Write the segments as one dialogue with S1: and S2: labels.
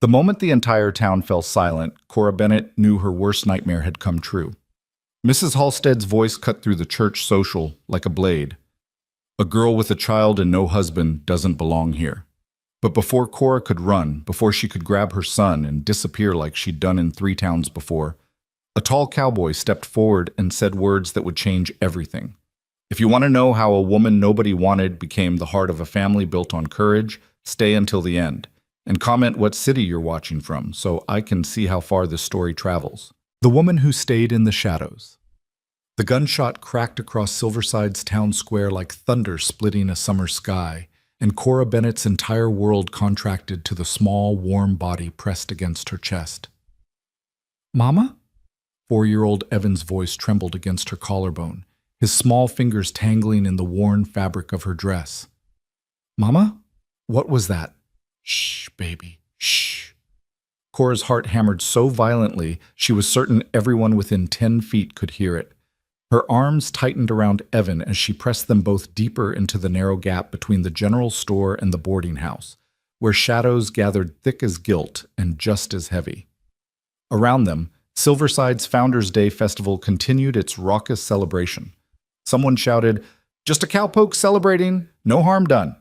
S1: The moment the entire town fell silent, Cora Bennett knew her worst nightmare had come true. Mrs. Halstead's voice cut through the church social like a blade. A girl with a child and no husband doesn't belong here. But before Cora could run, before she could grab her son and disappear like she'd done in 3 towns before, a tall cowboy stepped forward and said words that would change everything. If you want to know how a woman nobody wanted became the heart of a family built on courage, stay until the end. And comment what city you're watching from so I can see how far this story travels. The Woman Who Stayed in the Shadows. The gunshot cracked across Silverside's town square like thunder splitting a summer sky, and Cora Bennett's entire world contracted to the small, warm body pressed against her chest. "Mama?" 4-year-old Evan's voice trembled against her collarbone, his small fingers tangling in the worn fabric of her dress. "Mama? What was that?" "Shh, baby, shh." Cora's heart hammered so violently she was certain everyone within 10 feet could hear it. Her arms tightened around Evan as she pressed them both deeper into the narrow gap between the general store and the boarding house, where shadows gathered thick as guilt and just as heavy. Around them, Silverside's Founders' Day festival continued its raucous celebration. Someone shouted, "Just a cowpoke celebrating, no harm done."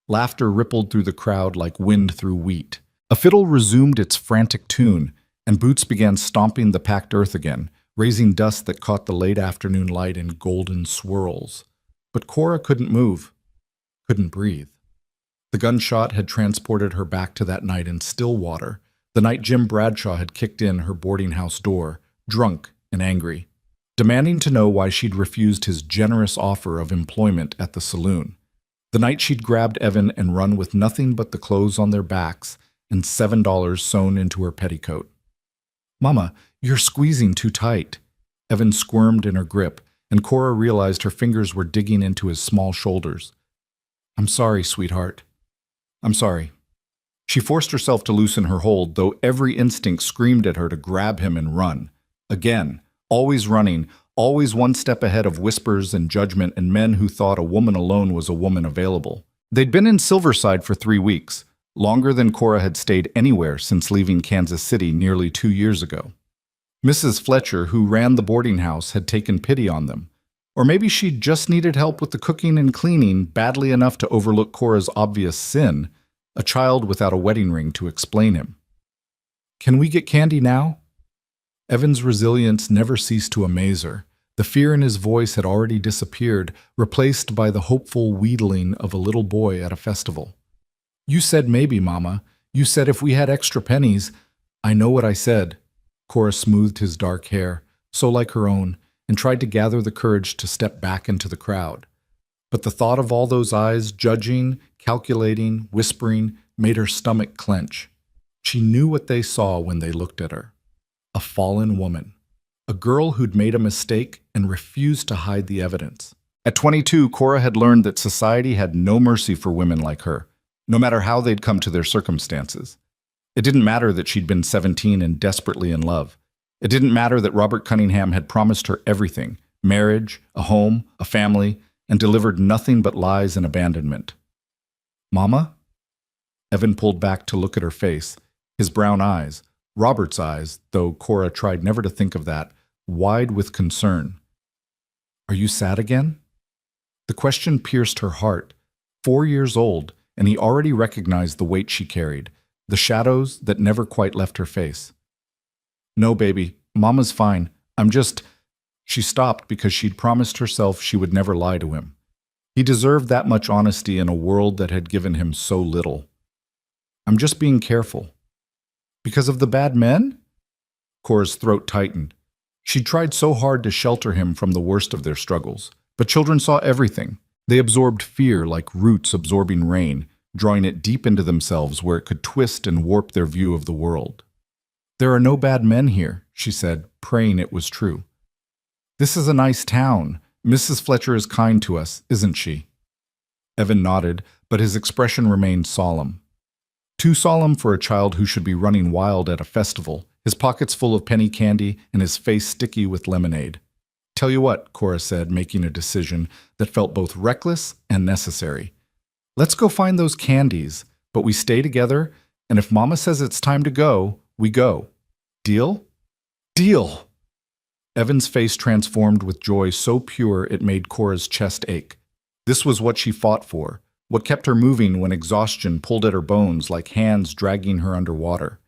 S1: Laughter rippled through the crowd like wind through wheat. A fiddle resumed its frantic tune, and boots began stomping the packed earth again, raising dust that caught the late afternoon light in golden swirls. But Cora couldn't move, couldn't breathe. The gunshot had transported her back to that night in Stillwater, the night Jim Bradshaw had kicked in her boarding house door, drunk and angry, demanding to know why she'd refused his generous offer of employment at the saloon. The night she'd grabbed Evan and run with nothing but the clothes on their backs and $7 sewn into her petticoat. "Mama, you're squeezing too tight." Evan squirmed in her grip, and Cora realized her fingers were digging into his small shoulders. "I'm sorry, sweetheart. I'm sorry." She forced herself to loosen her hold, though every instinct screamed at her to grab him and run. Again, always running, always one step ahead of whispers and judgment and men who thought a woman alone was a woman available. They'd been in Silverside for 3 weeks, longer than Cora had stayed anywhere since leaving Kansas City nearly 2 years ago. Mrs. Fletcher, who ran the boarding house, had taken pity on them. Or maybe she'd just needed help with the cooking and cleaning badly enough to overlook Cora's obvious sin, a child without a wedding ring to explain him. "Can we get candy now?" Evan's resilience never ceased to amaze her. The fear in his voice had already disappeared, replaced by the hopeful wheedling of a little boy at a festival. "You said maybe, Mama. You said if we had extra pennies." "I know what I said." Cora smoothed his dark hair, so like her own, and tried to gather the courage to step back into the crowd. But the thought of all those eyes judging, calculating, whispering, made her stomach clench. She knew what they saw when they looked at her. A fallen woman. A girl who'd made a mistake and refused to hide the evidence. At 22, Cora had learned that society had no mercy for women like her, no matter how they'd come to their circumstances. It didn't matter that she'd been 17 and desperately in love. It didn't matter that Robert Cunningham had promised her everything, marriage, a home, a family, and delivered nothing but lies and abandonment. "Mama?" Evan pulled back to look at her face, his brown eyes, Robert's eyes, though Cora tried never to think of that, wide with concern. "Are you sad again?" The question pierced her heart. 4 years old, and he already recognized the weight she carried, the shadows that never quite left her face. "No, baby, Mama's fine. I'm just—" She stopped because she'd promised herself she would never lie to him. He deserved that much honesty in a world that had given him so little. "I'm just being careful." "Because of the bad men?" Cora's throat tightened. She'd tried so hard to shelter him from the worst of their struggles, but children saw everything. They absorbed fear like roots absorbing rain, drawing it deep into themselves where it could twist and warp their view of the world. "There are no bad men here," she said, praying it was true. "This is a nice town. Mrs. Fletcher is kind to us, isn't she?" Evan nodded, but his expression remained solemn. Too solemn for a child who should be running wild at a festival, his pockets full of penny candy and his face sticky with lemonade. "Tell you what," Cora said, making a decision that felt both reckless and necessary. "Let's go find those candies, but we stay together, And if Mama says it's time to go, we go. Deal? Deal! Evan's face transformed with joy so pure it made Cora's chest ache. This was what she fought for, what kept her moving when exhaustion pulled at her bones like hands dragging her underwater.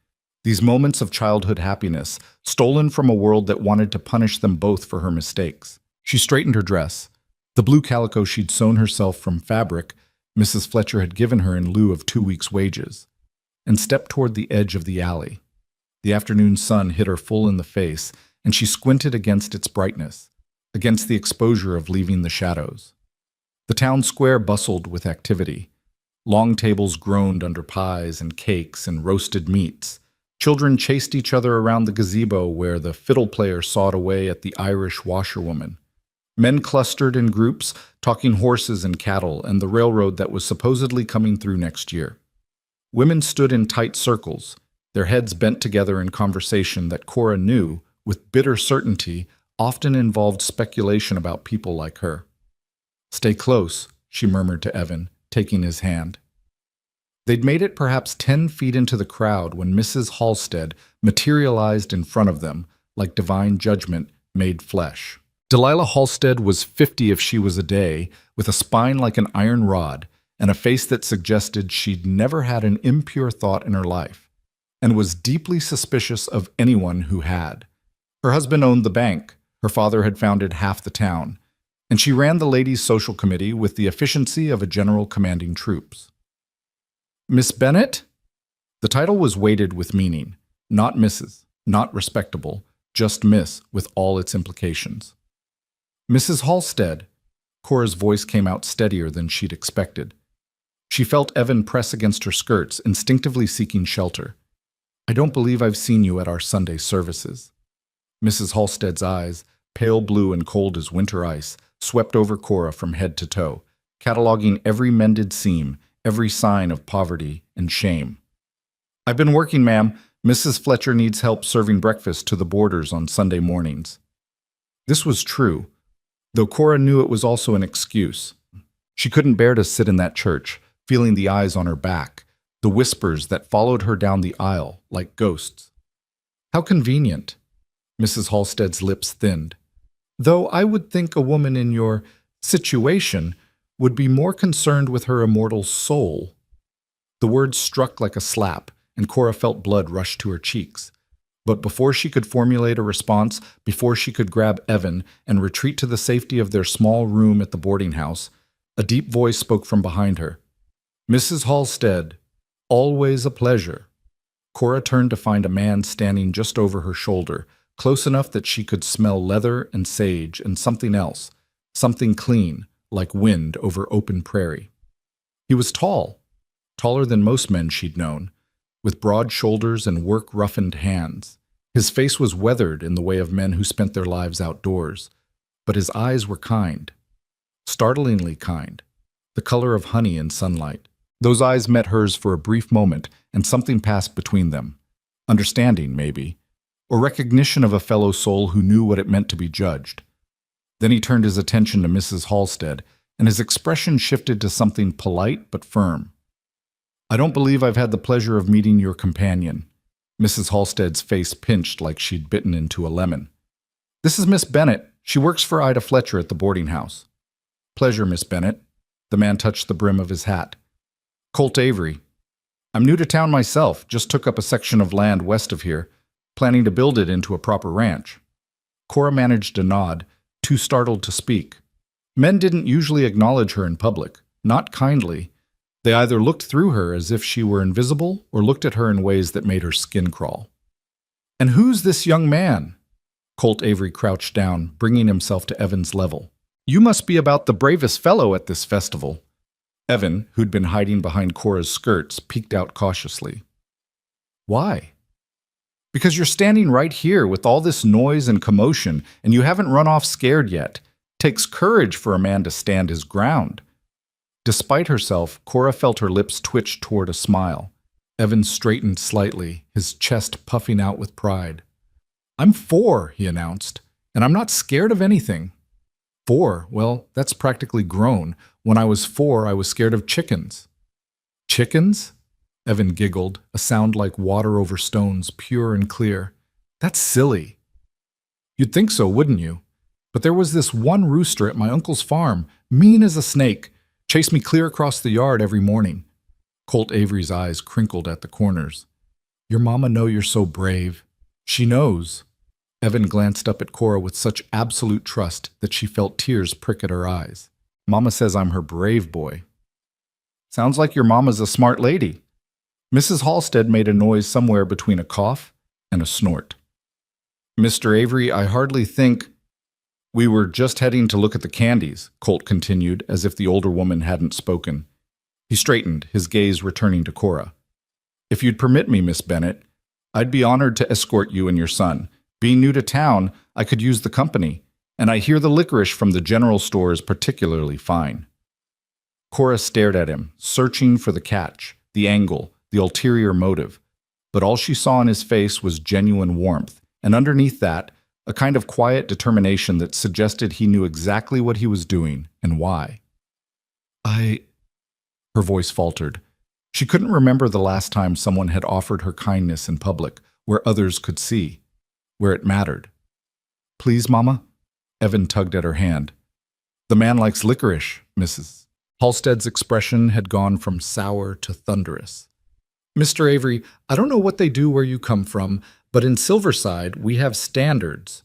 S1: These moments of childhood happiness, stolen from a world that wanted to punish them both for her mistakes. She straightened her dress. The blue calico she'd sewn herself from fabric Mrs. Fletcher had given her in lieu of 2 weeks' wages, and stepped toward the edge of the alley. The afternoon sun hit her full in the face, and she squinted against its brightness, against the exposure of leaving the shadows. The town square bustled with activity. Long tables groaned under pies and cakes and roasted meats. Children chased each other around the gazebo where the fiddle player sawed away at the Irish washerwoman. Men clustered in groups, talking horses and cattle and the railroad that was supposedly coming through next year. Women stood in tight circles, their heads bent together in conversation that Cora knew, with bitter certainty, often involved speculation about people like her. "Stay close," she murmured to Evan, taking his hand. They'd made it perhaps 10 feet into the crowd when Mrs. Halstead materialized in front of them, like divine judgment made flesh. Delilah Halstead was 50 if she was a day, with a spine like an iron rod and a face that suggested she'd never had an impure thought in her life, and was deeply suspicious of anyone who had. Her husband owned the bank, her father had founded half the town, and she ran the ladies' social committee with the efficiency of a general commanding troops. "Miss Bennet?" The title was weighted with meaning, not Mrs., not respectable, just Miss with all its implications. "Mrs. Halstead." Cora's voice came out steadier than she'd expected. She felt Evan press against her skirts, instinctively seeking shelter. "I don't believe I've seen you at our Sunday services." Mrs. Halstead's eyes, pale blue and cold as winter ice, swept over Cora from head to toe, cataloging every mended seam, every sign of poverty and shame. "I've been working, ma'am. Mrs. Fletcher needs help serving breakfast to the boarders on Sunday mornings." This was true, though Cora knew it was also an excuse. She couldn't bear to sit in that church, feeling the eyes on her back, the whispers that followed her down the aisle like ghosts. "How convenient." Mrs. Halstead's lips thinned. "Though I would think a woman in your situation would be more concerned with her immortal soul." The words struck like a slap, and Cora felt blood rush to her cheeks. But before she could formulate a response, before she could grab Evan and retreat to the safety of their small room at the boarding house, a deep voice spoke from behind her. "Mrs. Halstead, always a pleasure." Cora turned to find a man standing just over her shoulder, close enough that she could smell leather and sage and something else, something clean, like wind over open prairie. He was tall, taller than most men she'd known, with broad shoulders and work-roughened hands. His face was weathered in the way of men who spent their lives outdoors, but his eyes were kind, startlingly kind, the color of honey in sunlight. Those eyes met hers for a brief moment, and something passed between them. Understanding, maybe, or recognition of a fellow soul who knew what it meant to be judged. Then he turned his attention to Mrs. Halstead, and his expression shifted to something polite but firm. "I don't believe I've had the pleasure of meeting your companion." Mrs. Halstead's face pinched like she'd bitten into a lemon. "This is Miss Bennet. She works for Ida Fletcher at the boarding house." "Pleasure, Miss Bennet." The man touched the brim of his hat. "Colt Avery. I'm new to town myself, just took up a section of land west of here, planning to build it into a proper ranch." Cora managed a nod, too startled to speak. Men didn't usually acknowledge her in public, not kindly. They either looked through her as if she were invisible or looked at her in ways that made her skin crawl. "And who's this young man?" Colt Avery crouched down, bringing himself to Evan's level. "You must be about the bravest fellow at this festival." Evan, who'd been hiding behind Cora's skirts, peeked out cautiously. "Why?" "Because you're standing right here with all this noise and commotion, and you haven't run off scared yet. Takes courage for a man to stand his ground." Despite herself, Cora felt her lips twitch toward a smile. Evan straightened slightly, his chest puffing out with pride. "I'm 4, he announced, "and I'm not scared of anything." 4? Well, that's practically grown. When I was 4, I was scared of chickens. "Chickens?" Evan giggled, a sound like water over stones, pure and clear. That's silly. You'd think so, wouldn't you? But there was this one rooster at my uncle's farm, mean as a snake, chased me clear across the yard every morning. Colt Avery's eyes crinkled at the corners. Your mama know you're so brave. She knows. Evan glanced up at Cora with such absolute trust that she felt tears prick at her eyes. Mama says I'm her brave boy. Sounds like your mama's a smart lady. Mrs. Halstead made a noise somewhere between a cough and a snort. Mr. Avery, I hardly think... We were just heading to look at the candies, Colt continued, as if the older woman hadn't spoken. He straightened, his gaze returning to Cora. If you'd permit me, Miss Bennett, I'd be honored to escort you and your son. Being new to town, I could use the company, and I hear the licorice from the general store is particularly fine. Cora stared at him, searching for the catch, the angle, the ulterior motive, but all she saw in his face was genuine warmth, and underneath that, a kind of quiet determination that suggested he knew exactly what he was doing and why. Her voice faltered. She couldn't remember the last time someone had offered her kindness in public, where others could see, where it mattered. Please, Mama? Evan tugged at her hand. The man likes licorice, Mrs. Halstead's expression had gone from sour to thunderous. Mr. Avery, I don't know what they do where you come from, but in Silverside, we have standards.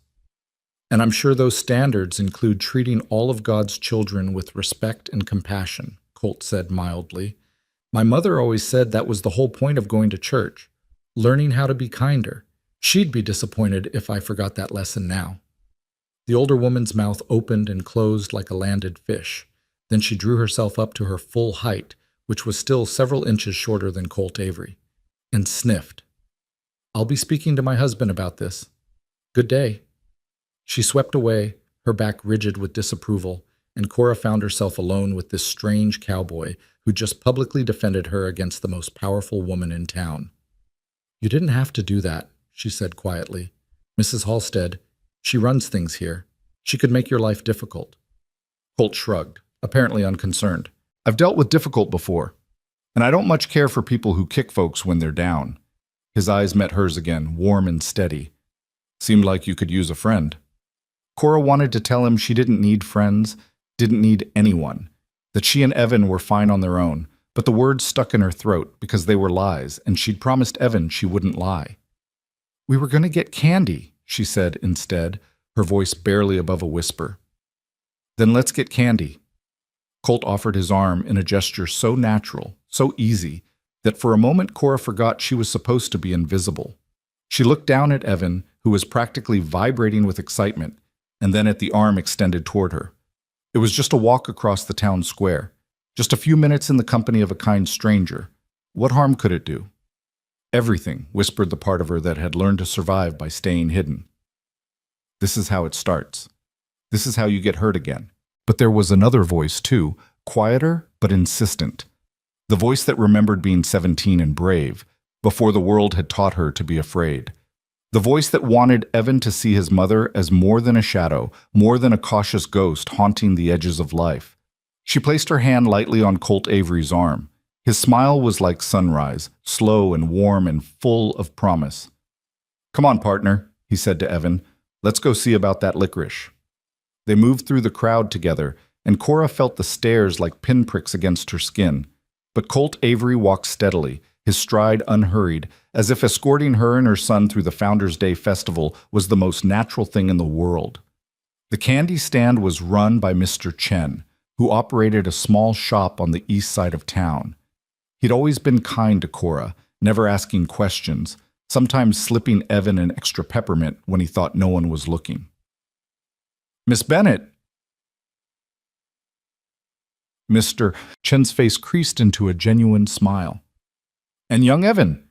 S1: And I'm sure those standards include treating all of God's children with respect and compassion, Colt said mildly. My mother always said that was the whole point of going to church, learning how to be kinder. She'd be disappointed if I forgot that lesson now. The older woman's mouth opened and closed like a landed fish. Then she drew herself up to her full height, which was still several inches shorter than Colt Avery, and sniffed. I'll be speaking to my husband about this. Good day. She swept away, her back rigid with disapproval, and Cora found herself alone with this strange cowboy who just publicly defended her against the most powerful woman in town. You didn't have to do that, she said quietly. Mrs. Halstead, she runs things here. She could make your life difficult. Colt shrugged, apparently unconcerned. I've dealt with difficult before, and I don't much care for people who kick folks when they're down. His eyes met hers again, warm and steady. Seemed like you could use a friend. Cora wanted to tell him she didn't need friends, didn't need anyone, that she and Evan were fine on their own, but the words stuck in her throat because they were lies, and she'd promised Evan she wouldn't lie. We were going to get candy, she said instead, her voice barely above a whisper. Then let's get candy. Colt offered his arm in a gesture so natural, so easy, that for a moment Cora forgot she was supposed to be invisible. She looked down at Evan, who was practically vibrating with excitement, and then at the arm extended toward her. It was just a walk across the town square, just a few minutes in the company of a kind stranger. What harm could it do? Everything, whispered the part of her that had learned to survive by staying hidden. This is how it starts. This is how you get hurt again. But there was another voice, too, quieter but insistent. The voice that remembered being 17 and brave, before the world had taught her to be afraid. The voice that wanted Evan to see his mother as more than a shadow, more than a cautious ghost haunting the edges of life. She placed her hand lightly on Colt Avery's arm. His smile was like sunrise, slow and warm and full of promise. Come on, partner, he said to Evan. Let's go see about that licorice. They moved through the crowd together, and Cora felt the stares like pinpricks against her skin. But Colt Avery walked steadily, his stride unhurried, as if escorting her and her son through the Founders' Day festival was the most natural thing in the world. The candy stand was run by Mr. Chen, who operated a small shop on the east side of town. He'd always been kind to Cora, never asking questions, sometimes slipping Evan an extra peppermint when he thought no one was looking. Miss Bennett! Mr. Chen's face creased into a genuine smile. And young Evan,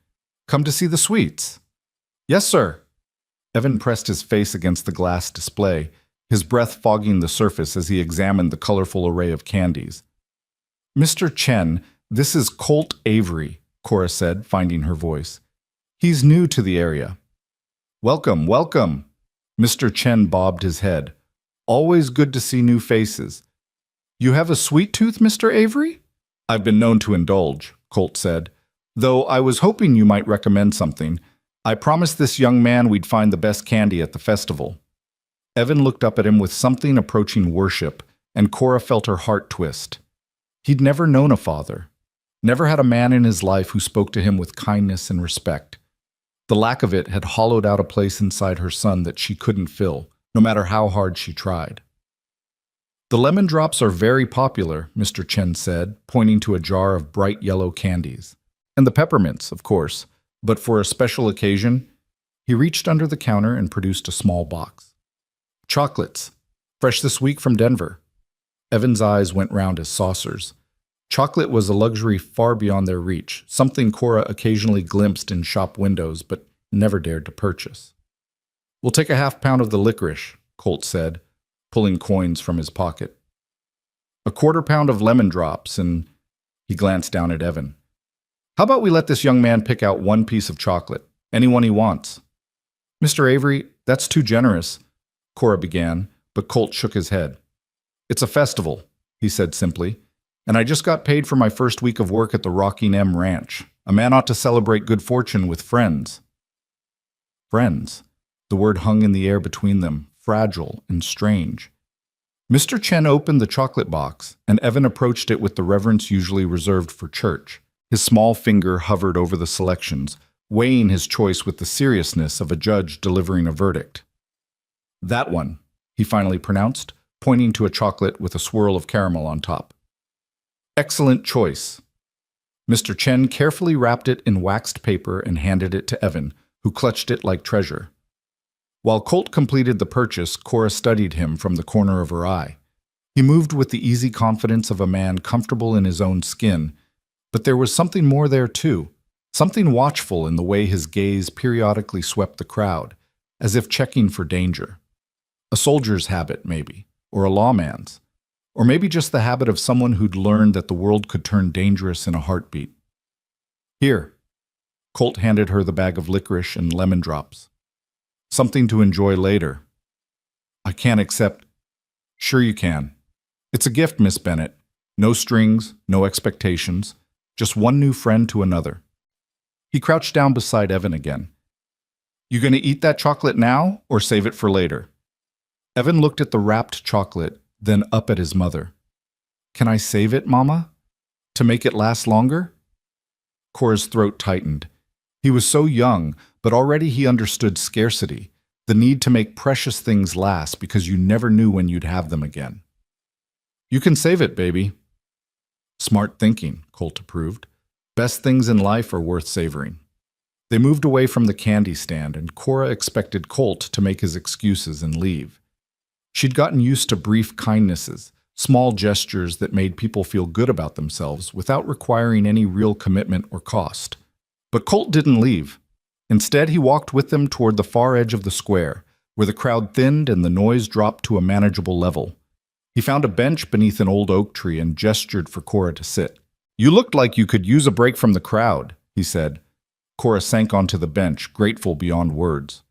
S1: come to see the sweets. Yes, sir. Evan pressed his face against the glass display, his breath fogging the surface as he examined the colorful array of candies. Mr. Chen, this is Colt Avery, Cora said, finding her voice. He's new to the area. Welcome, welcome. Mr. Chen bobbed his head. Always good to see new faces. You have a sweet tooth, Mr. Avery? I've been known to indulge, Colt said. Though I was hoping you might recommend something. I promised this young man we'd find the best candy at the festival. Evan looked up at him with something approaching worship, and Cora felt her heart twist. He'd never known a father, never had a man in his life who spoke to him with kindness and respect. The lack of it had hollowed out a place inside her son that she couldn't fill, no matter how hard she tried. The lemon drops are very popular, Mr. Chen said, pointing to a jar of bright yellow candies. And the peppermints, of course, but for a special occasion, he reached under the counter and produced a small box. Chocolates, fresh this week from Denver. Evan's eyes went round as saucers. Chocolate was a luxury far beyond their reach, something Cora occasionally glimpsed in shop windows but never dared to purchase. We'll take a half-pound of the licorice, Colt said, pulling coins from his pocket. A quarter-pound of lemon drops, and he glanced down at Evan. How about we let this young man pick out one piece of chocolate, anyone he wants? Mr. Avery, that's too generous, Cora began, but Colt shook his head. It's a festival, he said simply, and I just got paid for my first week of work at the Rocking M Ranch. A man ought to celebrate good fortune with friends. Friends. The word hung in the air between them, fragile and strange. Mr. Chen opened the chocolate box, and Evan approached it with the reverence usually reserved for church. His small finger hovered over the selections, weighing his choice with the seriousness of a judge delivering a verdict. That one, he finally pronounced, pointing to a chocolate with a swirl of caramel on top. Excellent choice. Mr. Chen carefully wrapped it in waxed paper and handed it to Evan, who clutched it like treasure. While Colt completed the purchase, Cora studied him from the corner of her eye. He moved with the easy confidence of a man comfortable in his own skin, but there was something more there too, something watchful in the way his gaze periodically swept the crowd, as if checking for danger. A soldier's habit, maybe, or a lawman's, or maybe just the habit of someone who'd learned that the world could turn dangerous in a heartbeat. Here. Colt handed her the bag of licorice and lemon drops. Something to enjoy later. I can't accept. Sure you can. It's a gift, Miss Bennett. No strings, no expectations, just one new friend to another. He crouched down beside Evan again. You gonna eat that chocolate now, or save it for later? Evan looked at the wrapped chocolate, then up at his mother. Can I save it, Mama? To make it last longer? Cora's throat tightened. He was so young, but already he understood scarcity, the need to make precious things last because you never knew when you'd have them again. You can save it, baby. Smart thinking, Colt approved. Best things in life are worth savoring. They moved away from the candy stand, and Cora expected Colt to make his excuses and leave. She'd gotten used to brief kindnesses, small gestures that made people feel good about themselves without requiring any real commitment or cost. But Colt didn't leave. Instead, he walked with them toward the far edge of the square, where the crowd thinned and the noise dropped to a manageable level. He found a bench beneath an old oak tree and gestured for Cora to sit. You looked like you could use a break from the crowd, he said. Cora sank onto the bench, grateful beyond words.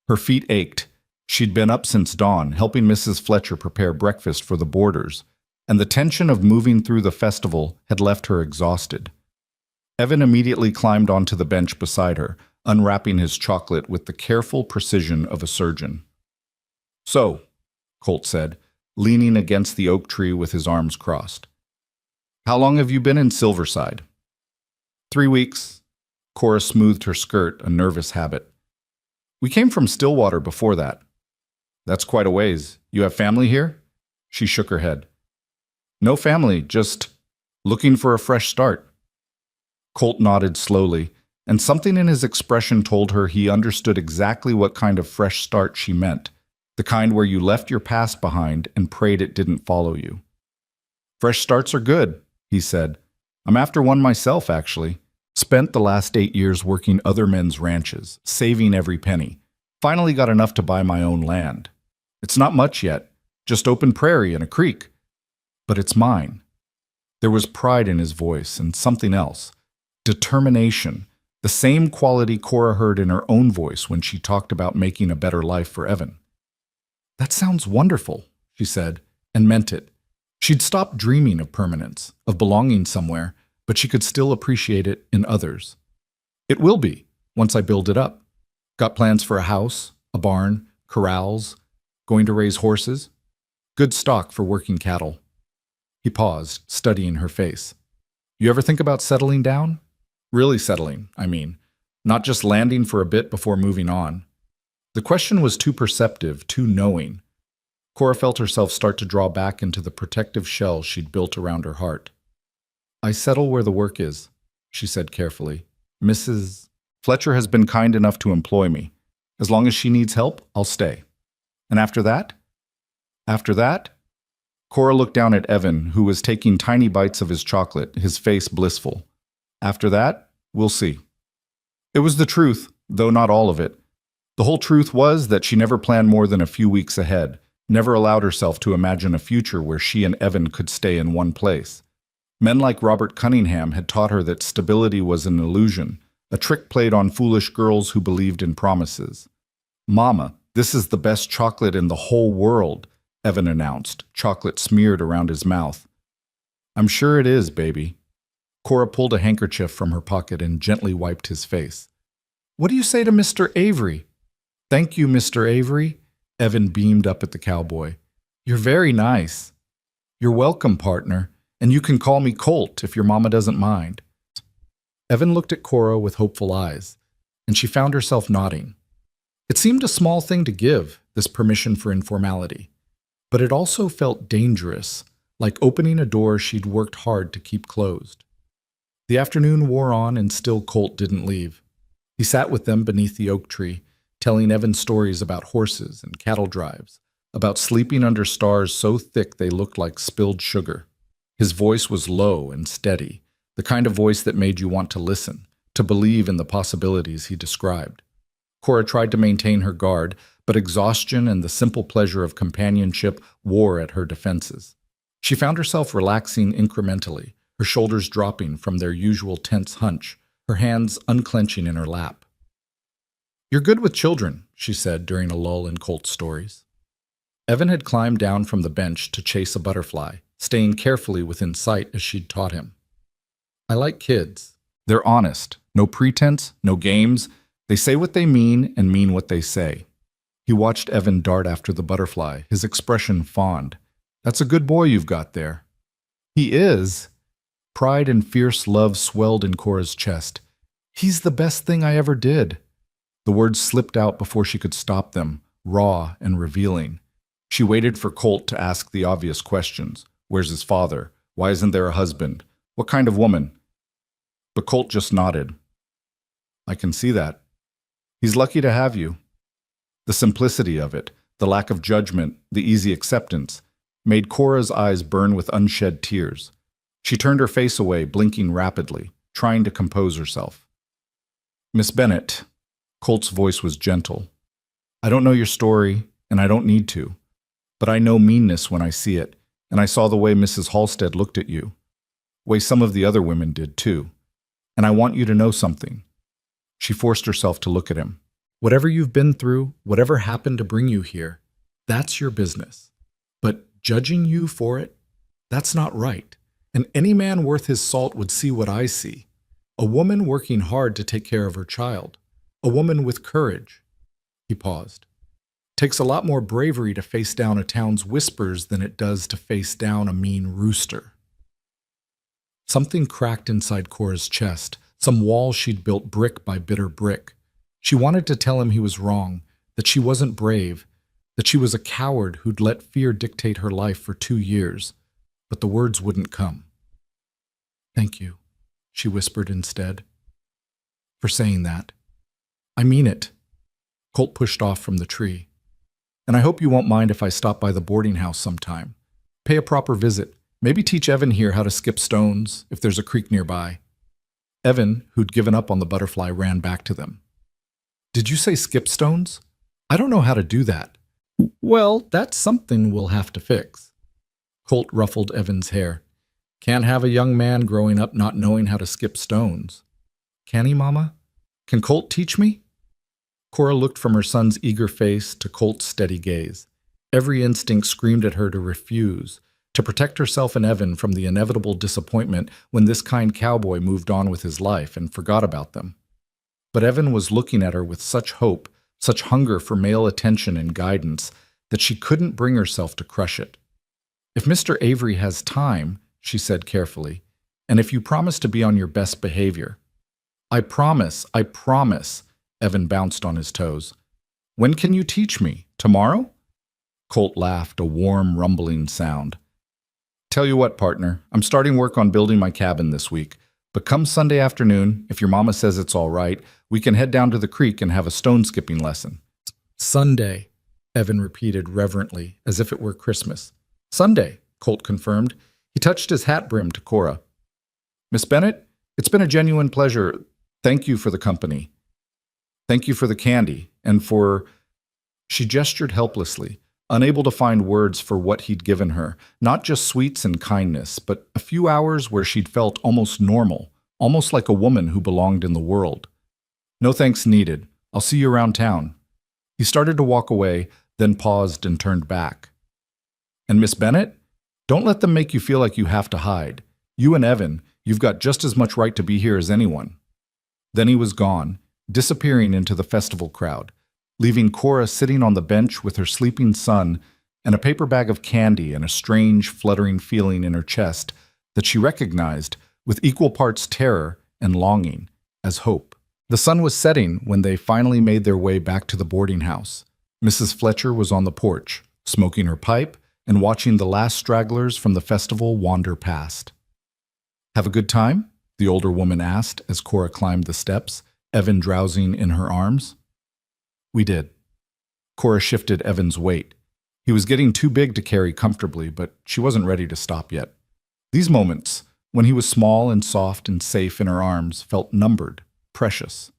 S1: Her feet ached. She'd been up since dawn, helping Mrs. Fletcher prepare breakfast for the boarders, and the tension of moving through the festival had left her exhausted. Evan immediately climbed onto the bench beside her, unwrapping his chocolate with the careful precision of a surgeon. So, Colt said, leaning against the oak tree with his arms crossed. How long have you been in Silverside? 3 weeks. Cora smoothed her skirt, a nervous habit. We came from Stillwater before that. That's quite a ways. You have family here? She shook her head. No family, just looking for a fresh start. Colt nodded slowly, and something in his expression told her he understood exactly what kind of fresh start she meant, the kind where you left your past behind and prayed it didn't follow you. Fresh starts are good, he said. I'm after one myself, actually. Spent the last 8 years working other men's ranches, saving every penny. Finally got enough to buy my own land. It's not much yet, just open prairie and a creek. But it's mine. There was pride in his voice and something else. Determination, the same quality Cora heard in her own voice when she talked about making a better life for Evan. That sounds wonderful, she said, and meant it. She'd stopped dreaming of permanence, of belonging somewhere, but she could still appreciate it in others. It will be, once I build it up. Got plans for a house, a barn, corrals, going to raise horses. Good stock for working cattle. He paused, studying her face. You ever think about settling down? Really settling, I mean. Not just landing for a bit before moving on. The question was too perceptive, too knowing. Cora felt herself start to draw back into the protective shell she'd built around her heart. I settle where the work is, she said carefully. Mrs. Fletcher has been kind enough to employ me. As long as she needs help, I'll stay. And after that? After that? Cora looked down at Evan, who was taking tiny bites of his chocolate, his face blissful. After that, we'll see. It was the truth, though not all of it. The whole truth was that she never planned more than a few weeks ahead, never allowed herself to imagine a future where she and Evan could stay in one place. Men like Robert Cunningham had taught her that stability was an illusion, a trick played on foolish girls who believed in promises. Mama, this is the best chocolate in the whole world, Evan announced, chocolate smeared around his mouth. I'm sure it is, baby. Cora pulled a handkerchief from her pocket and gently wiped his face. What do you say to Mr. Avery? Thank you, Mr. Avery. Evan beamed up at the cowboy. You're very nice. You're welcome, partner, and you can call me Colt if your mama doesn't mind. Evan looked at Cora with hopeful eyes, and she found herself nodding. It seemed a small thing to give, this permission for informality, but it also felt dangerous, like opening a door she'd worked hard to keep closed. The afternoon wore on and still Colt didn't leave. He sat with them beneath the oak tree, telling Evan stories about horses and cattle drives, about sleeping under stars so thick they looked like spilled sugar. His voice was low and steady, the kind of voice that made you want to listen, to believe in the possibilities he described. Cora tried to maintain her guard, but exhaustion and the simple pleasure of companionship wore at her defenses. She found herself relaxing incrementally, her shoulders dropping from their usual tense hunch, her hands unclenching in her lap. You're good with children, she said during a lull in Colt's stories. Evan had climbed down from the bench to chase a butterfly, staying carefully within sight as she'd taught him. I like kids. They're honest. No pretense, no games. They say what they mean and mean what they say. He watched Evan dart after the butterfly, his expression fond. That's a good boy you've got there. He is. Pride and fierce love swelled in Cora's chest. He's the best thing I ever did. The words slipped out before she could stop them, raw and revealing. She waited for Colt to ask the obvious questions. Where's his father? Why isn't there a husband? What kind of woman? But Colt just nodded. I can see that. He's lucky to have you. The simplicity of it, the lack of judgment, the easy acceptance, made Cora's eyes burn with unshed tears. She turned her face away, blinking rapidly, trying to compose herself. Miss Bennett, Colt's voice was gentle. I don't know your story, and I don't need to, but I know meanness when I see it, and I saw the way Mrs. Halstead looked at you, way some of the other women did too, and I want you to know something. She forced herself to look at him. Whatever you've been through, whatever happened to bring you here, that's your business. But judging you for it, that's not right. And any man worth his salt would see what I see. A woman working hard to take care of her child. A woman with courage. He paused. Takes a lot more bravery to face down a town's whispers than it does to face down a mean rooster. Something cracked inside Cora's chest, some wall she'd built brick by bitter brick. She wanted to tell him he was wrong, that she wasn't brave, that she was a coward who'd let fear dictate her life for 2 years, but the words wouldn't come. Thank you, she whispered instead, for saying that. I mean it. Colt pushed off from the tree. And I hope you won't mind if I stop by the boarding house sometime. Pay a proper visit. Maybe teach Evan here how to skip stones, if there's a creek nearby. Evan, who'd given up on the butterfly, ran back to them. Did you say skip stones? I don't know how to do that. Well, that's something we'll have to fix. Colt ruffled Evan's hair. Can't have a young man growing up not knowing how to skip stones. Can he, Mama? Can Colt teach me? Cora looked from her son's eager face to Colt's steady gaze. Every instinct screamed at her to refuse, to protect herself and Evan from the inevitable disappointment when this kind cowboy moved on with his life and forgot about them. But Evan was looking at her with such hope, such hunger for male attention and guidance, that she couldn't bring herself to crush it. "If Mr. Avery has time," she said carefully, "and if you promise to be on your best behavior." I promise, Evan bounced on his toes. "When can you teach me? Tomorrow?" Colt laughed, a warm, rumbling sound. "Tell you what, partner, I'm starting work on building my cabin this week. But come Sunday afternoon, if your mama says it's all right, we can head down to the creek and have a stone skipping lesson." "Sunday," Evan repeated reverently, as if it were Christmas. "Sunday," Colt confirmed. He touched his hat brim to Cora. "Miss Bennett, it's been a genuine pleasure. Thank you for the company. Thank you for the candy, and for—" She gestured helplessly, unable to find words for what he'd given her, not just sweets and kindness, but a few hours where she'd felt almost normal, almost like a woman who belonged in the world. "No thanks needed. I'll see you around town." He started to walk away, then paused and turned back. "And Miss Bennett, don't let them make you feel like you have to hide. You and Evan, you've got just as much right to be here as anyone." Then he was gone, disappearing into the festival crowd, leaving Cora sitting on the bench with her sleeping son and a paper bag of candy and a strange, fluttering feeling in her chest that she recognized with equal parts terror and longing as hope. The sun was setting when they finally made their way back to the boarding house. Mrs. Fletcher was on the porch, smoking her pipe and watching the last stragglers from the festival wander past. "Have a good time?" the older woman asked as Cora climbed the steps, Evan drowsing in her arms. "We did." Cora shifted Evan's weight. He was getting too big to carry comfortably, but she wasn't ready to stop yet. These moments, when he was small and soft and safe in her arms, felt numbered, precious.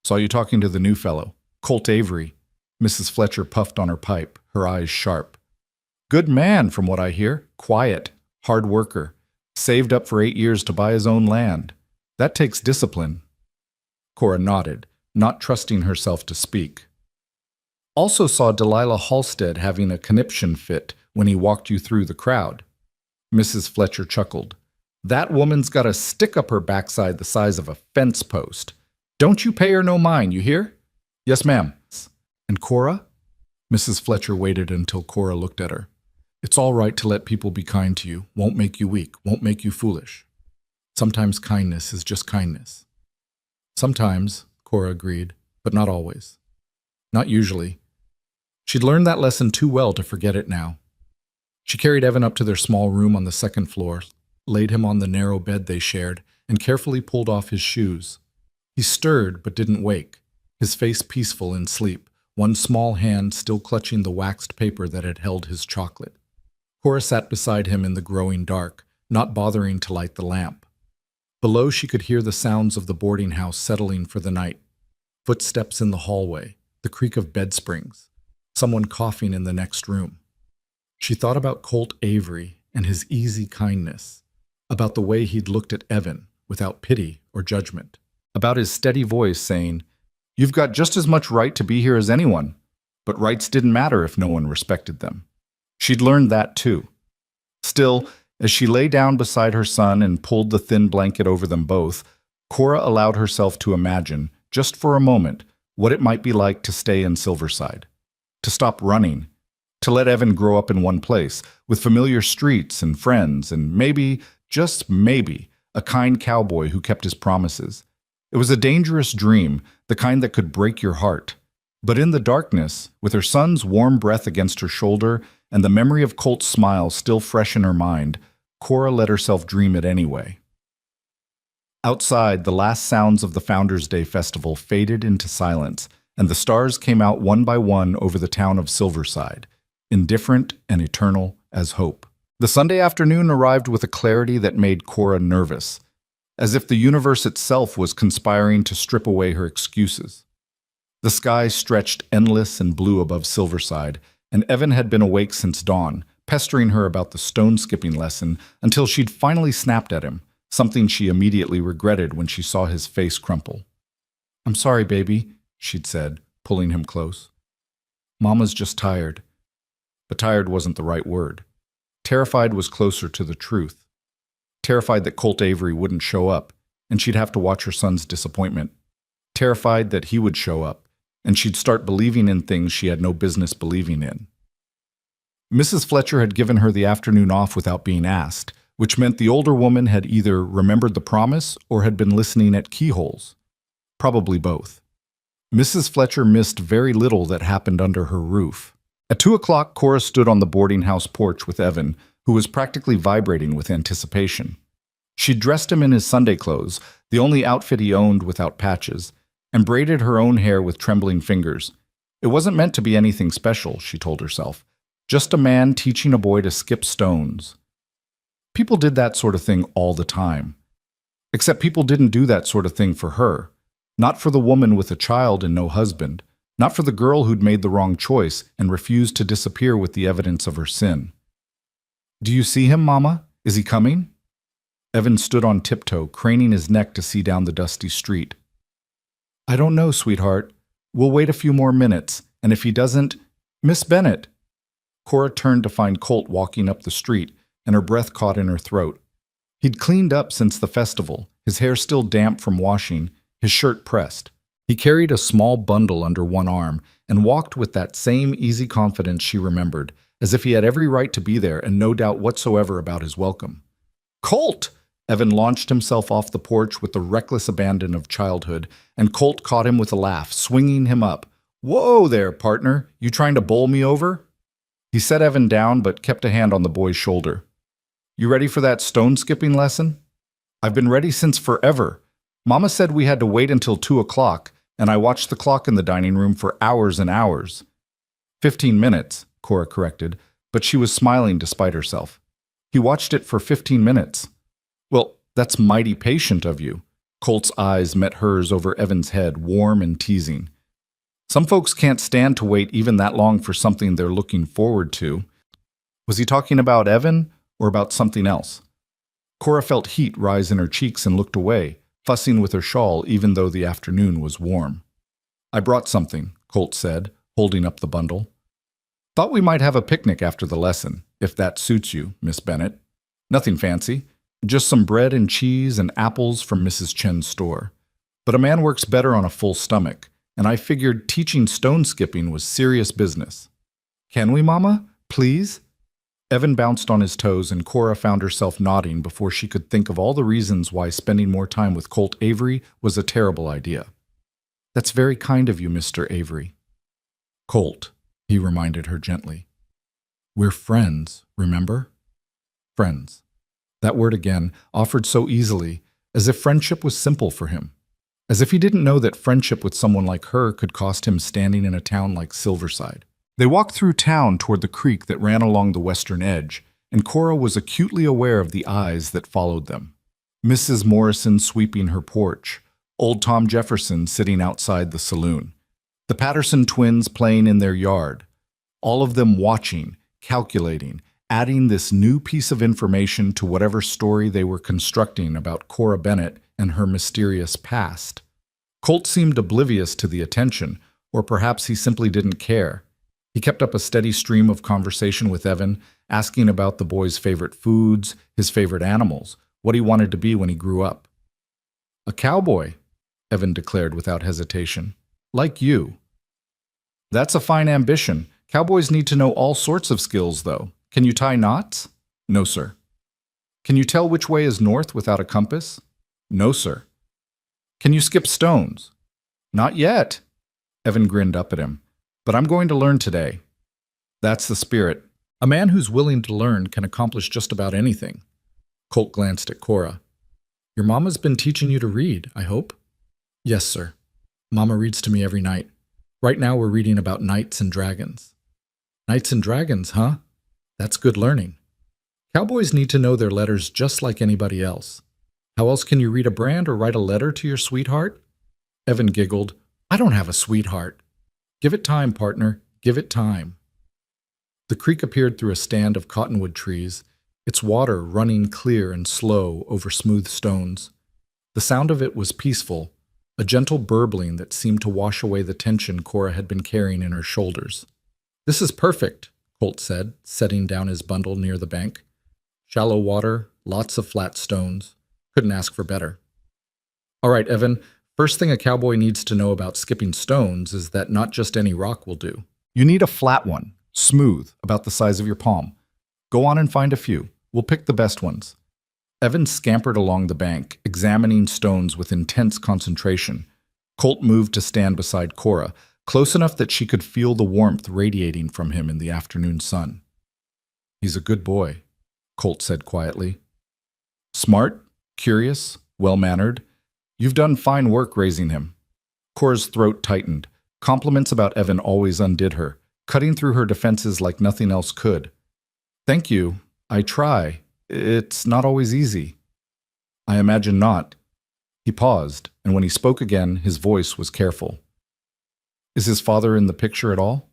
S1: "Saw you talking to the new fellow, Colt Avery." Mrs. Fletcher puffed on her pipe, her eyes sharp. "Good man, from what I hear. Quiet, hard worker. Saved up for 8 years to buy his own land. That takes discipline." Cora nodded, not trusting herself to speak. "Also saw Delilah Halstead having a conniption fit when he walked you through the crowd." Mrs. Fletcher chuckled. "That woman's got a stick up her backside the size of a fence post. Don't you pay her no mind, you hear?" "Yes, ma'am." "And Cora?" Mrs. Fletcher waited until Cora looked at her. "It's all right to let people be kind to you. Won't make you weak, won't make you foolish. Sometimes kindness is just kindness." "Sometimes," Cora agreed, "but not always. Not usually." She'd learned that lesson too well to forget it now. She carried Evan up to their small room on the second floor, laid him on the narrow bed they shared, and carefully pulled off his shoes. He stirred but didn't wake, his face peaceful in sleep, one small hand still clutching the waxed paper that had held his chocolate. Cora sat beside him in the growing dark, not bothering to light the lamp. Below she could hear the sounds of the boarding house settling for the night. Footsteps in the hallway, the creak of bed springs, someone coughing in the next room. She thought about Colt Avery and his easy kindness, about the way he'd looked at Evan without pity or judgment, about his steady voice saying, "You've got just as much right to be here as anyone," but rights didn't matter if no one respected them. She'd learned that too. Still, as she lay down beside her son and pulled the thin blanket over them both, Cora allowed herself to imagine, just for a moment, what it might be like to stay in Silverside. To stop running. To let Evan grow up in one place, with familiar streets and friends, and maybe, just maybe, a kind cowboy who kept his promises. It was a dangerous dream, the kind that could break your heart. But in the darkness, with her son's warm breath against her shoulder and the memory of Colt's smile still fresh in her mind, Cora let herself dream it anyway. Outside, the last sounds of the Founders' Day festival faded into silence, and the stars came out one by one over the town of Silverside, indifferent and eternal as hope. The Sunday afternoon arrived with a clarity that made Cora nervous, as if the universe itself was conspiring to strip away her excuses. The sky stretched endless and blue above Silverside, and Evan had been awake since dawn, pestering her about the stone-skipping lesson until she'd finally snapped at him, something she immediately regretted when she saw his face crumple. "I'm sorry, baby," she'd said, pulling him close. "Mama's just tired." But tired wasn't the right word. Terrified was closer to the truth. Terrified that Colt Avery wouldn't show up, and she'd have to watch her son's disappointment. Terrified that he would show up, and she'd start believing in things she had no business believing in. Mrs. Fletcher had given her the afternoon off without being asked, which meant the older woman had either remembered the promise or had been listening at keyholes. Probably both. Mrs. Fletcher missed very little that happened under her roof. At 2 o'clock, Cora stood on the boarding house porch with Evan, who was practically vibrating with anticipation. She'd dressed him in his Sunday clothes, the only outfit he owned without patches, and braided her own hair with trembling fingers. It wasn't meant to be anything special, she told herself. Just a man teaching a boy to skip stones. People did that sort of thing all the time. Except people didn't do that sort of thing for her. Not for the woman with a child and no husband. Not for the girl who'd made the wrong choice and refused to disappear with the evidence of her sin. "Do you see him, Mama? Is he coming?" Evan stood on tiptoe, craning his neck to see down the dusty street. "I don't know, sweetheart. We'll wait a few more minutes, and if he doesn't— Miss Bennett!" Cora turned to find Colt walking up the street, and her breath caught in her throat. He'd cleaned up since the festival, his hair still damp from washing, his shirt pressed. He carried a small bundle under one arm and walked with that same easy confidence she remembered, as if he had every right to be there and no doubt whatsoever about his welcome. "Colt!" Evan launched himself off the porch with the reckless abandon of childhood, and Colt caught him with a laugh, swinging him up. "Whoa there, partner! You trying to bowl me over?" He set Evan down but kept a hand on the boy's shoulder. "You ready for that stone-skipping lesson?" "I've been ready since forever. Mama said we had to wait until 2 o'clock, and I watched the clock in the dining room for hours and hours." 15 minutes, Cora corrected, but she was smiling despite herself. "He watched it for 15 minutes. "Well, that's mighty patient of you." Colt's eyes met hers over Evan's head, warm and teasing. "Some folks can't stand to wait even that long for something they're looking forward to." Was he talking about Evan or about something else? Cora felt heat rise in her cheeks and looked away, fussing with her shawl even though the afternoon was warm. "I brought something," Colt said, holding up the bundle. "Thought we might have a picnic after the lesson, if that suits you, Miss Bennett. Nothing fancy. Just some bread and cheese and apples from Mrs. Chen's store. But a man works better on a full stomach, and I figured teaching stone skipping was serious business." "Can we, Mama? Please?" Evan bounced on his toes, and Cora found herself nodding before she could think of all the reasons why spending more time with Colt Avery was a terrible idea. "That's very kind of you, Mr. Avery." "Colt," he reminded her gently. "We're friends, remember? Friends." That word again, offered so easily, as if friendship was simple for him. As if he didn't know that friendship with someone like her could cost him standing in a town like Silverside. They walked through town toward the creek that ran along the western edge, and Cora was acutely aware of the eyes that followed them. Mrs. Morrison sweeping her porch, old Tom Jefferson sitting outside the saloon, the Patterson twins playing in their yard, all of them watching, calculating, adding this new piece of information to whatever story they were constructing about Cora Bennett and her mysterious past. Colt seemed oblivious to the attention, or perhaps he simply didn't care. He kept up a steady stream of conversation with Evan, asking about the boy's favorite foods, his favorite animals, what he wanted to be when he grew up. "A cowboy," Evan declared without hesitation. "Like you." "That's a fine ambition. Cowboys need to know all sorts of skills, though. Can you tie knots?" "No, sir." "Can you tell which way is north without a compass?" "No, sir." "Can you skip stones?" "Not yet." Evan grinned up at him. "But I'm going to learn today." "That's the spirit. A man who's willing to learn can accomplish just about anything." Colt glanced at Cora. "Your mama's been teaching you to read, I hope?" "Yes, sir. Mama reads to me every night. Right now we're reading about knights and dragons." "Knights and dragons, huh? That's good learning. Cowboys need to know their letters just like anybody else. How else can you read a brand or write a letter to your sweetheart?" Evan giggled. "I don't have a sweetheart." "Give it time, partner. Give it time." The creek appeared through a stand of cottonwood trees, its water running clear and slow over smooth stones. The sound of it was peaceful, a gentle burbling that seemed to wash away the tension Cora had been carrying in her shoulders. "This is perfect," Colt said, setting down his bundle near the bank. Shallow water, lots of flat stones. Couldn't ask for better. All right, Evan, first thing a cowboy needs to know about skipping stones is that not just any rock will do. You need a flat one, smooth, about the size of your palm. Go on and find a few. We'll pick the best ones. Evan scampered along the bank, examining stones with intense concentration. Colt moved to stand beside Cora, close enough that she could feel the warmth radiating from him in the afternoon sun. He's a good boy, Colt said quietly. Smart, curious, well-mannered. You've done fine work raising him. Cora's throat tightened. Compliments about Evan always undid her, cutting through her defenses like nothing else could. Thank you. I try. It's not always easy. I imagine not. He paused, and when he spoke again, his voice was careful. Is his father in the picture at all?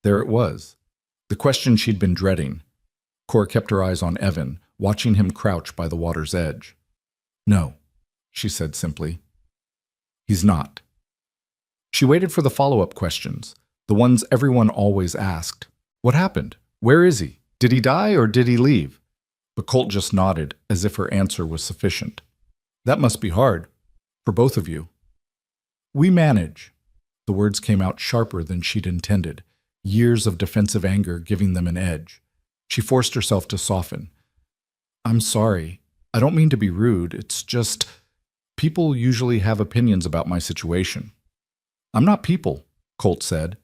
S1: There it was. The question she'd been dreading. Cora kept her eyes on Evan, watching him crouch by the water's edge. No, she said simply. He's not. She waited for the follow-up questions, the ones everyone always asked. What happened? Where is he? Did he die or did he leave? But Colt just nodded, as if her answer was sufficient. That must be hard. For both of you. We manage. The words came out sharper than she'd intended, years of defensive anger giving them an edge. She forced herself to soften. I'm sorry. I don't mean to be rude. It's just, people usually have opinions about my situation. I'm not people, Colt said.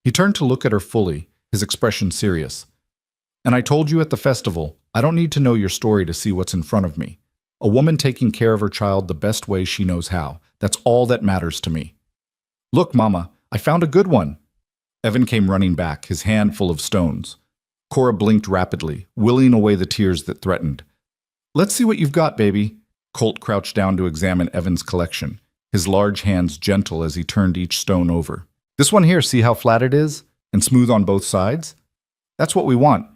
S1: He turned to look at her fully, his expression serious. And I told you at the festival, I don't need to know your story to see what's in front of me. A woman taking care of her child the best way she knows how. That's all that matters to me. Look, Mama, I found a good one. Evan came running back, his hand full of stones. Cora blinked rapidly, willing away the tears that threatened. Let's see what you've got, baby. Colt crouched down to examine Evan's collection, his large hands gentle as he turned each stone over. This one here, see how flat it is? And smooth on both sides? That's what we want.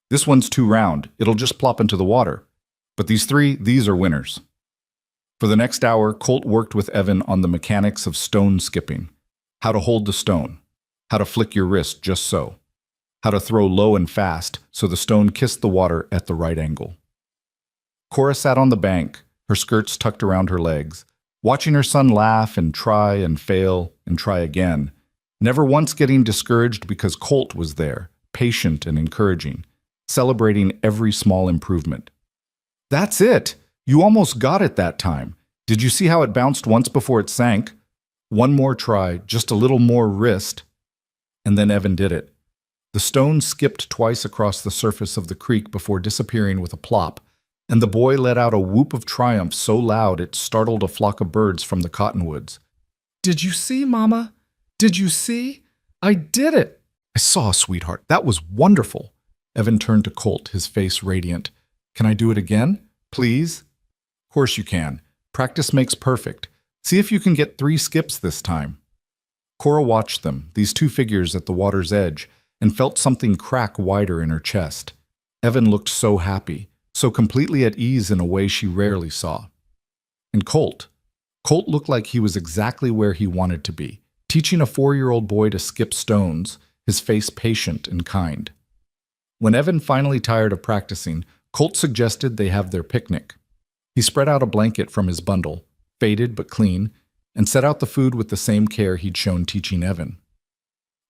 S1: This one's too round. It'll just plop into the water. But these three, these are winners. For the next hour, Colt worked with Evan on the mechanics of stone skipping. How to hold the stone. How to flick your wrist just so. How to throw low and fast so the stone kissed the water at the right angle. Cora sat on the bank, her skirts tucked around her legs, watching her son laugh and try and fail and try again, never once getting discouraged because Colt was there, patient and encouraging, celebrating every small improvement. That's it! You almost got it that time. Did you see how it bounced once before it sank? One more try, just a little more wrist. And then Evan did it. The stone skipped twice across the surface of the creek before disappearing with a plop, and the boy let out a whoop of triumph so loud it startled a flock of birds from the cottonwoods. Did you see, Mama? Did you see? I did it! I saw, sweetheart. That was wonderful. Evan turned to Colt, his face radiant. Can I do it again? Please? Of course you can. Practice makes perfect. See if you can get 3 skips this time. Cora watched them, these 2 figures at the water's edge, and felt something crack wider in her chest. Evan looked so happy, so completely at ease in a way she rarely saw. And Colt looked like he was exactly where he wanted to be, teaching a 4-year-old boy to skip stones, his face patient and kind. When Evan finally tired of practicing, Colt suggested they have their picnic. He spread out a blanket from his bundle, faded but clean, and set out the food with the same care he'd shown teaching Evan.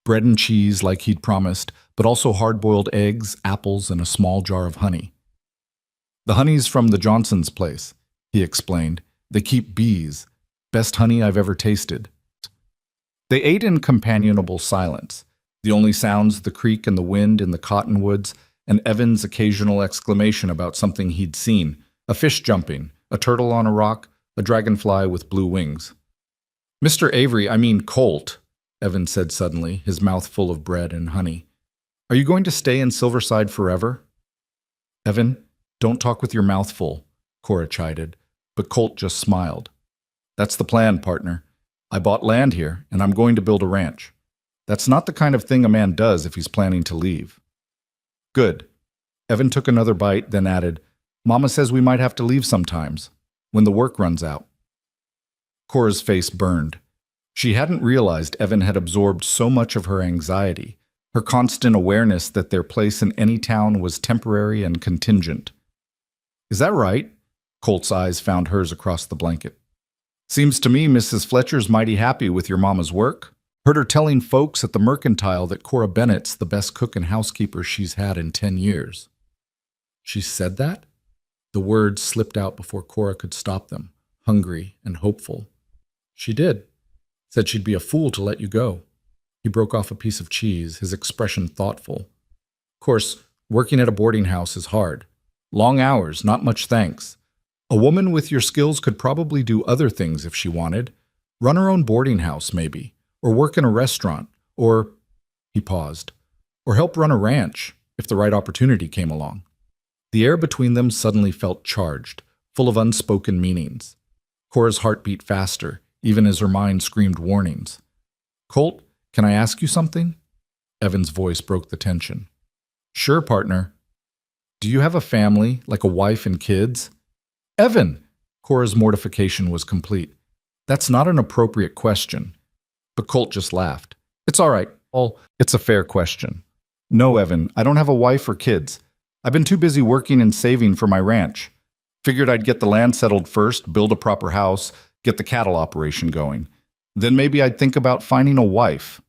S1: Bread and cheese like he'd promised, but also hard-boiled eggs, apples, and a small jar of honey. The honey's from the Johnson's place, he explained. They keep bees. Best honey I've ever tasted. They ate in companionable silence, the only sounds the creek and the wind in the cottonwoods, and Evan's occasional exclamation about something he'd seen, a fish jumping, a turtle on a rock, a dragonfly with blue wings. Mr. Avery, I mean Colt, Evan said suddenly, his mouth full of bread and honey. Are you going to stay in Silverside forever? Evan, don't talk with your mouth full, Cora chided, but Colt just smiled. That's the plan, partner. I bought land here, and I'm going to build a ranch. That's not the kind of thing a man does if he's planning to leave. Good. Evan took another bite, then added, Mama says we might have to leave sometimes, when the work runs out. Cora's face burned. She hadn't realized Evan had absorbed so much of her anxiety, her constant awareness that their place in any town was temporary and contingent. Is that right? Colt's eyes found hers across the blanket. Seems to me Mrs. Fletcher's mighty happy with your mama's work. Heard her telling folks at the Mercantile that Cora Bennett's the best cook and housekeeper she's had in 10 years. She said that? The words slipped out before Cora could stop them, hungry and hopeful. She did. Said she'd be a fool to let you go. He broke off a piece of cheese, his expression thoughtful. Of course, working at a boarding house is hard. Long hours, not much thanks. A woman with your skills could probably do other things if she wanted. Run her own boarding house, maybe. Or work in a restaurant. Or, he paused, or help run a ranch, if the right opportunity came along. The air between them suddenly felt charged, full of unspoken meanings. Cora's heart beat faster, even as her mind screamed warnings. Colt, can I ask you something? Evan's voice broke the tension. Sure, partner. Do you have a family, like a wife and kids? Evan! Cora's mortification was complete. That's not an appropriate question. But Colt just laughed. It's all right. It's a fair question. No, Evan, I don't have a wife or kids. I've been too busy working and saving for my ranch. Figured I'd get the land settled first, build a proper house, get the cattle operation going. Then maybe I'd think about finding a wife.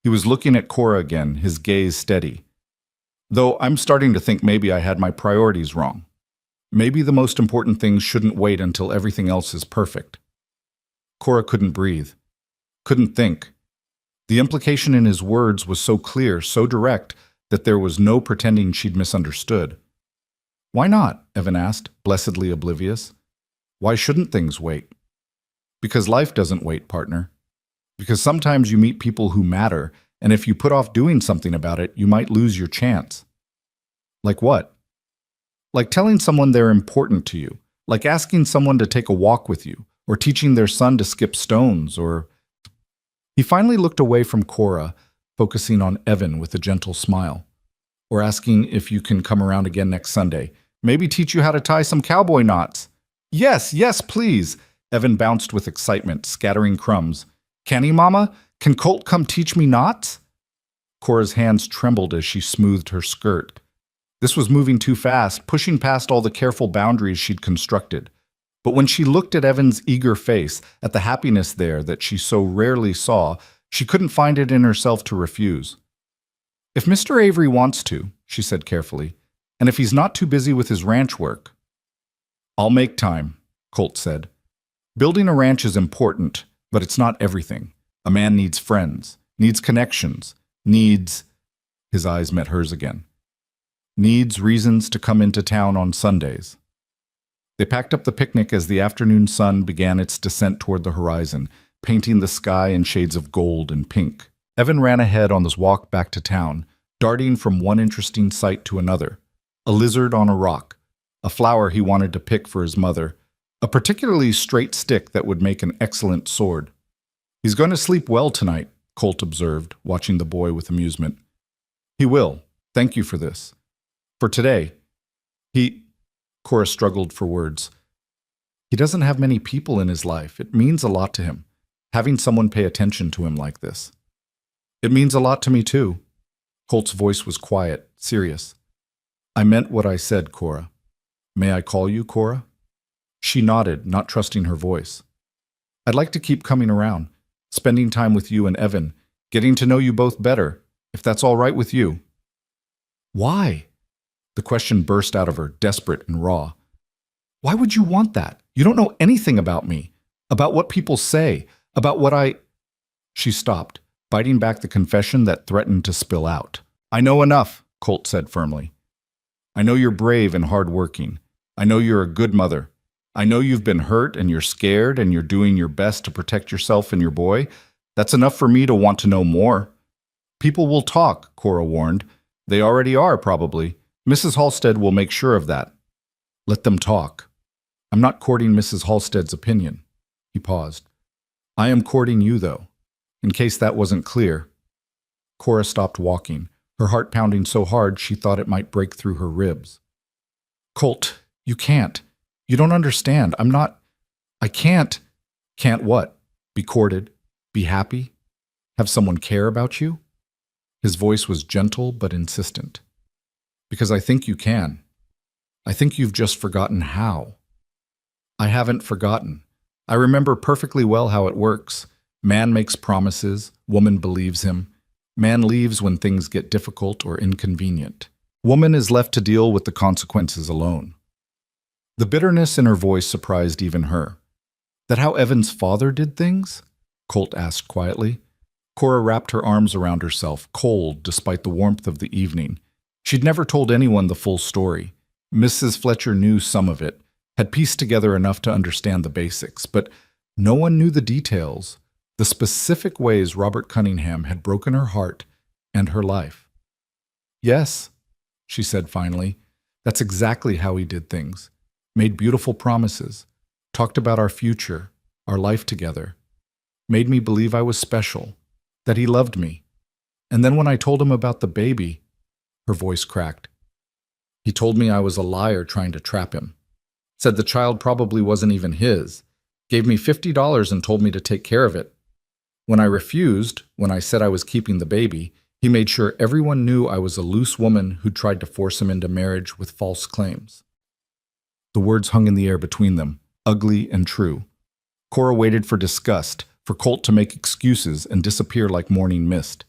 S1: He was looking at Cora again, his gaze steady. Though I'm starting to think maybe I had my priorities wrong. Maybe the most important things shouldn't wait until everything else is perfect. Cora couldn't breathe, couldn't think. The implication in his words was so clear, so direct, that there was no pretending she'd misunderstood. Why not? Evan asked, blessedly oblivious. Why shouldn't things wait? Because life doesn't wait, partner. Because sometimes you meet people who matter, and if you put off doing something about it, you might lose your chance. Like what? Like telling someone they're important to you, like asking someone to take a walk with you, or teaching their son to skip stones, or... He finally looked away from Cora, focusing on Evan with a gentle smile. Or asking if you can come around again next Sunday. Maybe teach you how to tie some cowboy knots. Yes, yes, please. Evan bounced with excitement, scattering crumbs. Can he, Mama? Can Colt come teach me knots? Cora's hands trembled as she smoothed her skirt. This was moving too fast, pushing past all the careful boundaries she'd constructed. But when she looked at Evan's eager face, at the happiness there that she so rarely saw, she couldn't find it in herself to refuse. If Mr. Avery wants to, she said carefully, and if he's not too busy with his ranch work. I'll make time, Colt said. Building a ranch is important, but it's not everything. A man needs friends, needs connections, needs... His eyes met hers again. Needs reasons to come into town on Sundays. They packed up the picnic as the afternoon sun began its descent toward the horizon, painting the sky in shades of gold and pink. Evan ran ahead on his walk back to town, darting from one interesting sight to another. A lizard on a rock, a flower he wanted to pick for his mother, a particularly straight stick that would make an excellent sword. He's going to sleep well tonight, Colt observed, watching the boy with amusement. He will. Thank you for this. For today. Cora struggled for words. He doesn't have many people in his life. It means a lot to him, having someone pay attention to him like this. It means a lot to me, too. Colt's voice was quiet, serious. I meant what I said, Cora. May I call you Cora? She nodded, not trusting her voice. I'd like to keep coming around, spending time with you and Evan, getting to know you both better, if that's all right with you. Why? The question burst out of her, desperate and raw. Why would you want that? You don't know anything about me, about what people say, about what I... She stopped, biting back the confession that threatened to spill out. I know enough, Colt said firmly. I know you're brave and hardworking. I know you're a good mother. I know you've been hurt and you're scared and you're doing your best to protect yourself and your boy. That's enough for me to want to know more. People will talk, Cora warned. They already are, probably. Mrs. Halstead will make sure of that. Let them talk. I'm not courting Mrs. Halstead's opinion. He paused. I am courting you, though, in case that wasn't clear. Cora stopped walking, her heart pounding so hard she thought it might break through her ribs. Colt, you can't. You don't understand. I can't. Can't what? Be courted? Be happy? Have someone care about you? His voice was gentle but insistent. Because I think you can. I think you've just forgotten how. I haven't forgotten. I remember perfectly well how it works. Man makes promises, woman believes him. Man leaves when things get difficult or inconvenient. Woman is left to deal with the consequences alone. The bitterness in her voice surprised even her. That how Evan's father did things? Colt asked quietly. Cora wrapped her arms around herself, cold despite the warmth of the evening. She'd never told anyone the full story. Mrs. Fletcher knew some of it, had pieced together enough to understand the basics, but no one knew the details, the specific ways Robert Cunningham had broken her heart and her life. Yes, she said finally, that's exactly how he did things. Made beautiful promises, talked about our future, our life together. Made me believe I was special, that he loved me. And then when I told him about the baby, her voice cracked. He told me I was a liar trying to trap him. Said the child probably wasn't even his. Gave me $50 and told me to take care of it. When I refused, when I said I was keeping the baby, he made sure everyone knew I was a loose woman who tried to force him into marriage with false claims. The words hung in the air between them, ugly and true. Cora waited for disgust, for Colt to make excuses and disappear like morning mist.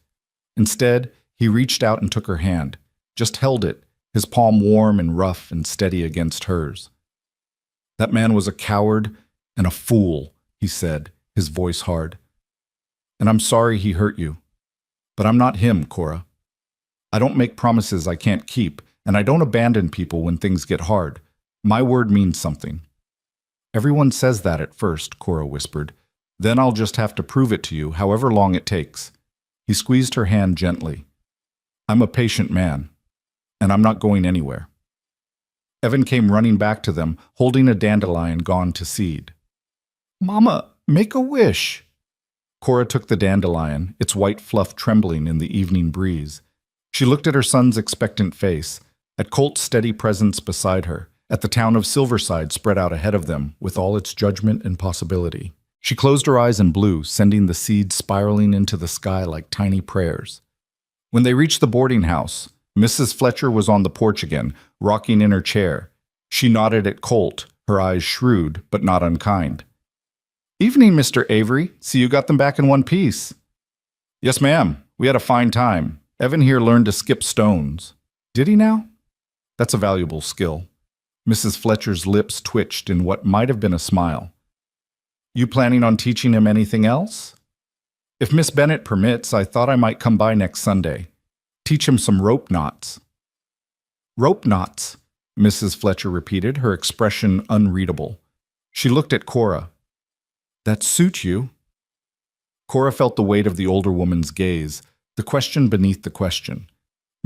S1: Instead, he reached out and took her hand, just held it, his palm warm and rough and steady against hers. That man was a coward and a fool, he said, his voice hard. And I'm sorry he hurt you. But I'm not him, Cora. I don't make promises I can't keep, and I don't abandon people when things get hard. My word means something. Everyone says that at first, Cora whispered. Then I'll just have to prove it to you, however long it takes. He squeezed her hand gently. I'm a patient man, and I'm not going anywhere. Evan came running back to them, holding a dandelion gone to seed. Mama, make a wish. Cora took the dandelion, its white fluff trembling in the evening breeze. She looked at her son's expectant face, at Colt's steady presence beside her, at the town of Silverside spread out ahead of them with all its judgment and possibility. She closed her eyes and blew, sending the seeds spiraling into the sky like tiny prayers. When they reached the boarding house, Mrs. Fletcher was on the porch again, rocking in her chair. She nodded at Colt, her eyes shrewd but not unkind. Evening, Mr. Avery. See you got them back in one piece. Yes, ma'am. We had a fine time. Evan here learned to skip stones. Did he now? That's a valuable skill. Mrs. Fletcher's lips twitched in what might have been a smile. You planning on teaching him anything else? If Miss Bennett permits, I thought I might come by next Sunday. Teach him some rope knots. Rope knots, Mrs. Fletcher repeated, her expression unreadable. She looked at Cora. That suit you? Cora felt the weight of the older woman's gaze, the question beneath the question.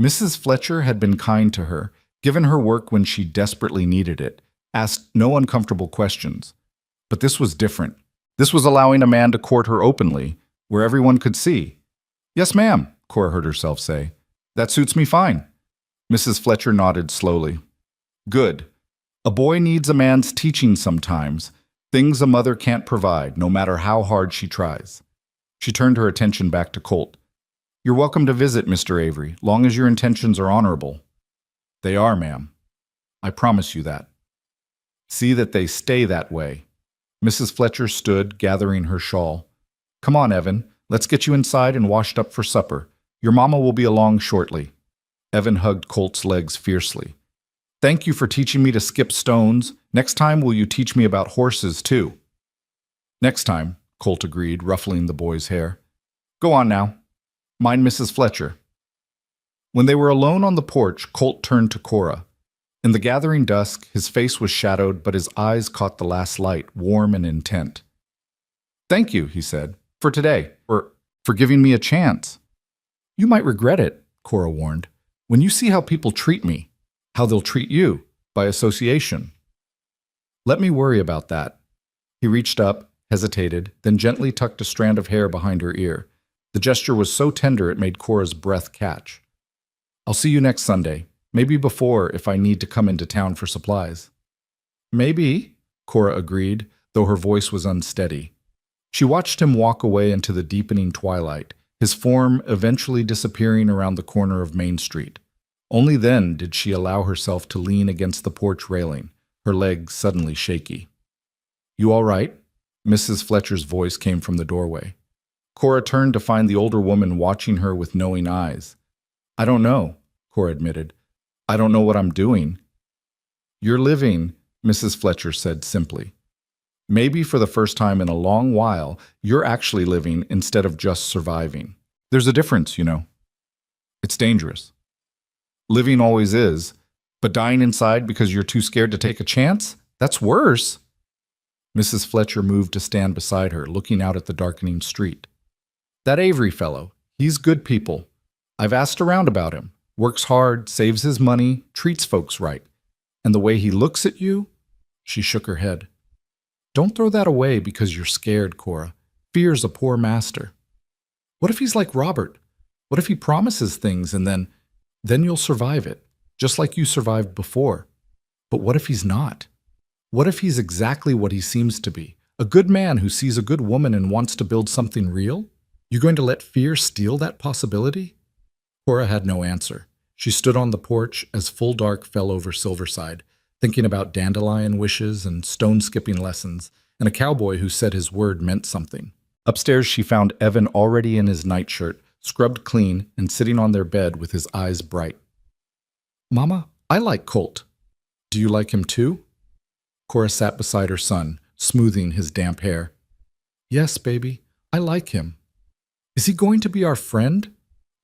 S1: Mrs. Fletcher had been kind to her, given her work when she desperately needed it, asked no uncomfortable questions. But this was different. This was allowing a man to court her openly, where everyone could see. Yes, ma'am, Cora heard herself say. That suits me fine. Mrs. Fletcher nodded slowly. Good. A boy needs a man's teaching sometimes, things a mother can't provide, no matter how hard she tries. She turned her attention back to Colt. You're welcome to visit, Mr. Avery, long as your intentions are honorable. They are, ma'am. I promise you that. See that they stay that way. Mrs. Fletcher stood, gathering her shawl. Come on, Evan. Let's get you inside and washed up for supper. Your mama will be along shortly. Evan hugged Colt's legs fiercely. Thank you for teaching me to skip stones. Next time, will you teach me about horses, too? Next time, Colt agreed, ruffling the boy's hair. Go on now. Mind Mrs. Fletcher. When they were alone on the porch, Colt turned to Cora. In the gathering dusk, his face was shadowed, but his eyes caught the last light, warm and intent. Thank you, he said, for today, for giving me a chance. You might regret it, Cora warned, when you see how people treat me, how they'll treat you, by association. Let me worry about that. He reached up, hesitated, then gently tucked a strand of hair behind her ear. The gesture was so tender it made Cora's breath catch. I'll see you next Sunday. Maybe before if I need to come into town for supplies. Maybe, Cora agreed, though her voice was unsteady. She watched him walk away into the deepening twilight, his form eventually disappearing around the corner of Main Street. Only then did she allow herself to lean against the porch railing, her legs suddenly shaky. "You all right?" Mrs. Fletcher's voice came from the doorway. Cora turned to find the older woman watching her with knowing eyes. "I don't know," Cora admitted. "I don't know what I'm doing." "You're living," Mrs. Fletcher said simply. "Maybe for the first time in a long while, you're actually living instead of just surviving. There's a difference, you know. It's dangerous. Living always is, but dying inside because you're too scared to take a chance? That's worse." Mrs. Fletcher moved to stand beside her, looking out at the darkening street. "That Avery fellow, he's good people. I've asked around about him. Works hard, saves his money, treats folks right. And the way he looks at you?" She shook her head. "Don't throw that away because you're scared, Cora. Fear's a poor master. What if he's like Robert? What if he promises things and then you'll survive it, just like you survived before? But what if he's not? What if he's exactly what he seems to be? A good man who sees a good woman and wants to build something real? You going to let fear steal that possibility?" Cora had no answer. She stood on the porch as full dark fell over Silverside, thinking about dandelion wishes and stone-skipping lessons, and a cowboy who said his word meant something. Upstairs, she found Evan already in his nightshirt, scrubbed clean, and sitting on their bed with his eyes bright. "Mama, I like Colt. Do you like him too?" Cora sat beside her son, smoothing his damp hair. "Yes, baby, I like him. Is he going to be our friend?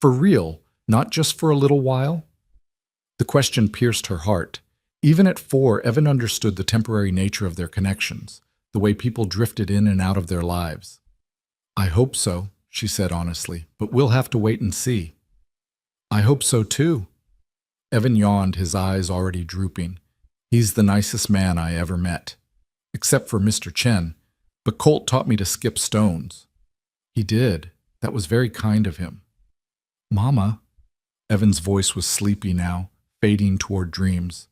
S1: For real, not just for a little while?" The question pierced her heart. Even at 4, Evan understood the temporary nature of their connections, the way people drifted in and out of their lives. "I hope so," she said honestly, "but we'll have to wait and see." "I hope so too." Evan yawned, his eyes already drooping. "He's the nicest man I ever met. Except for Mr. Chen, but Colt taught me to skip stones." "He did. That was very kind of him." "Mama," Evan's voice was sleepy now, fading toward dreams.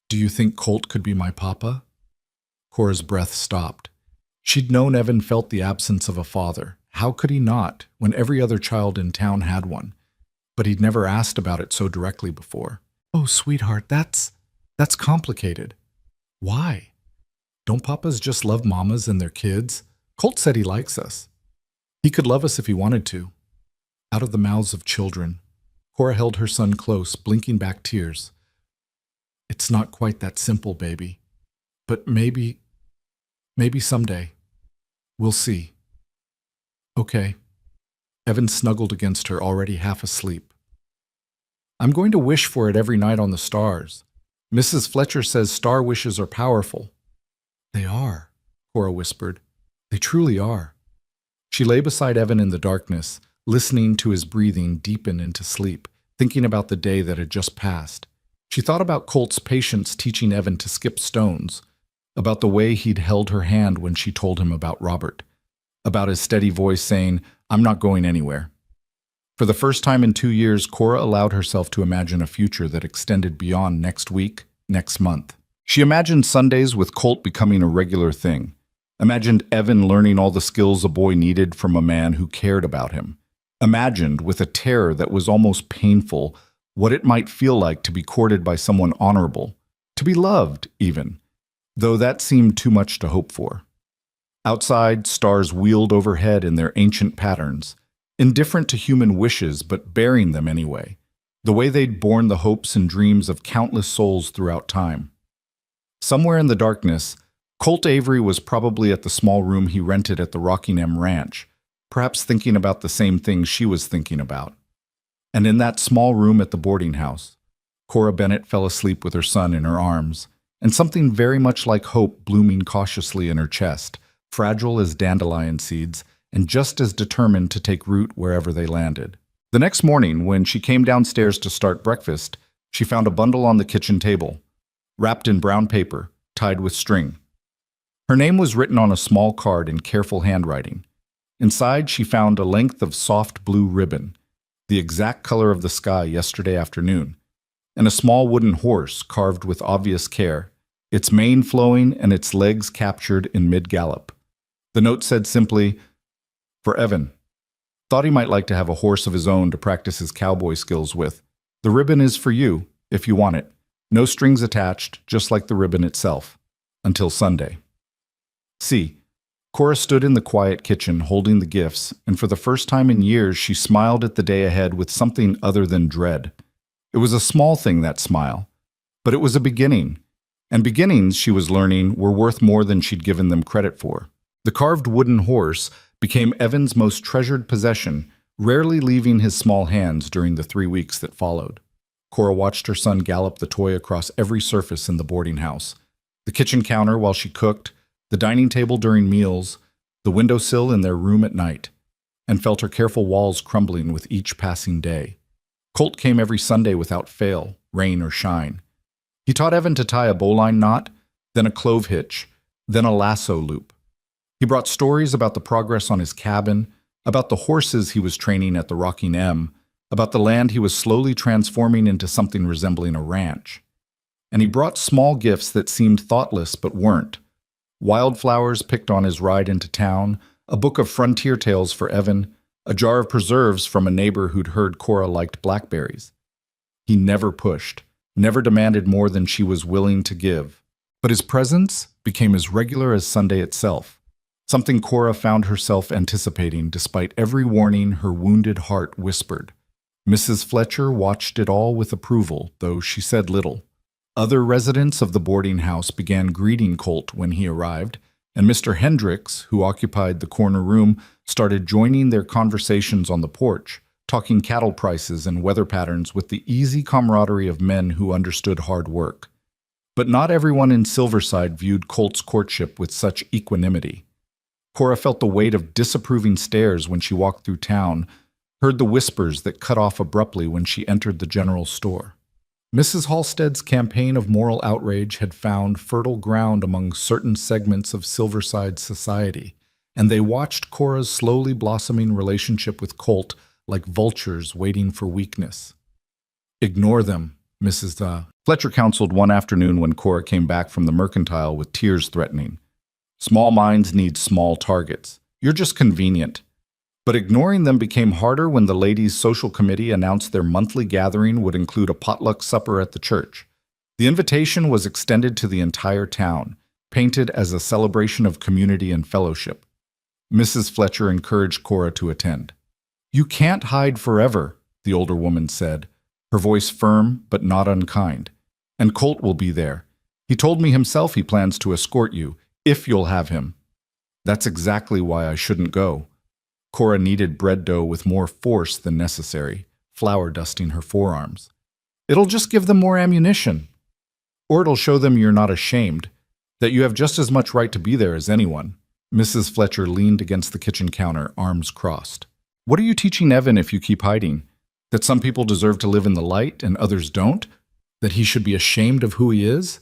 S1: "Do you think Colt could be my papa?" Cora's breath stopped. She'd known Evan felt the absence of a father. How could he not, when every other child in town had one? But he'd never asked about it so directly before. "Oh, sweetheart, that's complicated." "Why? Don't papas just love mamas and their kids? Colt said he likes us. He could love us if he wanted to." Out of the mouths of children, Cora held her son close, blinking back tears. "It's not quite that simple, baby. But maybe someday. We'll see." "Okay." Evan snuggled against her, already half asleep. "I'm going to wish for it every night on the stars. Mrs. Fletcher says star wishes are powerful." "They are," Cora whispered. "They truly are." She lay beside Evan in the darkness, listening to his breathing deepen into sleep, thinking about the day that had just passed. She thought about Colt's patience teaching Evan to skip stones, about the way he'd held her hand when she told him about Robert, about his steady voice saying, "I'm not going anywhere." For the first time in 2 years, Cora allowed herself to imagine a future that extended beyond next week, next month. She imagined Sundays with Colt becoming a regular thing, imagined Evan learning all the skills a boy needed from a man who cared about him, imagined, with a terror that was almost painful, what it might feel like to be courted by someone honorable, to be loved, even, though that seemed too much to hope for. Outside, stars wheeled overhead in their ancient patterns, indifferent to human wishes but bearing them anyway, the way they'd borne the hopes and dreams of countless souls throughout time. Somewhere in the darkness, Colt Avery was probably at the small room he rented at the Rockingham Ranch, perhaps thinking about the same things she was thinking about. And in that small room at the boarding house, Cora Bennett fell asleep with her son in her arms, and something very much like hope blooming cautiously in her chest, fragile as dandelion seeds, and just as determined to take root wherever they landed. The next morning, when she came downstairs to start breakfast, she found a bundle on the kitchen table, wrapped in brown paper, tied with string. Her name was written on a small card in careful handwriting. Inside, she found a length of soft blue ribbon, the exact color of the sky yesterday afternoon, and a small wooden horse carved with obvious care, its mane flowing and its legs captured in mid-gallop. The note said simply, "For Evan." Thought he might like to have a horse of his own to practice his cowboy skills with. The ribbon is for you, if you want it. No strings attached, just like the ribbon itself. Until Sunday. See, Cora stood in the quiet kitchen holding the gifts, and for the first time in years she smiled at the day ahead with something other than dread. It was a small thing, that smile, but it was a beginning. And beginnings, she was learning, were worth more than she'd given them credit for. The carved wooden horse became Evan's most treasured possession, rarely leaving his small hands during the 3 weeks that followed. Cora watched her son gallop the toy across every surface in the boarding house. The kitchen counter while she cooked, the dining table during meals, the windowsill in their room at night, and felt her careful walls crumbling with each passing day. Colt came every Sunday without fail, rain or shine. He taught Evan to tie a bowline knot, then a clove hitch, then a lasso loop. He brought stories about the progress on his cabin, about the horses he was training at the Rocking M, about the land he was slowly transforming into something resembling a ranch. And he brought small gifts that seemed thoughtless but weren't. Wildflowers picked on his ride into town, a book of frontier tales for Evan, a jar of preserves from a neighbor who'd heard Cora liked blackberries. He never pushed, never demanded more than she was willing to give. But his presence became as regular as Sunday itself, something Cora found herself anticipating despite every warning her wounded heart whispered. Mrs. Fletcher watched it all with approval, though she said little. Other residents of the boarding house began greeting Colt when he arrived, and Mr. Hendricks, who occupied the corner room, started joining their conversations on the porch, talking cattle prices and weather patterns with the easy camaraderie of men who understood hard work. But not everyone in Silverside viewed Colt's courtship with such equanimity. Cora felt the weight of disapproving stares when she walked through town, heard the whispers that cut off abruptly when she entered the general store. Mrs. Halstead's campaign of moral outrage had found fertile ground among certain segments of Silverside society, and they watched Cora's slowly blossoming relationship with Colt like vultures waiting for weakness. "Ignore them," Mrs. Fletcher counseled one afternoon when Cora came back from the mercantile with tears threatening. "Small minds need small targets. You're just convenient." But ignoring them became harder when the ladies' social committee announced their monthly gathering would include a potluck supper at the church. The invitation was extended to the entire town, painted as a celebration of community and fellowship. Mrs. Fletcher encouraged Cora to attend. "You can't hide forever," the older woman said, her voice firm but not unkind. "And Colt will be there. He told me himself he plans to escort you, if you'll have him." "That's exactly why I shouldn't go." Cora kneaded bread dough with more force than necessary, flour dusting her forearms. "It'll just give them more ammunition. Or it'll show them you're not ashamed, that you have just as much right to be there as anyone." Mrs. Fletcher leaned against the kitchen counter, arms crossed. "What are you teaching Evan if you keep hiding? That some people deserve to live in the light and others don't? That he should be ashamed of who he is?"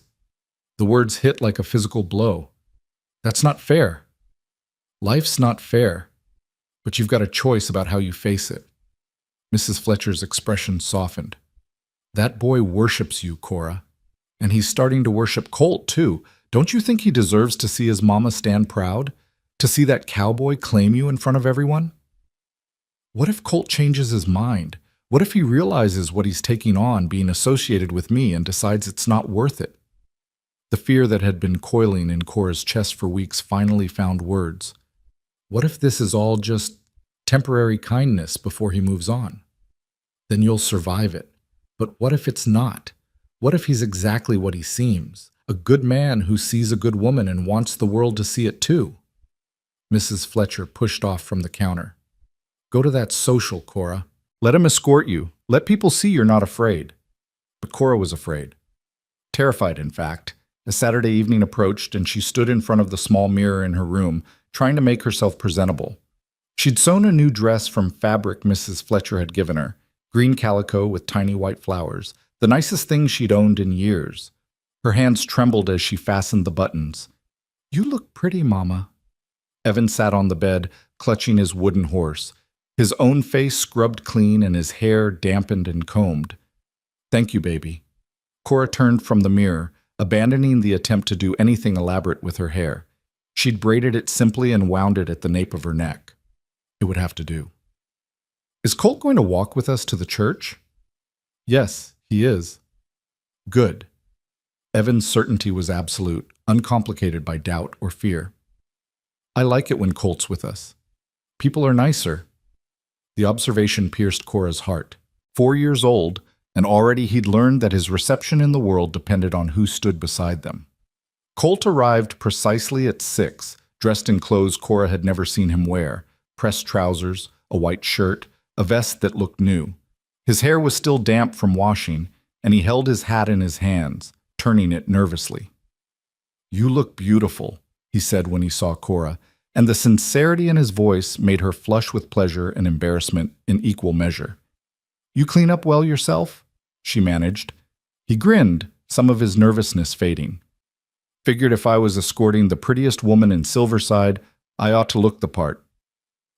S1: The words hit like a physical blow. "That's not fair. Life's not fair. But you've got a choice about how you face it." Mrs. Fletcher's expression softened. "That boy worships you, Cora. And he's starting to worship Colt, too. Don't you think he deserves to see his mama stand proud? To see that cowboy claim you in front of everyone? What if Colt changes his mind? What if he realizes what he's taking on being associated with me and decides it's not worth it?" The fear that had been coiling in Cora's chest for weeks finally found words. What if this is all just temporary kindness before he moves on? Then you'll survive it. But what if it's not? What if he's exactly what he seems? A good man who sees a good woman and wants the world to see it too? Mrs. Fletcher pushed off from the counter. "Go to that social, Cora. Let him escort you. Let people see you're not afraid." But Cora was afraid. Terrified, in fact, as Saturday evening approached and she stood in front of the small mirror in her room, trying to make herself presentable. She'd sewn a new dress from fabric Mrs. Fletcher had given her, green calico with tiny white flowers, the nicest thing she'd owned in years. Her hands trembled as she fastened the buttons. "You look pretty, Mama." Evan sat on the bed, clutching his wooden horse, his own face scrubbed clean and his hair dampened and combed. "Thank you, baby." Cora turned from the mirror, abandoning the attempt to do anything elaborate with her hair. She'd braided it simply and wound it at the nape of her neck. It would have to do. Is Colt going to walk with us to the church? Yes, he is. Good. Evan's certainty was absolute, uncomplicated by doubt or fear. I like it when Colt's with us. People are nicer. The observation pierced Cora's heart. 4 years old, and already he'd learned that his reception in the world depended on who stood beside them. Colt arrived precisely at 6, dressed in clothes Cora had never seen him wear, pressed trousers, a white shirt, a vest that looked new. His hair was still damp from washing, and he held his hat in his hands, turning it nervously. "You look beautiful," he said when he saw Cora, and the sincerity in his voice made her flush with pleasure and embarrassment in equal measure. "You clean up well yourself?" she managed. He grinned, some of his nervousness fading. "Figured if I was escorting the prettiest woman in Silverside, I ought to look the part."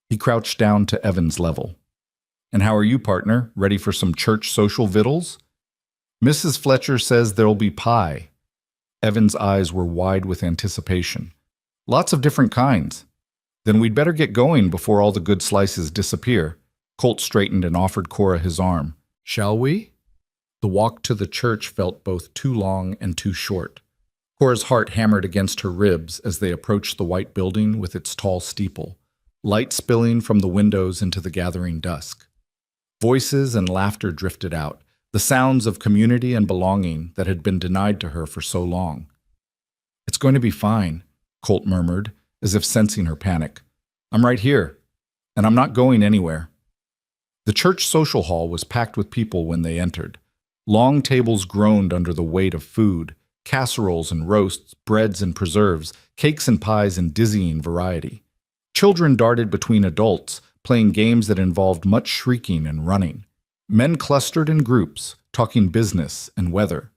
S1: He crouched down to Evan's level. "And how are you, partner? Ready for some church social victuals?" "Mrs. Fletcher says there'll be pie." Evan's eyes were wide with anticipation. "Lots of different kinds." "Then we'd better get going before all the good slices disappear." Colt straightened and offered Cora his arm. "Shall we?" The walk to the church felt both too long and too short. Cora's heart hammered against her ribs as they approached the white building with its tall steeple, light spilling from the windows into the gathering dusk. Voices and laughter drifted out, the sounds of community and belonging that had been denied to her for so long. "It's going to be fine," Colt murmured, as if sensing her panic. "I'm right here, and I'm not going anywhere." The church social hall was packed with people when they entered. Long tables groaned under the weight of food, casseroles and roasts, breads and preserves, cakes and pies in dizzying variety. Children darted between adults, playing games that involved much shrieking and running. Men clustered in groups, talking business and weather.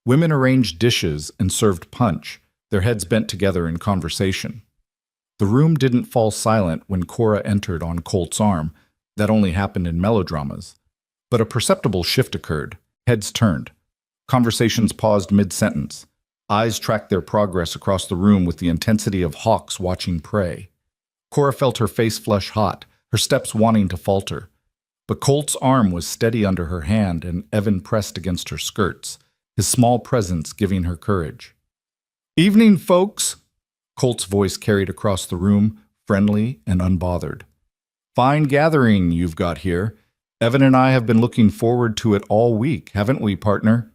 S1: Women arranged dishes and served punch, their heads bent together in conversation. The room didn't fall silent when Cora entered on Colt's arm. That only happened in melodramas. But a perceptible shift occurred. Heads turned. Conversations paused mid-sentence. Eyes tracked their progress across the room with the intensity of hawks watching prey. Cora felt her face flush hot, her steps wanting to falter. But Colt's arm was steady under her hand, and Evan pressed against her skirts, his small presence giving her courage. "Evening, folks!" Colt's voice carried across the room, friendly and unbothered. "Fine gathering you've got here. Evan and I have been looking forward to it all week, haven't we, partner?"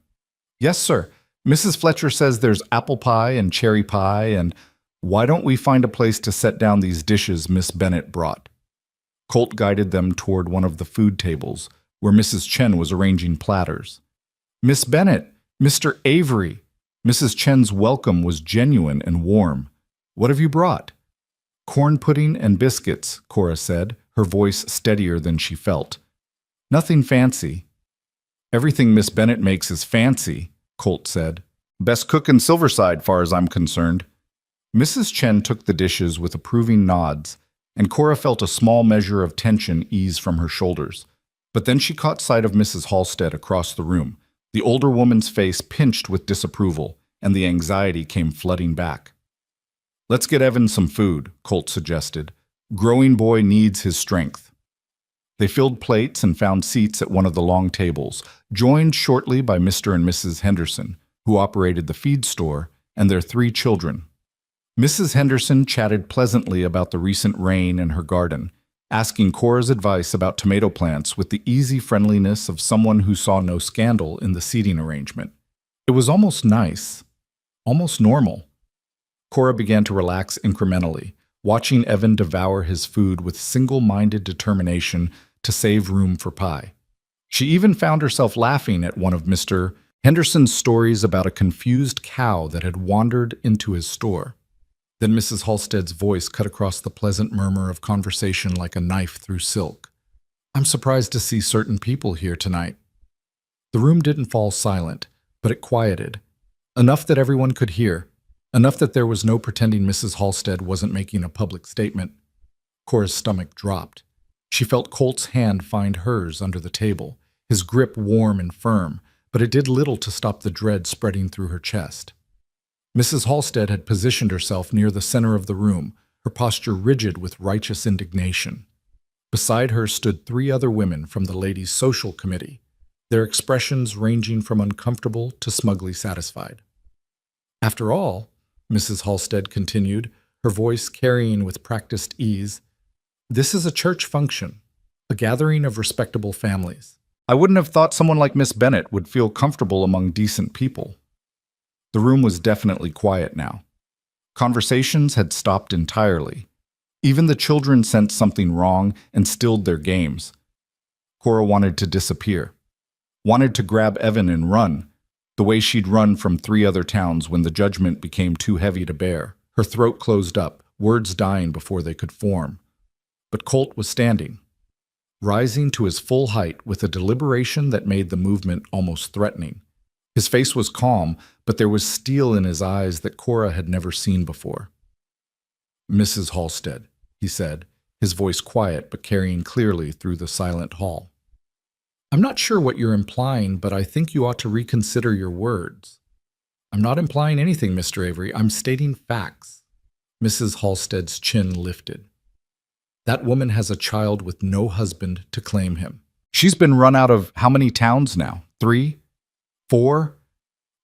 S1: "Yes, sir. Mrs. Fletcher says there's apple pie and cherry pie, and why don't we find a place to set down these dishes Miss Bennett brought?" Colt guided them toward one of the food tables, where Mrs. Chen was arranging platters. "Miss Bennett, Mr. Avery." Mrs. Chen's welcome was genuine and warm. "What have you brought?" "Corn pudding and biscuits," Cora said, her voice steadier than she felt. "Nothing fancy." "Everything Miss Bennett makes is fancy," Colt said. "Best cook in Silverside, far as I'm concerned." Mrs. Chen took the dishes with approving nods, and Cora felt a small measure of tension ease from her shoulders. But then she caught sight of Mrs. Halstead across the room. The older woman's face pinched with disapproval, and the anxiety came flooding back. "Let's get Evan some food," Colt suggested. "Growing boy needs his strength." They filled plates and found seats at one of the long tables, joined shortly by Mr. and Mrs. Henderson, who operated the feed store, and their 3 children. Mrs. Henderson chatted pleasantly about the recent rain in her garden, asking Cora's advice about tomato plants with the easy friendliness of someone who saw no scandal in the seating arrangement. It was almost nice, almost normal. Cora began to relax incrementally, watching Evan devour his food with single-minded determination to save room for pie. She even found herself laughing at one of Mr. Henderson's stories about a confused cow that had wandered into his store. Then Mrs. Halstead's voice cut across the pleasant murmur of conversation like a knife through silk. "I'm surprised to see certain people here tonight." The room didn't fall silent, but it quieted. Enough that everyone could hear. Enough that there was no pretending Mrs. Halstead wasn't making a public statement. Cora's stomach dropped. She felt Colt's hand find hers under the table, his grip warm and firm, but it did little to stop the dread spreading through her chest. Mrs. Halstead had positioned herself near the center of the room, her posture rigid with righteous indignation. Beside her stood three other women from the ladies' social committee, their expressions ranging from uncomfortable to smugly satisfied. After all, Mrs. Halstead continued, her voice carrying with practiced ease, this is a church function, a gathering of respectable families. I wouldn't have thought someone like Miss Bennet would feel comfortable among decent people. The room was definitely quiet now. Conversations had stopped entirely. Even the children sensed something wrong and stilled their games. Cora wanted to disappear. Wanted to grab Evan and run, the way she'd run from 3 other towns when the judgment became too heavy to bear. Her throat closed up, words dying before they could form. But Colt was standing, rising to his full height with a deliberation that made the movement almost threatening. His face was calm, but there was steel in his eyes that Cora had never seen before. Mrs. Halstead, he said, his voice quiet but carrying clearly through the silent hall. I'm not sure what you're implying, but I think you ought to reconsider your words. I'm not implying anything, Mr. Avery. I'm stating facts. Mrs. Halstead's chin lifted. That woman has a child with no husband to claim him. She's been run out of how many towns now? 3? 4?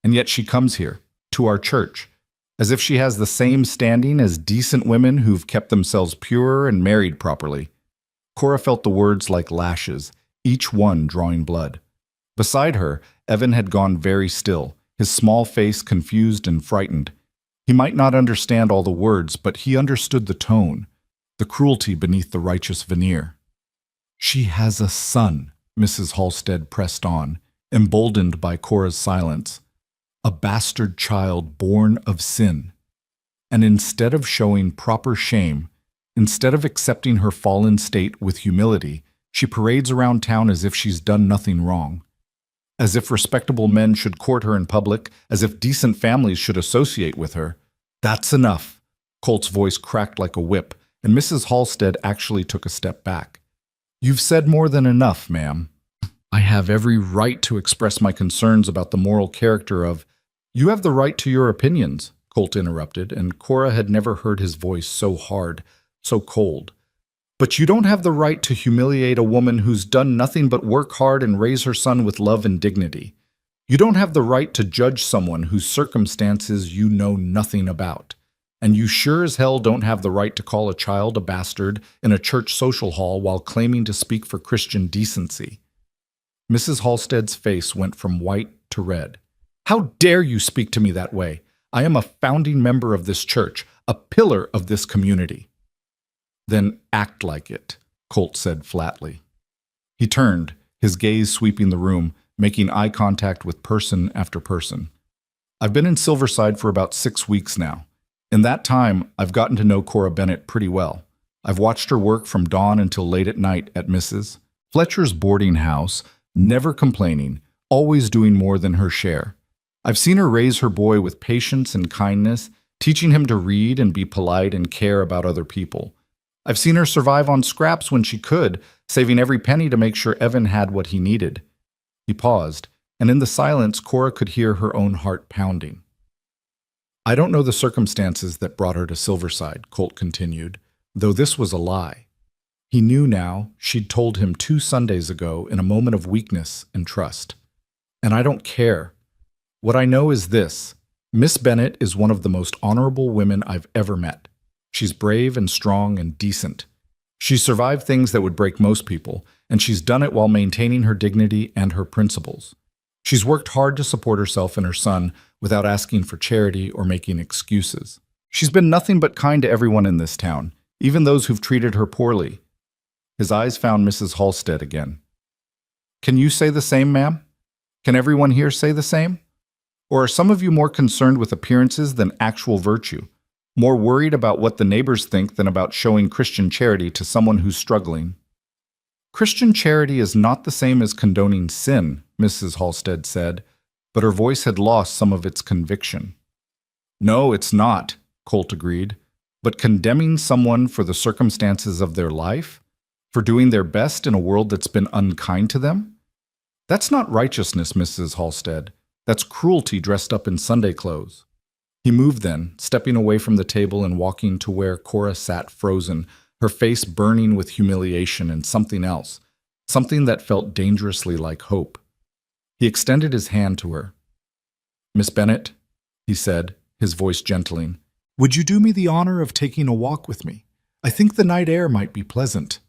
S1: And yet she comes here, to our church, as if she has the same standing as decent women who've kept themselves pure and married properly. Cora felt the words like lashes, each one drawing blood. Beside her, Evan had gone very still, his small face confused and frightened. He might not understand all the words, but he understood the tone, the cruelty beneath the righteous veneer. She has a son, Mrs. Halstead pressed on, emboldened by Cora's silence. A bastard child born of sin. And instead of showing proper shame, instead of accepting her fallen state with humility, she parades around town as if she's done nothing wrong. As if respectable men should court her in public, as if decent families should associate with her. That's enough. Colt's voice cracked like a whip, and Mrs. Halstead actually took a step back. You've said more than enough, ma'am. I have every right to express my concerns about the moral character of— You have the right to your opinions, Colt interrupted, and Cora had never heard his voice so hard, so cold. But you don't have the right to humiliate a woman who's done nothing but work hard and raise her son with love and dignity. You don't have the right to judge someone whose circumstances you know nothing about. And you sure as hell don't have the right to call a child a bastard in a church social hall while claiming to speak for Christian decency. Mrs. Halstead's face went from white to red. How dare you speak to me that way? I am a founding member of this church, a pillar of this community. Then act like it, Colt said flatly. He turned, his gaze sweeping the room, making eye contact with person after person. I've been in Silverside for about 6 weeks now. In that time, I've gotten to know Cora Bennet pretty well. I've watched her work from dawn until late at night at Mrs. Fletcher's boarding house, never complaining, always doing more than her share. I've seen her raise her boy with patience and kindness, teaching him to read and be polite and care about other people. I've seen her survive on scraps when she could, saving every penny to make sure Evan had what he needed. He paused, and in the silence, Cora could hear her own heart pounding. I don't know the circumstances that brought her to Silverside, Colt continued, though this was a lie. He knew now she'd told him 2 Sundays ago in a moment of weakness and trust. And I don't care. What I know is this. Miss Bennet is one of the most honorable women I've ever met. She's brave and strong and decent. She's survived things that would break most people, and she's done it while maintaining her dignity and her principles. She's worked hard to support herself and her son without asking for charity or making excuses. She's been nothing but kind to everyone in this town, even those who've treated her poorly. His eyes found Mrs. Halstead again. Can you say the same, ma'am? Can everyone here say the same? Or are some of you more concerned with appearances than actual virtue? More worried about what the neighbors think than about showing Christian charity to someone who's struggling? Christian charity is not the same as condoning sin, Mrs. Halstead said, but her voice had lost some of its conviction. No, it's not, Colt agreed, but condemning someone for the circumstances of their life? For doing their best in a world that's been unkind to them? That's not righteousness, Mrs. Halstead. That's cruelty dressed up in Sunday clothes. He moved then, stepping away from the table and walking to where Cora sat frozen, her face burning with humiliation and something else, something that felt dangerously like hope. He extended his hand to her. "Miss Bennet," he said, his voice gentling, "would you do me the honor of taking a walk with me? I think the night air might be pleasant."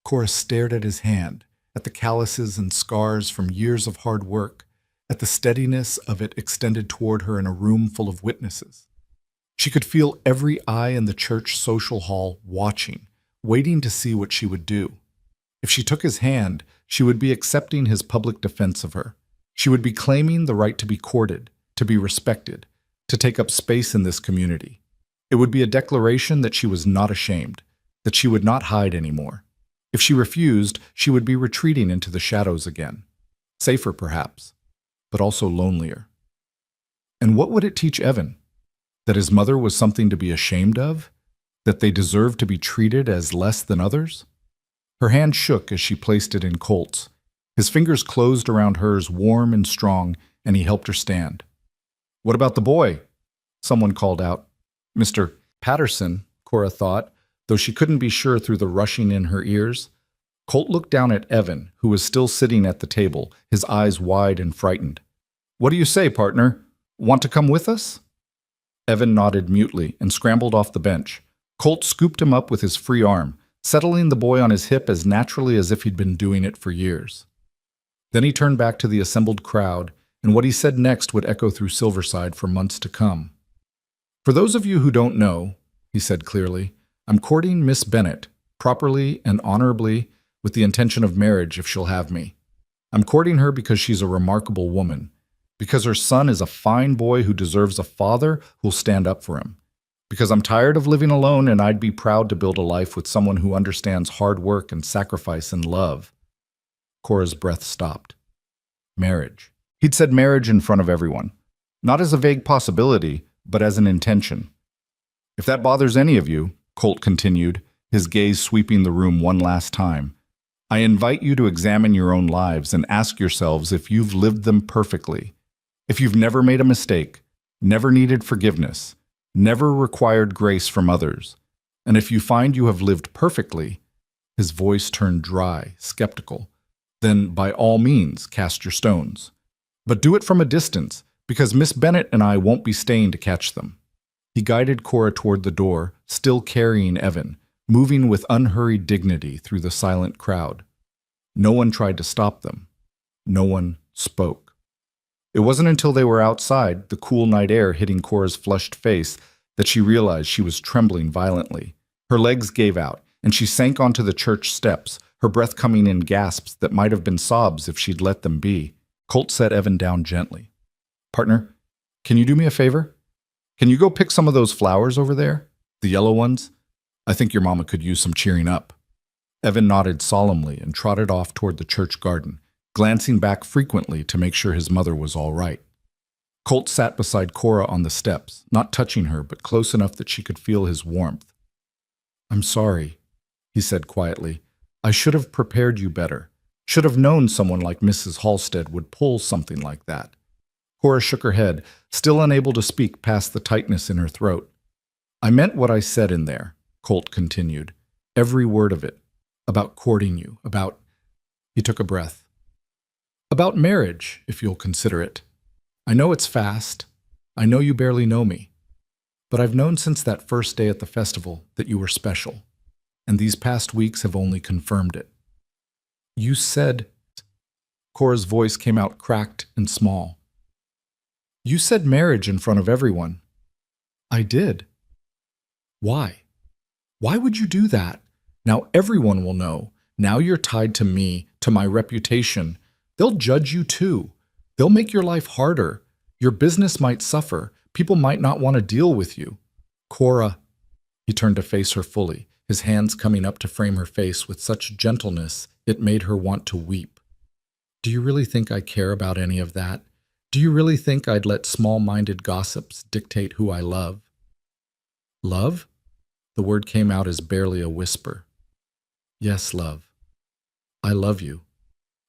S1: Cora stared at his hand, at the calluses and scars from years of hard work, at the steadiness of it extended toward her in a room full of witnesses. She could feel every eye in the church social hall watching, waiting to see what she would do. If she took his hand, she would be accepting his public defense of her. She would be claiming the right to be courted, to be respected, to take up space in this community. It would be a declaration that she was not ashamed, that she would not hide anymore. If she refused, she would be retreating into the shadows again. Safer, perhaps, but also lonelier. And what would it teach Evan? That his mother was something to be ashamed of? That they deserved to be treated as less than others? Her hand shook as she placed it in Colt's. His fingers closed around hers, warm and strong, and he helped her stand. "What about the boy?" someone called out. "Mr. Patterson," Cora thought, though she couldn't be sure through the rushing in her ears. Colt looked down at Evan, who was still sitting at the table, his eyes wide and frightened. "What do you say, partner? Want to come with us?" Evan nodded mutely and scrambled off the bench. Colt scooped him up with his free arm, settling the boy on his hip as naturally as if he'd been doing it for years. Then he turned back to the assembled crowd, and what he said next would echo through Silverside for months to come. "For those of you who don't know," he said clearly, "I'm courting Miss Bennet, properly and honorably, with the intention of marriage if she'll have me. I'm courting her because she's a remarkable woman, because her son is a fine boy who deserves a father who'll stand up for him, because I'm tired of living alone and I'd be proud to build a life with someone who understands hard work and sacrifice and love." Cora's breath stopped. Marriage. He'd said marriage in front of everyone, not as a vague possibility, but as an intention. "If that bothers any of you," Colt continued, his gaze sweeping the room one last time, "I invite you to examine your own lives and ask yourselves if you've lived them perfectly, if you've never made a mistake, never needed forgiveness, never required grace from others, and if you find you have lived perfectly," his voice turned dry, skeptical, "then by all means cast your stones. But do it from a distance, because Miss Bennet and I won't be staying to catch them." He guided Cora toward the door, still carrying Evan, moving with unhurried dignity through the silent crowd. No one tried to stop them. No one spoke. It wasn't until they were outside, the cool night air hitting Cora's flushed face, that she realized she was trembling violently. Her legs gave out, and she sank onto the church steps, her breath coming in gasps that might have been sobs if she'd let them be. Colt set Evan down gently. "Partner, can you do me a favor? Can you go pick some of those flowers over there? The yellow ones? I think your mama could use some cheering up." Evan nodded solemnly and trotted off toward the church garden, glancing back frequently to make sure his mother was all right. Colt sat beside Cora on the steps, not touching her, but close enough that she could feel his warmth. "I'm sorry," he said quietly. "I should have prepared you better. Should have known someone like Mrs. Halstead would pull something like that." Cora shook her head, still unable to speak past the tightness in her throat. "I meant what I said in there," Colt continued. "Every word of it. About courting you, about—" He took a breath. "About marriage, if you'll consider it. I know it's fast. I know you barely know me. But I've known since that first day at the festival that you were special, and these past weeks have only confirmed it. You said—" Cora's voice came out cracked and small. "You said marriage in front of everyone." "I did." "Why? Why would you do that? Now everyone will know. Now you're tied to me, to my reputation. They'll judge you too. They'll make your life harder. Your business might suffer. People might not want to deal with you." "Cora," he turned to face her fully, his hands coming up to frame her face with such gentleness it made her want to weep. "Do you really think I care about any of that? Do you really think I'd let small-minded gossips dictate who I love?" "Love?" The word came out as barely a whisper. "Yes, love. I love you.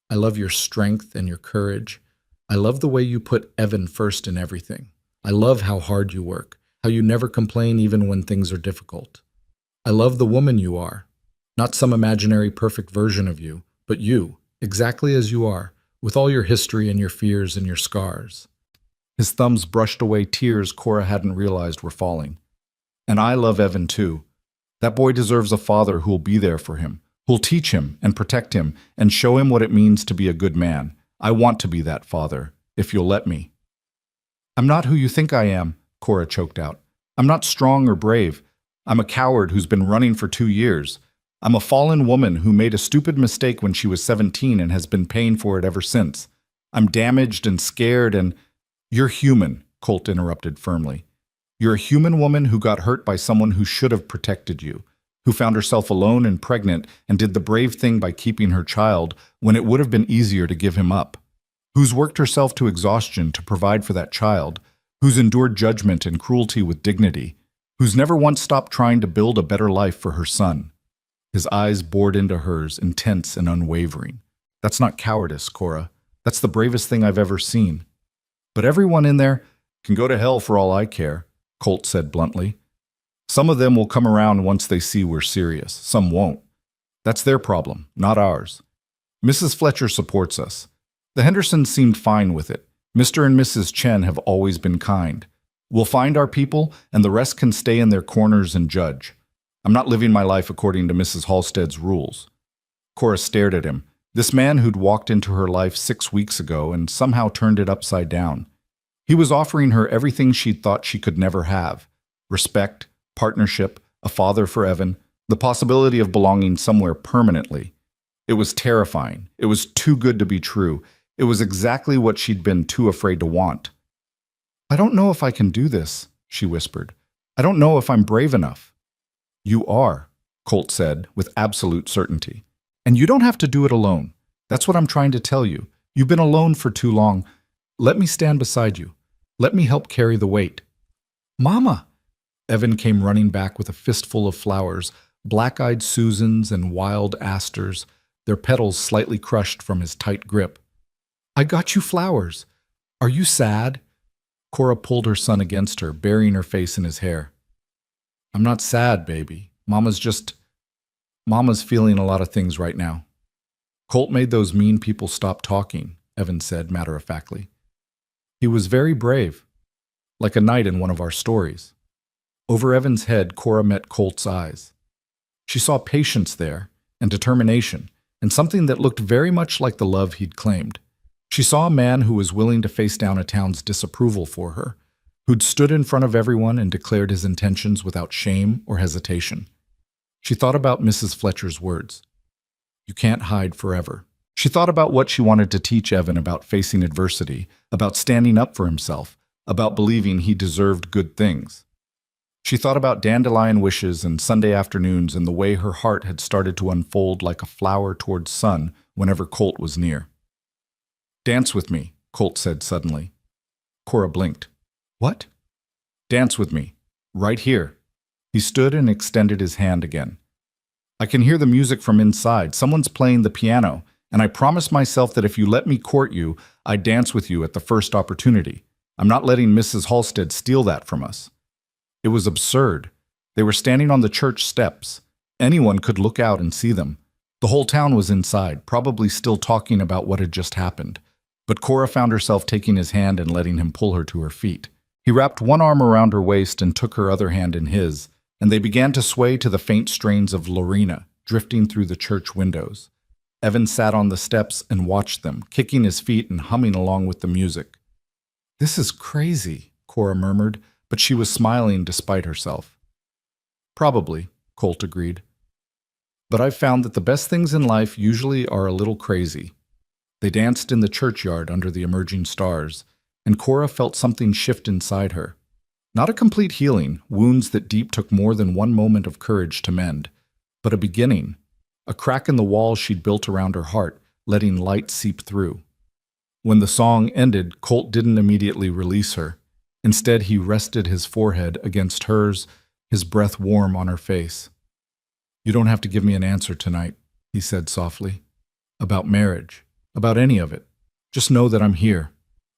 S1: I love your strength and your courage. I love the way you put Evan first in everything. I love how hard you work, how you never complain even when things are difficult. I love the woman you are, Not some imaginary perfect version of you, but you, exactly as you are, with all your history and your fears and your scars. His thumbs brushed away tears Cora hadn't realized were falling. And I love Evan too. That boy deserves a father who'll be there for him, who'll teach him and protect him and show him what it means to be a good man. I want to be that father, if you'll let me. I'm not who you think I am, Cora choked out. I'm not strong or brave. I'm a coward who's been running for 2 years. I'm a fallen woman who made a stupid mistake when she was 17 and has been paying for it ever since. I'm damaged and scared and— You're human, Colt interrupted firmly. You're a human woman who got hurt by someone who should have protected you, who found herself alone and pregnant and did the brave thing by keeping her child when it would have been easier to give him up, who's worked herself to exhaustion to provide for that child, who's endured judgment and cruelty with dignity, who's never once stopped trying to build a better life for her son. His eyes bored into hers, intense and unwavering. That's not cowardice, Cora. That's the bravest thing I've ever seen. But everyone in there can go to hell for all I care, Colt said bluntly. Some of them will come around once they see we're serious. Some won't. That's their problem, not ours. Mrs. Fletcher supports us. The Hendersons seemed fine with it. Mr. and Mrs. Chen have always been kind. We'll find our people, and the rest can stay in their corners and judge. I'm not living my life according to Mrs. Halstead's rules. Cora stared at him, this man who'd walked into her life 6 weeks ago and somehow turned it upside down. He was offering her everything she'd thought she could never have: respect, partnership, a father for Evan, the possibility of belonging somewhere permanently. It was terrifying. It was too good to be true. It was exactly what she'd been too afraid to want. I don't know if I can do this, she whispered. I don't know if I'm brave enough. You are, Colt said with absolute certainty. And you don't have to do it alone. That's what I'm trying to tell you. You've been alone for too long. Let me stand beside you. Let me help carry the weight. Mama! Evan came running back with a fistful of flowers, black-eyed Susans and wild asters, their petals slightly crushed from his tight grip. I got you flowers. Are you sad? Cora pulled her son against her, burying her face in his hair. I'm not sad, baby. Mama's feeling a lot of things right now. Colt made those mean people stop talking, Evan said matter-of-factly. He was very brave, like a knight in one of our stories. Over Evan's head, Cora met Colt's eyes. She saw patience there, and determination, and something that looked very much like the love he'd claimed. She saw a man who was willing to face down a town's disapproval for her, who'd stood in front of everyone and declared his intentions without shame or hesitation. She thought about Mrs. Fletcher's words. You can't hide forever. She thought about what she wanted to teach Evan about facing adversity, about standing up for himself, about believing he deserved good things. She thought about dandelion wishes and Sunday afternoons and the way her heart had started to unfold like a flower towards sun whenever Colt was near. Dance with me, Colt said suddenly. Cora blinked. What? Dance with me. Right here. He stood and extended his hand again. I can hear the music from inside. Someone's playing the piano, and I promised myself that if you let me court you, I'd dance with you at the first opportunity. I'm not letting Mrs. Halstead steal that from us. It was absurd. They were standing on the church steps. Anyone could look out and see them. The whole town was inside, probably still talking about what had just happened. But Cora found herself taking his hand and letting him pull her to her feet. He wrapped one arm around her waist and took her other hand in his, and they began to sway to the faint strains of Lorena drifting through the church windows. Evan sat on the steps and watched them, kicking his feet and humming along with the music. This is crazy, Cora murmured, but she was smiling despite herself. Probably, Colt agreed. But I've found that the best things in life usually are a little crazy. They danced in the churchyard under the emerging stars, and Cora felt something shift inside her. Not a complete healing, wounds that deep took more than one moment of courage to mend, but a beginning, a crack in the wall she'd built around her heart, letting light seep through. When the song ended, Colt didn't immediately release her. Instead, he rested his forehead against hers, his breath warm on her face. You don't have to give me an answer tonight, he said softly. About marriage, about any of it. Just know that I'm here.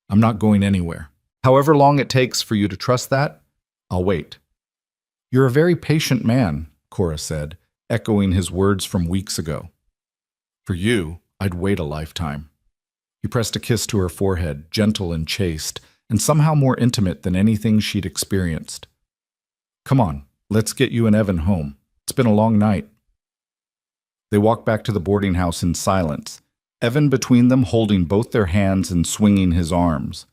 S1: I'm not going anywhere. However long it takes for you to trust that, I'll wait. You're a very patient man, Cora said, echoing his words from weeks ago. For you, I'd wait a lifetime. He pressed a kiss to her forehead, gentle and chaste, and somehow more intimate than anything she'd experienced. Come on, let's get you and Evan home. It's been a long night. They walked back to the boarding house in silence, Evan between them holding both their hands and swinging his arms.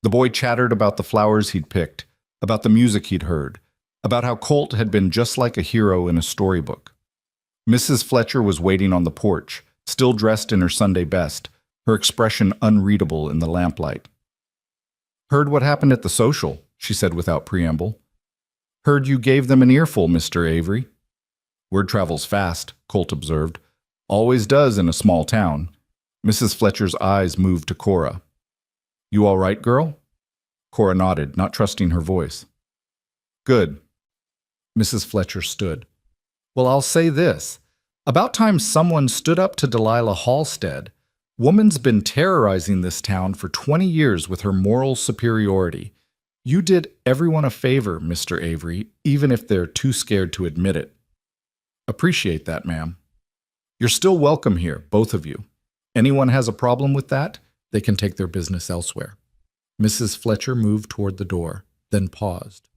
S1: The boy chattered about the flowers he'd picked, about the music he'd heard, about how Colt had been just like a hero in a storybook. Mrs. Fletcher was waiting on the porch, still dressed in her Sunday best, her expression unreadable in the lamplight. Heard what happened at the social, she said without preamble. Heard you gave them an earful, Mr. Avery. Word travels fast, Colt observed. Always does in a small town. Mrs. Fletcher's eyes moved to Cora. You all right, girl? Cora nodded, not trusting her voice. Good. Mrs. Fletcher stood. Well, I'll say this. About time someone stood up to Delilah Halstead. Woman's been terrorizing this town for 20 years with her moral superiority. You did everyone a favor, Mr. Avery, even if they're too scared to admit it. Appreciate that, ma'am. You're still welcome here, both of you. Anyone has a problem with that, they can take their business elsewhere. Mrs. Fletcher moved toward the door, then paused.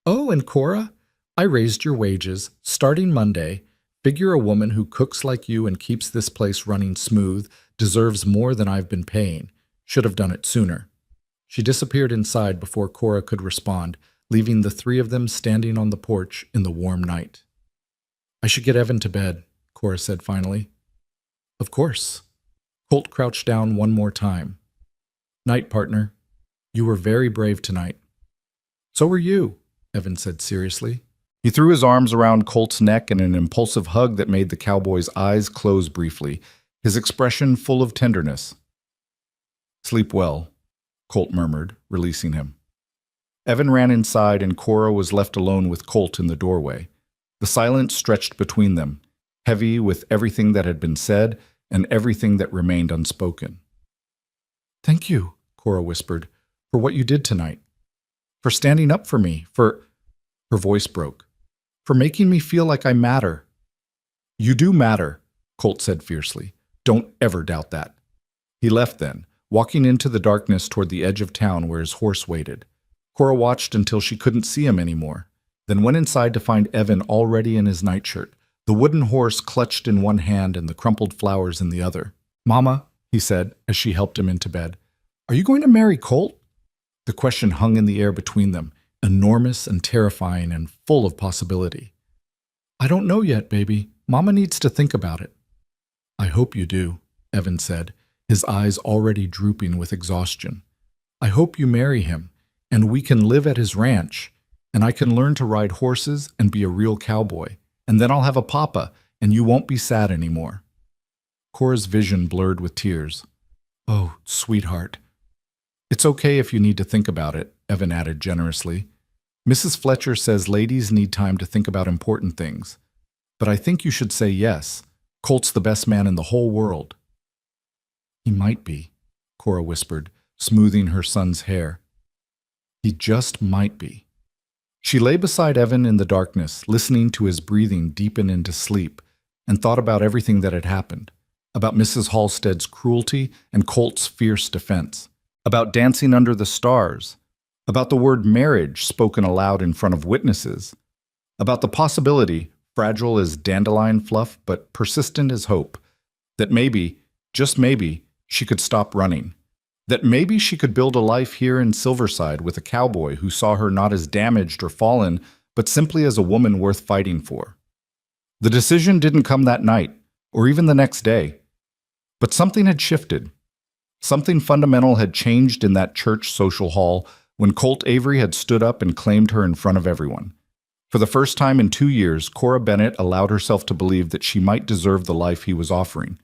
S1: Oh, and Cora, I raised your wages, starting Monday. Figure a woman who cooks like you and keeps this place running smooth deserves more than I've been paying. Should have done it sooner. She disappeared inside before Cora could respond, leaving the three of them standing on the porch in the warm night. I should get Evan to bed, Cora said finally. Of course. Colt crouched down one more time. Night, partner. You were very brave tonight. So were you, Evan said seriously. He threw his arms around Colt's neck in an impulsive hug that made the cowboy's eyes close briefly, his expression full of tenderness. Sleep well, Colt murmured, releasing him. Evan ran inside and Cora was left alone with Colt in the doorway. The silence stretched between them, heavy with everything that had been said and everything that remained unspoken. Thank you, Cora whispered, for what you did tonight. For standing up for me, for... Her voice broke. For making me feel like I matter. You do matter, Colt said fiercely. Don't ever doubt that. He left then, walking into the darkness toward the edge of town where his horse waited. Cora watched until she couldn't see him anymore, then went inside to find Evan already in his nightshirt, the wooden horse clutched in one hand and the crumpled flowers in the other. Mama, he said as she helped him into bed, are you going to marry Colt? The question hung in the air between them, enormous and terrifying and full of possibility. I don't know yet, baby. Mama needs to think about it. I hope you do, Evan said, his eyes already drooping with exhaustion. I hope you marry him, and we can live at his ranch, and I can learn to ride horses and be a real cowboy, and then I'll have a papa, and you won't be sad anymore. Cora's vision blurred with tears. Oh, sweetheart. It's okay if you need to think about it, Evan added generously. Mrs. Fletcher says ladies need time to think about important things. But I think you should say yes. Colt's the best man in the whole world. He might be, Cora whispered, smoothing her son's hair. He just might be. She lay beside Evan in the darkness, listening to his breathing deepen into sleep, and thought about everything that had happened, about Mrs. Halstead's cruelty and Colt's fierce defense, about dancing under the stars, about the word marriage spoken aloud in front of witnesses, about the possibility, fragile as dandelion fluff but persistent as hope, that maybe, just maybe, she could stop running, that maybe she could build a life here in Silverside with a cowboy who saw her not as damaged or fallen, but simply as a woman worth fighting for. The decision didn't come that night, or even the next day, but something had shifted. Something fundamental had changed in that church social hall when Colt Avery had stood up and claimed her in front of everyone. For the first time in 2 years, Cora Bennett allowed herself to believe that she might deserve the life he was offering.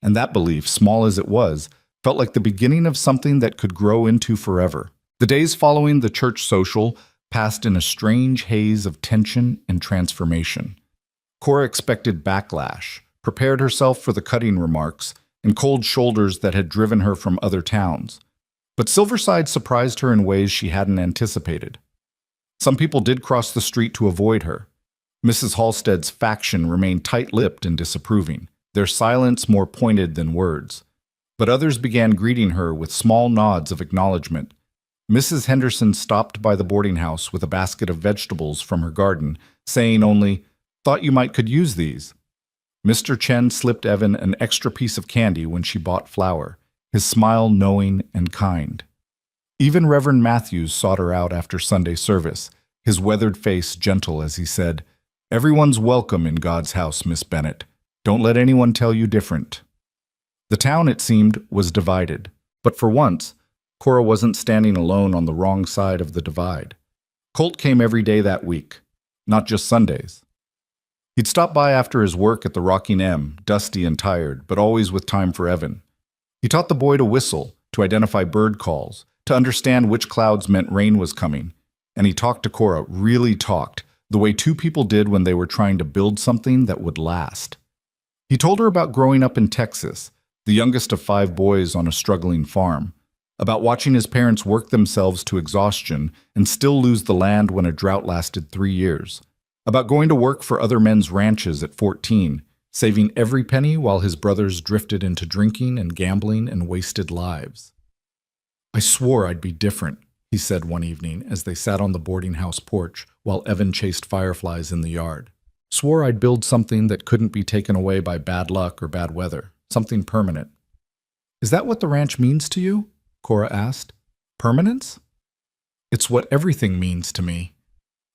S1: And that belief, small as it was, felt like the beginning of something that could grow into forever. The days following the church social passed in a strange haze of tension and transformation. Cora expected backlash, prepared herself for the cutting remarks, and cold shoulders that had driven her from other towns. But Silverside surprised her in ways she hadn't anticipated. Some people did cross the street to avoid her. Mrs. Halstead's faction remained tight-lipped and disapproving, their silence more pointed than words. But others began greeting her with small nods of acknowledgement. Mrs. Henderson stopped by the boarding house with a basket of vegetables from her garden, saying only, "Thought you might could use these." Mr. Chen slipped Evan an extra piece of candy when she bought flour, his smile knowing and kind. Even Reverend Matthews sought her out after Sunday service, his weathered face gentle as he said, "Everyone's welcome in God's house, Miss Bennet. Don't let anyone tell you different." The town, it seemed, was divided, but for once, Cora wasn't standing alone on the wrong side of the divide. Colt came every day that week, not just Sundays. He'd stop by after his work at the Rocking M, dusty and tired, but always with time for Evan. He taught the boy to whistle, to identify bird calls, to understand which clouds meant rain was coming, and he talked to Cora, really talked, the way two people did when they were trying to build something that would last. He told her about growing up in Texas, the youngest of 5 boys on a struggling farm, about watching his parents work themselves to exhaustion and still lose the land when a drought lasted 3 years, about going to work for other men's ranches at 14, saving every penny while his brothers drifted into drinking and gambling and wasted lives. "I swore I'd be different," he said one evening as they sat on the boarding house porch while Evan chased fireflies in the yard. "Swore I'd build something that couldn't be taken away by bad luck or bad weather, something permanent." "Is that what the ranch means to you?" Cora asked. "Permanence?" "It's what everything means to me."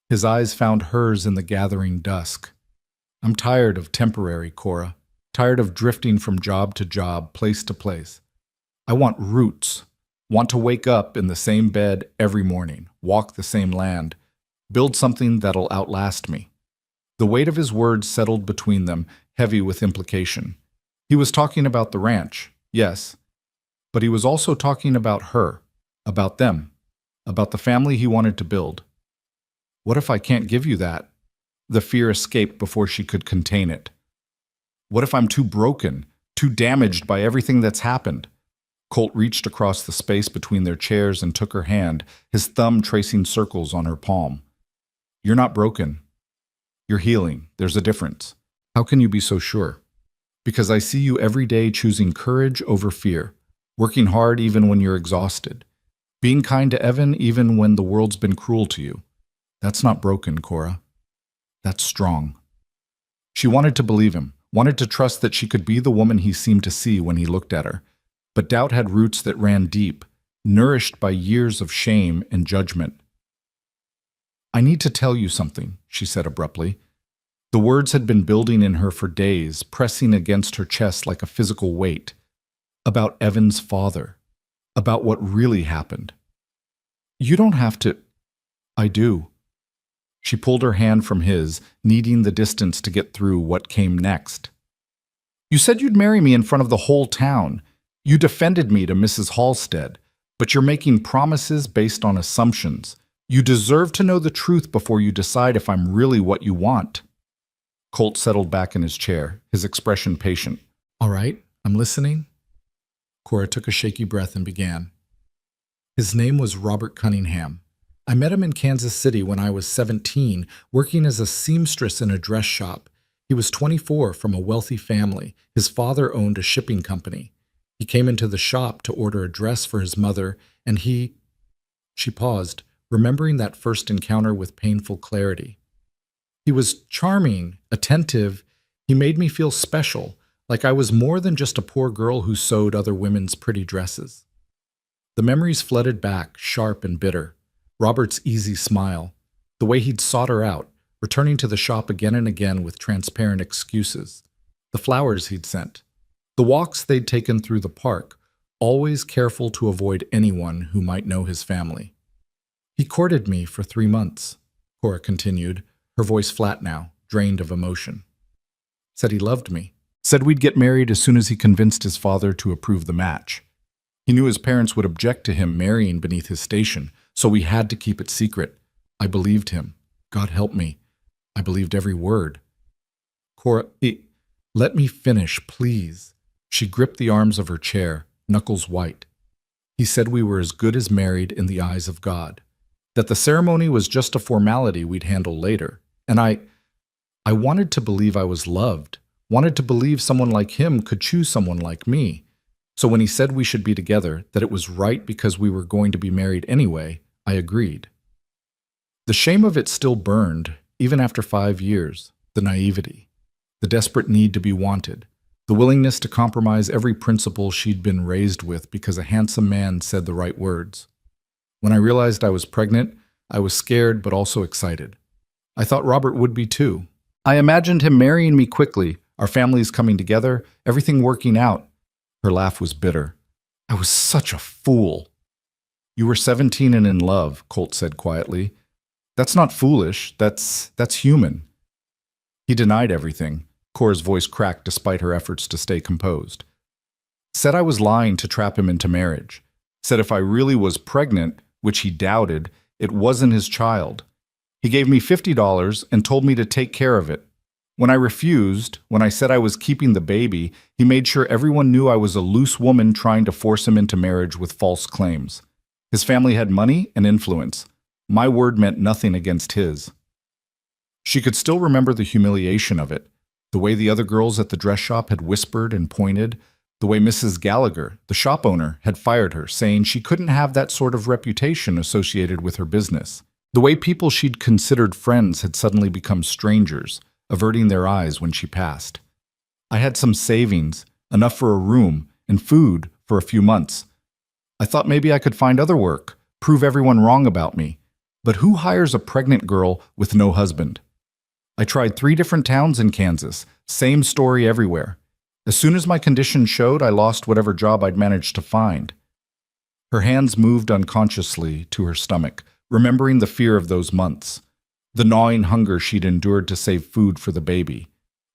S1: His eyes found hers in the gathering dusk. "I'm tired of temporary, Cora. Tired of drifting from job to job, place to place. I want roots. Want to wake up in the same bed every morning, walk the same land, build something that'll outlast me." The weight of his words settled between them, heavy with implication. He was talking about the ranch, yes, but he was also talking about her, about them, about the family he wanted to build. "What if I can't give you that?" The fear escaped before she could contain it. "What if I'm too broken, too damaged by everything that's happened?" Colt reached across the space between their chairs and took her hand, his thumb tracing circles on her palm. "You're not broken. You're healing. There's a difference. How can you be so sure?" "Because I see you every day choosing courage over fear, working hard even when you're exhausted, being kind to Evan even when the world's been cruel to you. That's not broken, Cora. That's strong." She wanted to believe him, wanted to trust that she could be the woman he seemed to see when he looked at her. But doubt had roots that ran deep, nourished by years of shame and judgment. "I need to tell you something," she said abruptly. The words had been building in her for days, pressing against her chest like a physical weight. About Evan's father. About what really happened. "You don't have to—" "I do." She pulled her hand from his, needing the distance to get through what came next. "You said you'd marry me in front of the whole town. You defended me to Mrs. Halstead, but you're making promises based on assumptions. You deserve to know the truth before you decide if I'm really what you want." Colt settled back in his chair, his expression patient. "All right, I'm listening." Cora took a shaky breath and began. "His name was Robert Cunningham. I met him in Kansas City when I was 17, working as a seamstress in a dress shop. He was 24, from a wealthy family. His father owned a shipping company. He came into the shop to order a dress for his mother, and he—" She paused, remembering that first encounter with painful clarity. "He was charming, attentive. He made me feel special, like I was more than just a poor girl who sewed other women's pretty dresses." The memories flooded back, sharp and bitter. Robert's easy smile, the way he'd sought her out, returning to the shop again and again with transparent excuses. The flowers he'd sent. The walks they'd taken through the park, always careful to avoid anyone who might know his family. "He courted me for 3 months, Cora continued, her voice flat now, drained of emotion. "Said he loved me. Said we'd get married as soon as he convinced his father to approve the match. He knew his parents would object to him marrying beneath his station, so we had to keep it secret. I believed him. God help me. I believed every word." "Cora, let me finish, please." She gripped the arms of her chair, knuckles white. "He said we were as good as married in the eyes of God. That the ceremony was just a formality we'd handle later. And I I wanted to believe I was loved, wanted to believe someone like him could choose someone like me. So when he said we should be together, that it was right because we were going to be married anyway, I agreed. The shame of it still burned, even after 5 years. The naivety, the desperate need to be wanted, the willingness to compromise every principle she'd been raised with because a handsome man said the right words. When I realized I was pregnant, I was scared but also excited. I thought Robert would be too. I imagined him marrying me quickly, our families coming together, everything working out. Her laugh was bitter. I was such a fool. You were 17 and in love, Colt said quietly. That's not foolish, that's human. He denied everything. Cora's voice cracked despite her efforts to stay composed. Said I was lying to trap him into marriage. Said if I really was pregnant, which he doubted, it wasn't his child. He gave me $50 and told me to take care of it. When I refused, when I said I was keeping the baby, he made sure everyone knew I was a loose woman trying to force him into marriage with false claims. His family had money and influence. My word meant nothing against his. She could still remember the humiliation of it, the way the other girls at the dress shop had whispered and pointed, the way Mrs. Gallagher, the shop owner, had fired her, saying she couldn't have that sort of reputation associated with her business. The way people she'd considered friends had suddenly become strangers, averting their eyes when she passed. I had some savings, enough for a room, and food for a few months. I thought maybe I could find other work, prove everyone wrong about me. But who hires a pregnant girl with no husband? I tried 3 different towns in Kansas, same story everywhere. As soon as my condition showed, I lost whatever job I'd managed to find. Her hands moved unconsciously to her stomach, remembering the fear of those months, the gnawing hunger she'd endured to save food for the baby,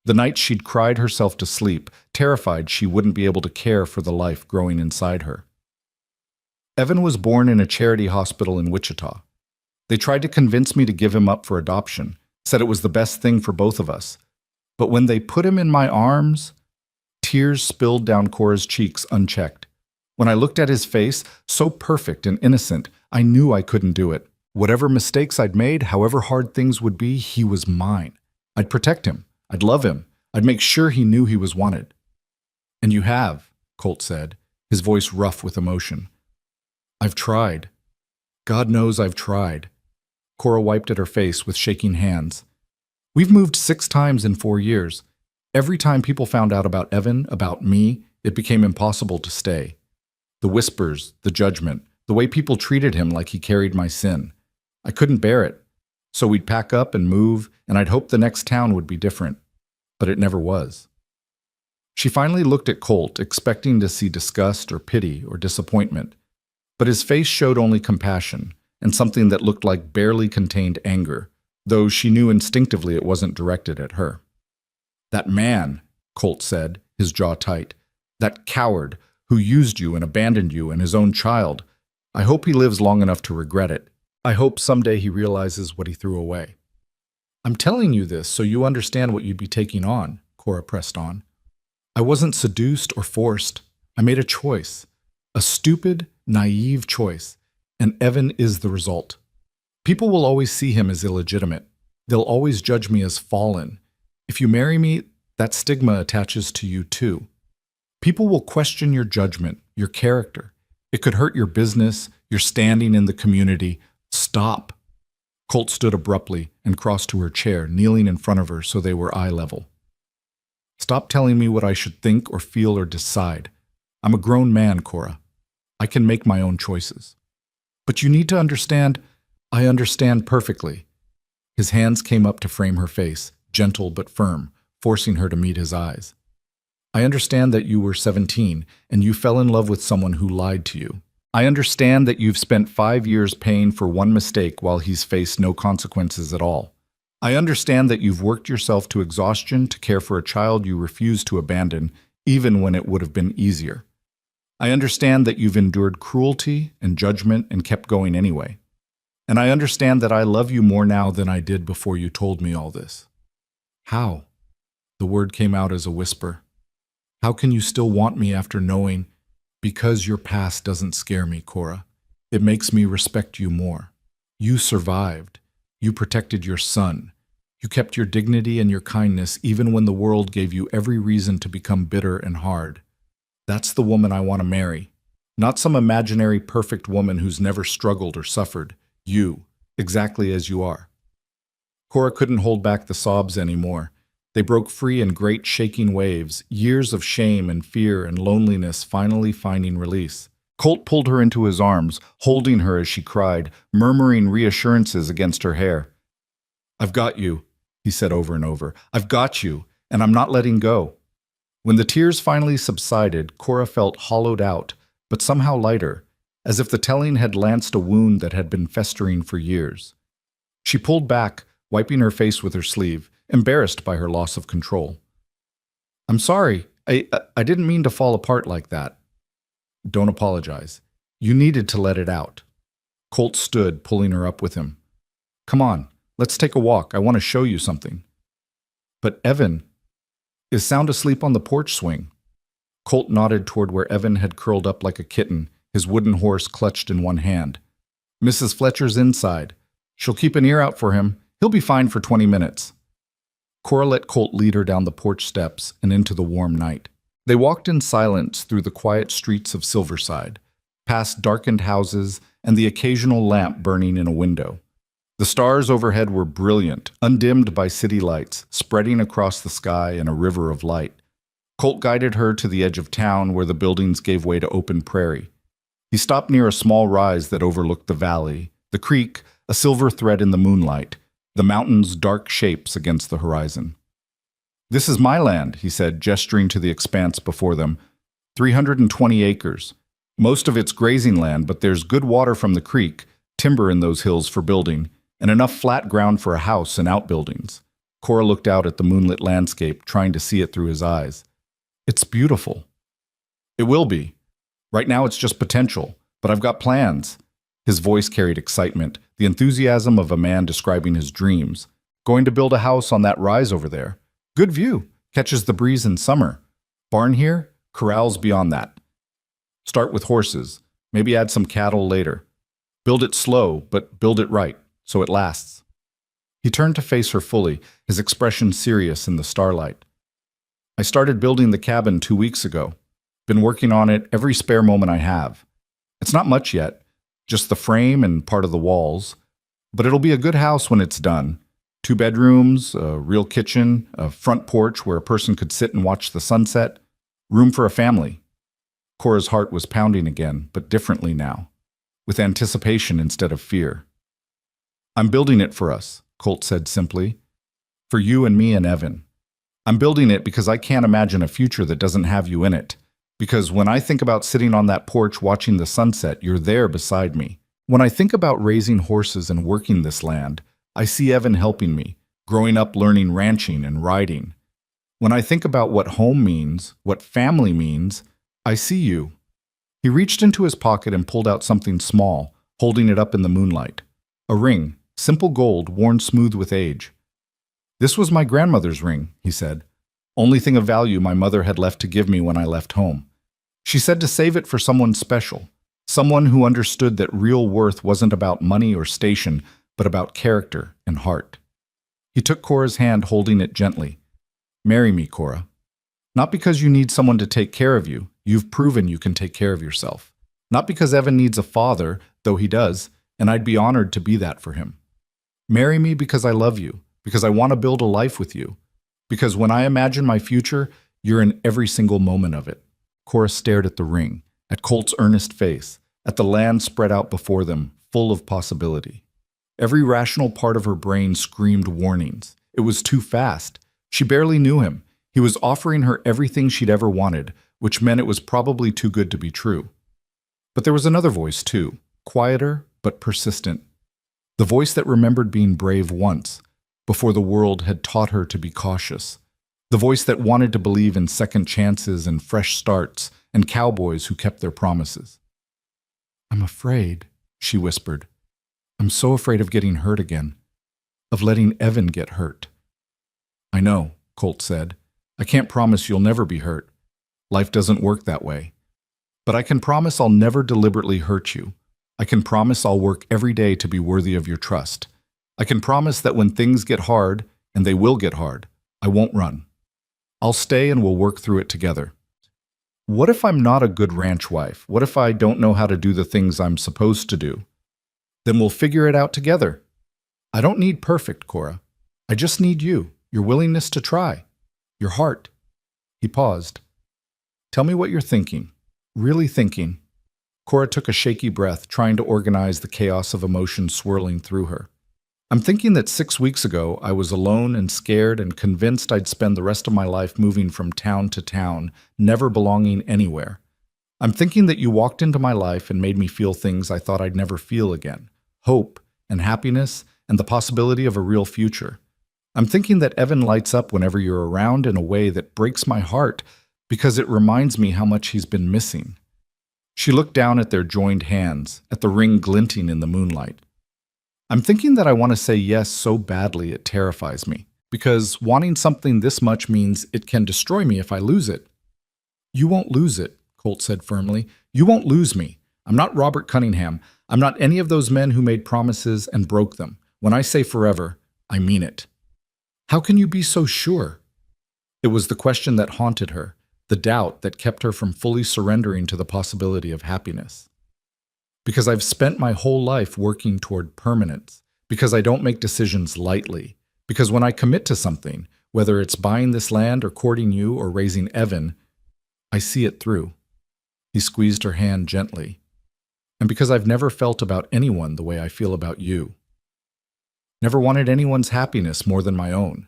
S1: the nights she'd cried herself to sleep, terrified she wouldn't be able to care for the life growing inside her. Evan was born in a charity hospital in Wichita. They tried to convince me to give him up for adoption, said it was the best thing for both of us. But when they put him in my arms, tears spilled down Cora's cheeks unchecked. When I looked at his face, so perfect and innocent, I knew I couldn't do it. Whatever mistakes I'd made, however hard things would be, he was mine. I'd protect him. I'd love him. I'd make sure he knew he was wanted. And you have, Colt said, his voice rough with emotion. I've tried. God knows I've tried. Cora wiped at her face with shaking hands. We've moved 6 times in 4 years. Every time people found out about Evan, about me, it became impossible to stay. The whispers, the judgment, the way people treated him like he carried my sin. I couldn't bear it. So we'd pack up and move, and I'd hope the next town would be different. But it never was. She finally looked at Colt, expecting to see disgust or pity or disappointment. But his face showed only compassion, and something that looked like barely contained anger, though she knew instinctively it wasn't directed at her. That man, Colt said, his jaw tight, that coward who used you and abandoned you and his own child, I hope he lives long enough to regret it. I hope someday he realizes what he threw away. I'm telling you this so you understand what you'd be taking on, Cora pressed on. I wasn't seduced or forced. I made a choice. A stupid, naive choice. And Evan is the result. People will always see him as illegitimate. They'll always judge me as fallen. If you marry me, that stigma attaches to you too. People will question your judgment, your character. It could hurt your business, your standing in the community. Stop. Colt stood abruptly and crossed to her chair, kneeling in front of her so they were eye level. Stop telling me what I should think or feel or decide. I'm a grown man, Cora. I can make my own choices. But you need to understand, I understand perfectly. His hands came up to frame her face, gentle but firm, forcing her to meet his eyes. I understand that you were 17 and you fell in love with someone who lied to you. I understand that you've spent 5 years paying for one mistake while he's faced no consequences at all. I understand that you've worked yourself to exhaustion to care for a child you refused to abandon, even when it would have been easier. I understand that you've endured cruelty and judgment and kept going anyway. And I understand that I love you more now than I did before you told me all this. How? The word came out as a whisper. How can you still want me after knowing? Because your past doesn't scare me, Cora. It makes me respect you more. You survived. You protected your son. You kept your dignity and your kindness even when the world gave you every reason to become bitter and hard. That's the woman I want to marry. Not some imaginary perfect woman who's never struggled or suffered. You, exactly as you are. Cora couldn't hold back the sobs anymore. They broke free in great shaking waves, years of shame and fear and loneliness finally finding release. Colt pulled her into his arms, holding her as she cried, murmuring reassurances against her hair. "I've got you," he said over and over. "I've got you, and I'm not letting go." When the tears finally subsided, Cora felt hollowed out, but somehow lighter, as if the telling had lanced a wound that had been festering for years. She pulled back, wiping her face with her sleeve, embarrassed by her loss of control. "I'm sorry. I didn't mean to fall apart like that." "Don't apologize. You needed to let it out." Colt stood, pulling her up with him. "Come on, let's take a walk. I want to show you something." "But Evan is sound asleep on the porch swing." Colt nodded toward where Evan had curled up like a kitten, his wooden horse clutched in one hand. "Mrs. Fletcher's inside. She'll keep an ear out for him. He'll be fine for 20 minutes. Cora let Colt lead her down the porch steps and into the warm night. They walked in silence through the quiet streets of Silverside, past darkened houses and the occasional lamp burning in a window. The stars overhead were brilliant, undimmed by city lights, spreading across the sky in a river of light. Colt guided her to the edge of town where the buildings gave way to open prairie. He stopped near a small rise that overlooked the valley, the creek, a silver thread in the moonlight, the mountains dark shapes against the horizon. "This is my land," he said, gesturing to the expanse before them. 320 acres. Most of it's grazing land, but there's good water from the creek, timber in those hills for building, and enough flat ground for a house and outbuildings. Cora looked out at the moonlit landscape, trying to see it through his eyes. "It's beautiful." "It will be. Right now it's just potential, but I've got plans." His voice carried excitement, the enthusiasm of a man describing his dreams. "Going to build a house on that rise over there. Good view, catches the breeze in summer. Barn here, corrals beyond that. Start with horses, maybe add some cattle later. Build it slow, but build it right, so it lasts." He turned to face her fully, his expression serious in the starlight. "I started building the cabin 2 weeks ago. Been working on it every spare moment I have. It's not much yet, just the frame and part of the walls. But it'll be a good house when it's done. 2 bedrooms, a real kitchen, a front porch where a person could sit and watch the sunset. Room for a family." Cora's heart was pounding again, but differently now, with anticipation instead of fear. "I'm building it for us," Colt said simply. "For you and me and Evan. I'm building it because I can't imagine a future that doesn't have you in it. Because when I think about sitting on that porch watching the sunset, you're there beside me. When I think about raising horses and working this land, I see Evan helping me, growing up learning ranching and riding. When I think about what home means, what family means, I see you." He reached into his pocket and pulled out something small, holding it up in the moonlight. A ring, simple gold, worn smooth with age. "This was my grandmother's ring," he said. "Only thing of value my mother had left to give me when I left home. She said to save it for someone special, someone who understood that real worth wasn't about money or station, but about character and heart." He took Cora's hand, holding it gently. "Marry me, Cora. Not because you need someone to take care of you. You've proven you can take care of yourself. Not because Evan needs a father, though he does, and I'd be honored to be that for him. Marry me because I love you, because I want to build a life with you. Because when I imagine my future, you're in every single moment of it." Cora stared at the ring, at Colt's earnest face, at the land spread out before them, full of possibility. Every rational part of her brain screamed warnings. It was too fast. She barely knew him. He was offering her everything she'd ever wanted, which meant it was probably too good to be true. But there was another voice, too, quieter but persistent. The voice that remembered being brave once, before the world had taught her to be cautious. The voice that wanted to believe in second chances and fresh starts and cowboys who kept their promises. "I'm afraid," she whispered. "I'm so afraid of getting hurt again, of letting Evan get hurt." "I know," Colt said. "I can't promise you'll never be hurt. Life doesn't work that way. But I can promise I'll never deliberately hurt you. I can promise I'll work every day to be worthy of your trust. I can promise that when things get hard, and they will get hard. I won't run. I'll stay and we'll work through it together. What if I'm not a good ranch wife? What if I don't know how to do the things I'm supposed to do? Then we'll figure it out together. I don't need perfect, Cora. I just need you, your willingness to try, your heart. He paused. Tell me what you're thinking. Really thinking. Cora took a shaky breath, trying to organize the chaos of emotion swirling through her. I'm thinking that 6 weeks ago, I was alone and scared and convinced I'd spend the rest of my life moving from town to town, never belonging anywhere. I'm thinking that you walked into my life and made me feel things I thought I'd never feel again. Hope and happiness and the possibility of a real future. I'm thinking that Evan lights up whenever you're around in a way that breaks my heart because it reminds me how much he's been missing. She looked down at their joined hands, at the ring glinting in the moonlight. I'm thinking that I want to say yes so badly it terrifies me, because wanting something this much means it can destroy me if I lose it. You won't lose it, Colt said firmly. You won't lose me. I'm not Robert Cunningham. I'm not any of those men who made promises and broke them. When I say forever, I mean it. How can you be so sure? It was the question that haunted her, the doubt that kept her from fully surrendering to the possibility of happiness. Because I've spent my whole life working toward permanence, because I don't make decisions lightly, because when I commit to something, whether it's buying this land or courting you or raising Evan, I see it through. He squeezed her hand gently. And because I've never felt about anyone the way I feel about you. Never wanted anyone's happiness more than my own.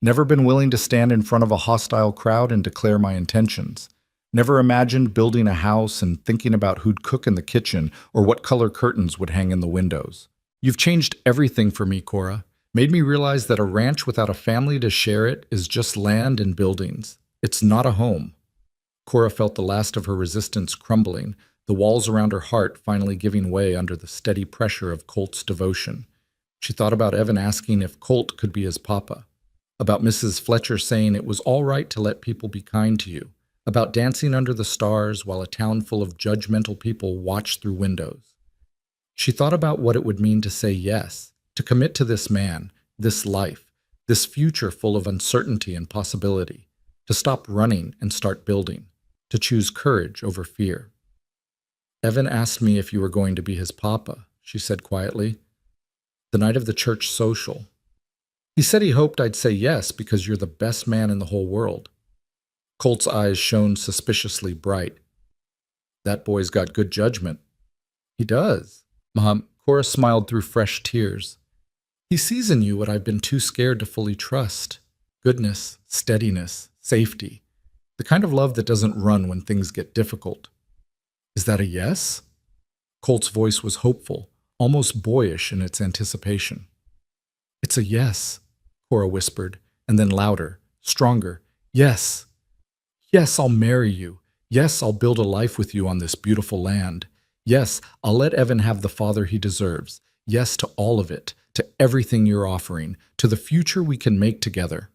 S1: Never been willing to stand in front of a hostile crowd and declare my intentions. Never imagined building a house and thinking about who'd cook in the kitchen or what color curtains would hang in the windows. You've changed everything for me, Cora. Made me realize that a ranch without a family to share it is just land and buildings. It's not a home. Cora felt the last of her resistance crumbling, the walls around her heart finally giving way under the steady pressure of Colt's devotion. She thought about Evan asking if Colt could be his papa, about Mrs. Fletcher saying it was all right to let people be kind to you, about dancing under the stars while a town full of judgmental people watched through windows. She thought about what it would mean to say yes, to commit to this man, this life, this future full of uncertainty and possibility, to stop running and start building, to choose courage over fear. Evan asked me if you were going to be his papa, she said quietly. The night of the church social. He said he hoped I'd say yes because you're the best man in the whole world. Colt's eyes shone suspiciously bright. That boy's got good judgment. He does. Mom, Cora smiled through fresh tears. He sees in you what I've been too scared to fully trust. Goodness, steadiness, safety. The kind of love that doesn't run when things get difficult. Is that a yes? Colt's voice was hopeful, almost boyish in its anticipation. It's a yes, Cora whispered, and then louder, stronger. Yes. Yes, I'll marry you. Yes, I'll build a life with you on this beautiful land. Yes, I'll let Evan have the father he deserves. Yes to all of it, to everything you're offering, to the future we can make together.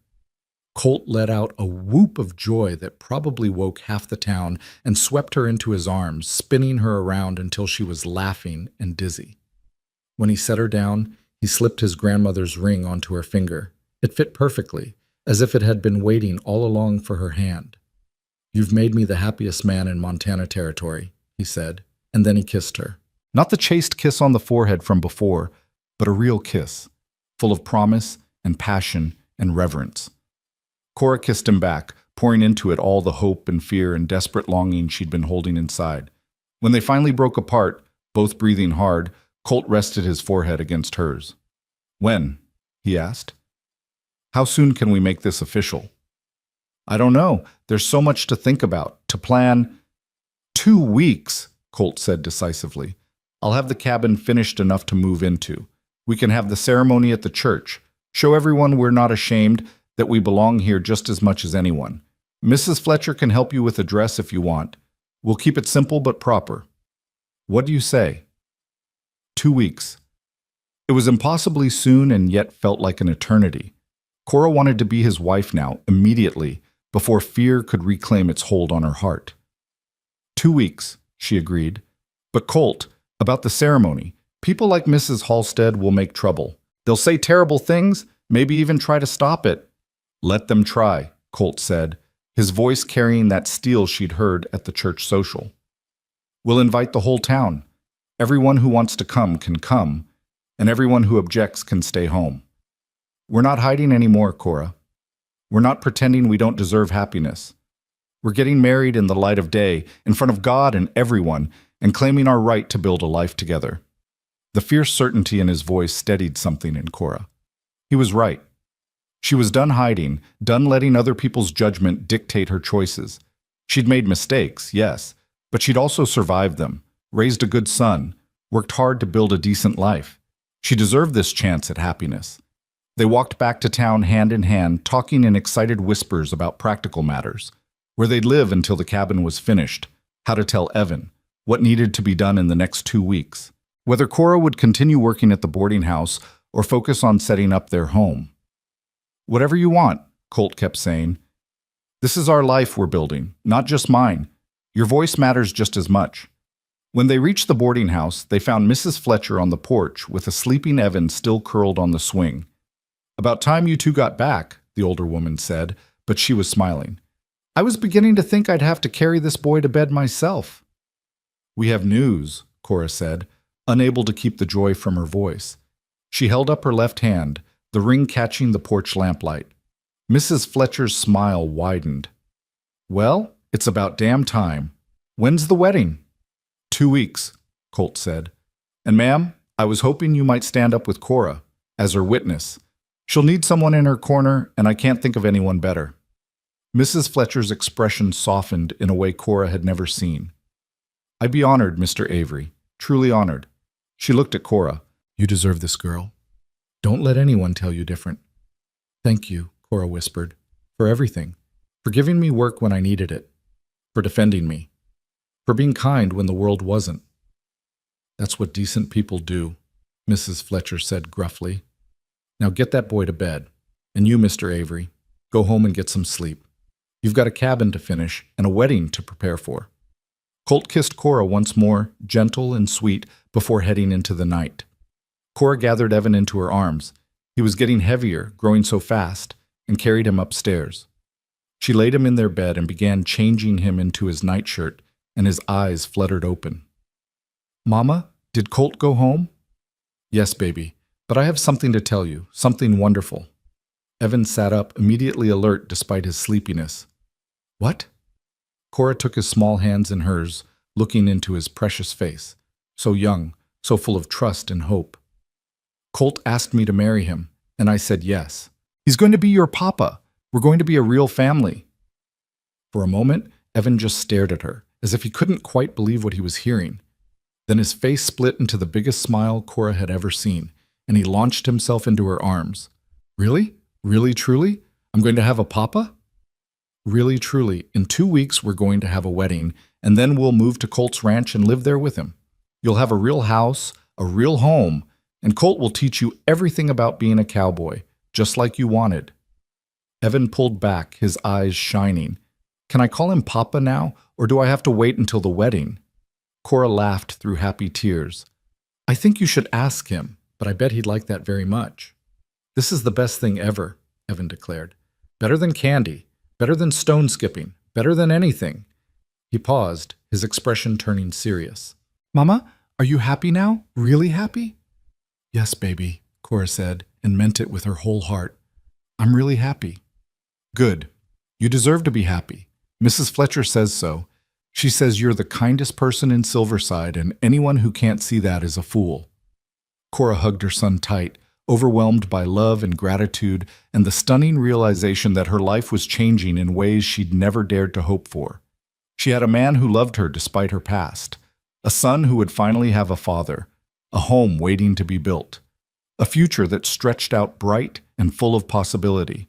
S1: Colt let out a whoop of joy that probably woke half the town and swept her into his arms, spinning her around until she was laughing and dizzy. When he set her down, he slipped his grandmother's ring onto her finger. It fit perfectly, as if it had been waiting all along for her hand. You've made me the happiest man in Montana Territory, he said, and then he kissed her. Not the chaste kiss on the forehead from before, but a real kiss, full of promise and passion and reverence. Cora kissed him back, pouring into it all the hope and fear and desperate longing she'd been holding inside. When they finally broke apart, both breathing hard, Colt rested his forehead against hers. When? He asked. How soon can we make this official? I don't know. There's so much to think about, to plan. 2 weeks, Colt said decisively. I'll have the cabin finished enough to move into. We can have the ceremony at the church. Show everyone we're not ashamed, that we belong here just as much as anyone. Mrs. Fletcher can help you with a dress if you want. We'll keep it simple but proper. What do you say? 2 weeks. It was impossibly soon and yet felt like an eternity. Cora wanted to be his wife now, immediately, before fear could reclaim its hold on her heart. 2 weeks, she agreed. But Colt, about the ceremony, people like Mrs. Halstead will make trouble. They'll say terrible things, Maybe even try to stop it. Let them try, Colt said, his voice carrying that steel she'd heard at the church social. We'll invite the whole town. Everyone who wants to come can come, and everyone who objects can stay home. We're not hiding anymore, Cora. We're not pretending we don't deserve happiness. We're getting married in the light of day, in front of God and everyone, and claiming our right to build a life together. The fierce certainty in his voice steadied something in Cora. He was right. She was done hiding, done letting other people's judgment dictate her choices. She'd made mistakes, yes, but she'd also survived them, raised a good son, worked hard to build a decent life. She deserved this chance at happiness. They walked back to town hand in hand, talking in excited whispers about practical matters, where they'd live until the cabin was finished, how to tell Evan, what needed to be done in the next 2 weeks, whether Cora would continue working at the boarding house or focus on setting up their home. Whatever you want, Colt kept saying. This is our life we're building, not just mine. Your voice matters just as much. When they reached the boarding house, they found Mrs. Fletcher on the porch with a sleeping Evan still curled on the swing. About time you two got back, the older woman said, but she was smiling. I was beginning to think I'd have to carry this boy to bed myself. We have news, Cora said, unable to keep the joy from her voice. She held up her left hand, the ring catching the porch lamplight. Mrs. Fletcher's smile widened. Well, it's about damn time. When's the wedding? 2 weeks, Colt said. And ma'am, I was hoping you might stand up with Cora, as her witness. She'll need someone in her corner, and I can't think of anyone better. Mrs. Fletcher's expression softened in a way Cora had never seen. I'd be honored, Mr. Avery, truly honored. She looked at Cora. You deserve this, girl. Don't let anyone tell you different. Thank you, Cora whispered, for everything, for giving me work when I needed it, for defending me, for being kind when the world wasn't. That's what decent people do, Mrs. Fletcher said gruffly. Now get that boy to bed, and you, Mr. Avery, go home and get some sleep. You've got a cabin to finish and a wedding to prepare for. Colt kissed Cora once more, gentle and sweet, before heading into the night. Cora gathered Evan into her arms. He was getting heavier, growing so fast, and carried him upstairs. She laid him in their bed and began changing him into his nightshirt, and his eyes fluttered open. Mama, did Colt go home? Yes, baby. But I have something to tell you, something wonderful. Evan sat up, immediately alert despite his sleepiness. What? Cora took his small hands in hers, looking into his precious face, so young, so full of trust and hope. Colt asked me to marry him, and I said yes. He's going to be your papa. We're going to be a real family. For a moment, Evan just stared at her, as if he couldn't quite believe what he was hearing. Then his face split into the biggest smile Cora had ever seen, and he launched himself into her arms. Really? Really, truly? I'm going to have a papa? Really, truly, in 2 weeks we're going to have a wedding, and then we'll move to Colt's ranch and live there with him. You'll have a real house, a real home, and Colt will teach you everything about being a cowboy, just like you wanted. Evan pulled back, his eyes shining. Can I call him Papa now, or do I have to wait until the wedding? Cora laughed through happy tears. I think you should ask him, but I bet he'd like that very much. This is the best thing ever, Evan declared. Better than candy, better than stone skipping, better than anything. He paused, his expression turning serious. Mama, are you happy now? Really happy? Yes, baby, Cora said, and meant it with her whole heart. I'm really happy. Good. You deserve to be happy. Mrs. Fletcher says so. She says you're the kindest person in Silverside, and anyone who can't see that is a fool. Cora hugged her son tight, overwhelmed by love and gratitude and the stunning realization that her life was changing in ways she'd never dared to hope for. She had a man who loved her despite her past, a son who would finally have a father, a home waiting to be built, a future that stretched out bright and full of possibility.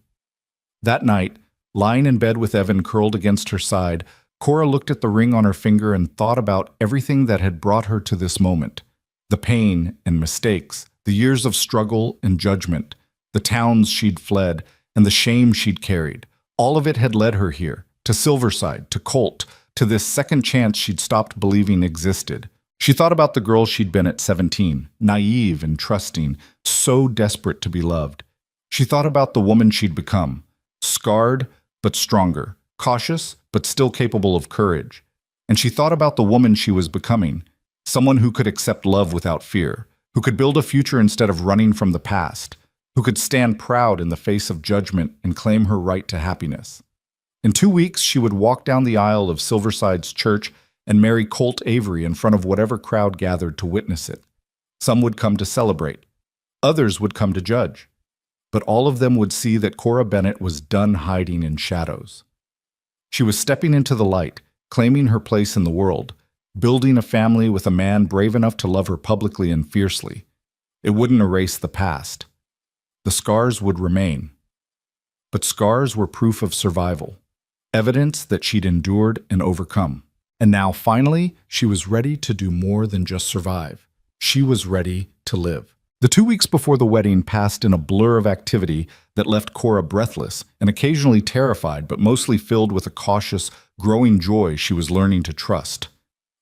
S1: That night, lying in bed with Evan curled against her side, Cora looked at the ring on her finger and thought about everything that had brought her to this moment. The pain and mistakes, the years of struggle and judgment, the towns she'd fled, and the shame she'd carried. All of it had led her here, to Silverside, to Colt, to this second chance she'd stopped believing existed. She thought about the girl she'd been at 17, naive and trusting, so desperate to be loved. She thought about the woman she'd become, scarred but stronger, cautious but still capable of courage. And she thought about the woman she was becoming, someone who could accept love without fear, who could build a future instead of running from the past, who could stand proud in the face of judgment and claim her right to happiness. In 2 weeks, she would walk down the aisle of Silverside's church and marry Colt Avery in front of whatever crowd gathered to witness it. Some would come to celebrate. Others would come to judge. But all of them would see that Cora Bennett was done hiding in shadows. She was stepping into the light, claiming her place in the world, building a family with a man brave enough to love her publicly and fiercely. It wouldn't erase the past. The scars would remain. But scars were proof of survival, evidence that she'd endured and overcome. And now, finally, she was ready to do more than just survive. She was ready to live. The 2 weeks before the wedding passed in a blur of activity that left Cora breathless and occasionally terrified, but mostly filled with a cautious, growing joy she was learning to trust.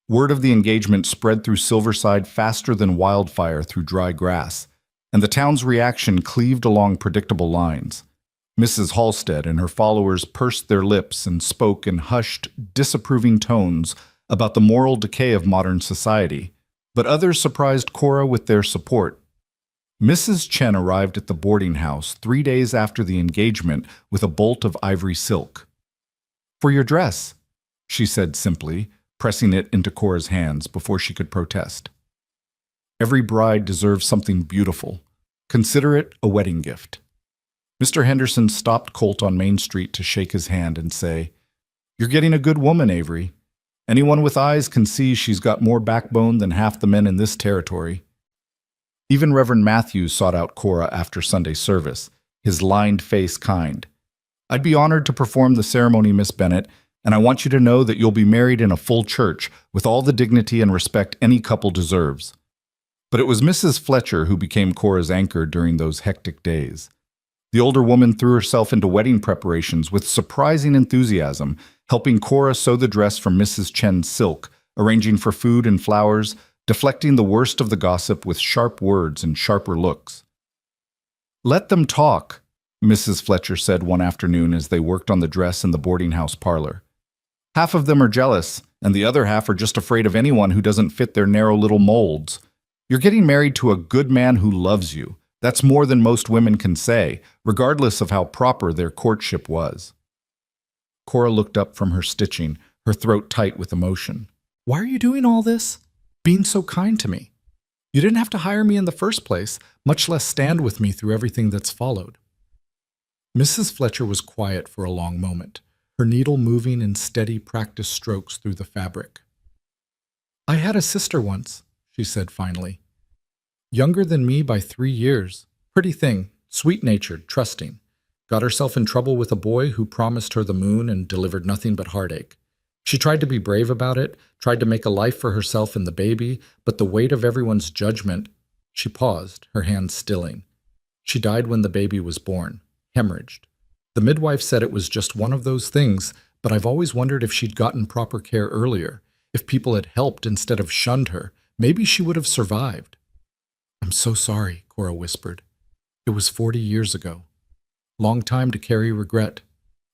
S1: Word of the engagement spread through Silverside faster than wildfire through dry grass, and the town's reaction cleaved along predictable lines. Mrs. Halstead and her followers pursed their lips and spoke in hushed, disapproving tones about the moral decay of modern society, but others surprised Cora with their support. Mrs. Chen arrived at the boarding house 3 days after the engagement with a bolt of ivory silk. "For your dress," she said simply, pressing it into Cora's hands before she could protest. "Every bride deserves something beautiful. Consider it a wedding gift." Mr. Henderson stopped Colt on Main Street to shake his hand and say, "You're getting a good woman, Avery. Anyone with eyes can see she's got more backbone than half the men in this territory." Even Reverend Matthews sought out Cora after Sunday service, his lined face kind. "I'd be honored to perform the ceremony, Miss Bennett, and I want you to know that you'll be married in a full church with all the dignity and respect any couple deserves." But it was Mrs. Fletcher who became Cora's anchor during those hectic days. The older woman threw herself into wedding preparations with surprising enthusiasm, helping Cora sew the dress from Mrs. Chen's silk, arranging for food and flowers, deflecting the worst of the gossip with sharp words and sharper looks. "Let them talk," Mrs. Fletcher said one afternoon as they worked on the dress in the boarding house parlor. "Half of them are jealous, and the other half are just afraid of anyone who doesn't fit their narrow little molds. You're getting married to a good man who loves you. That's more than most women can say, regardless of how proper their courtship was." Cora looked up from her stitching, her throat tight with emotion. "Why are you doing all this? Being so kind to me. You didn't have to hire me in the first place, much less stand with me through everything that's followed." Mrs. Fletcher was quiet for a long moment, her needle moving in steady practice strokes through the fabric. "I had a sister once," she said finally. "Younger than me by 3 years. Pretty thing, sweet-natured, trusting. Got herself in trouble with a boy who promised her the moon and delivered nothing but heartache. She tried to be brave about it, tried to make a life for herself and the baby, but the weight of everyone's judgment—" She paused, her hands stilling. "She died when the baby was born, hemorrhaged. The midwife said it was just one of those things, but I've always wondered if she'd gotten proper care earlier, if people had helped instead of shunned her, maybe she would have survived." "I'm so sorry," Cora whispered. "It was 40 years ago. Long time to carry regret,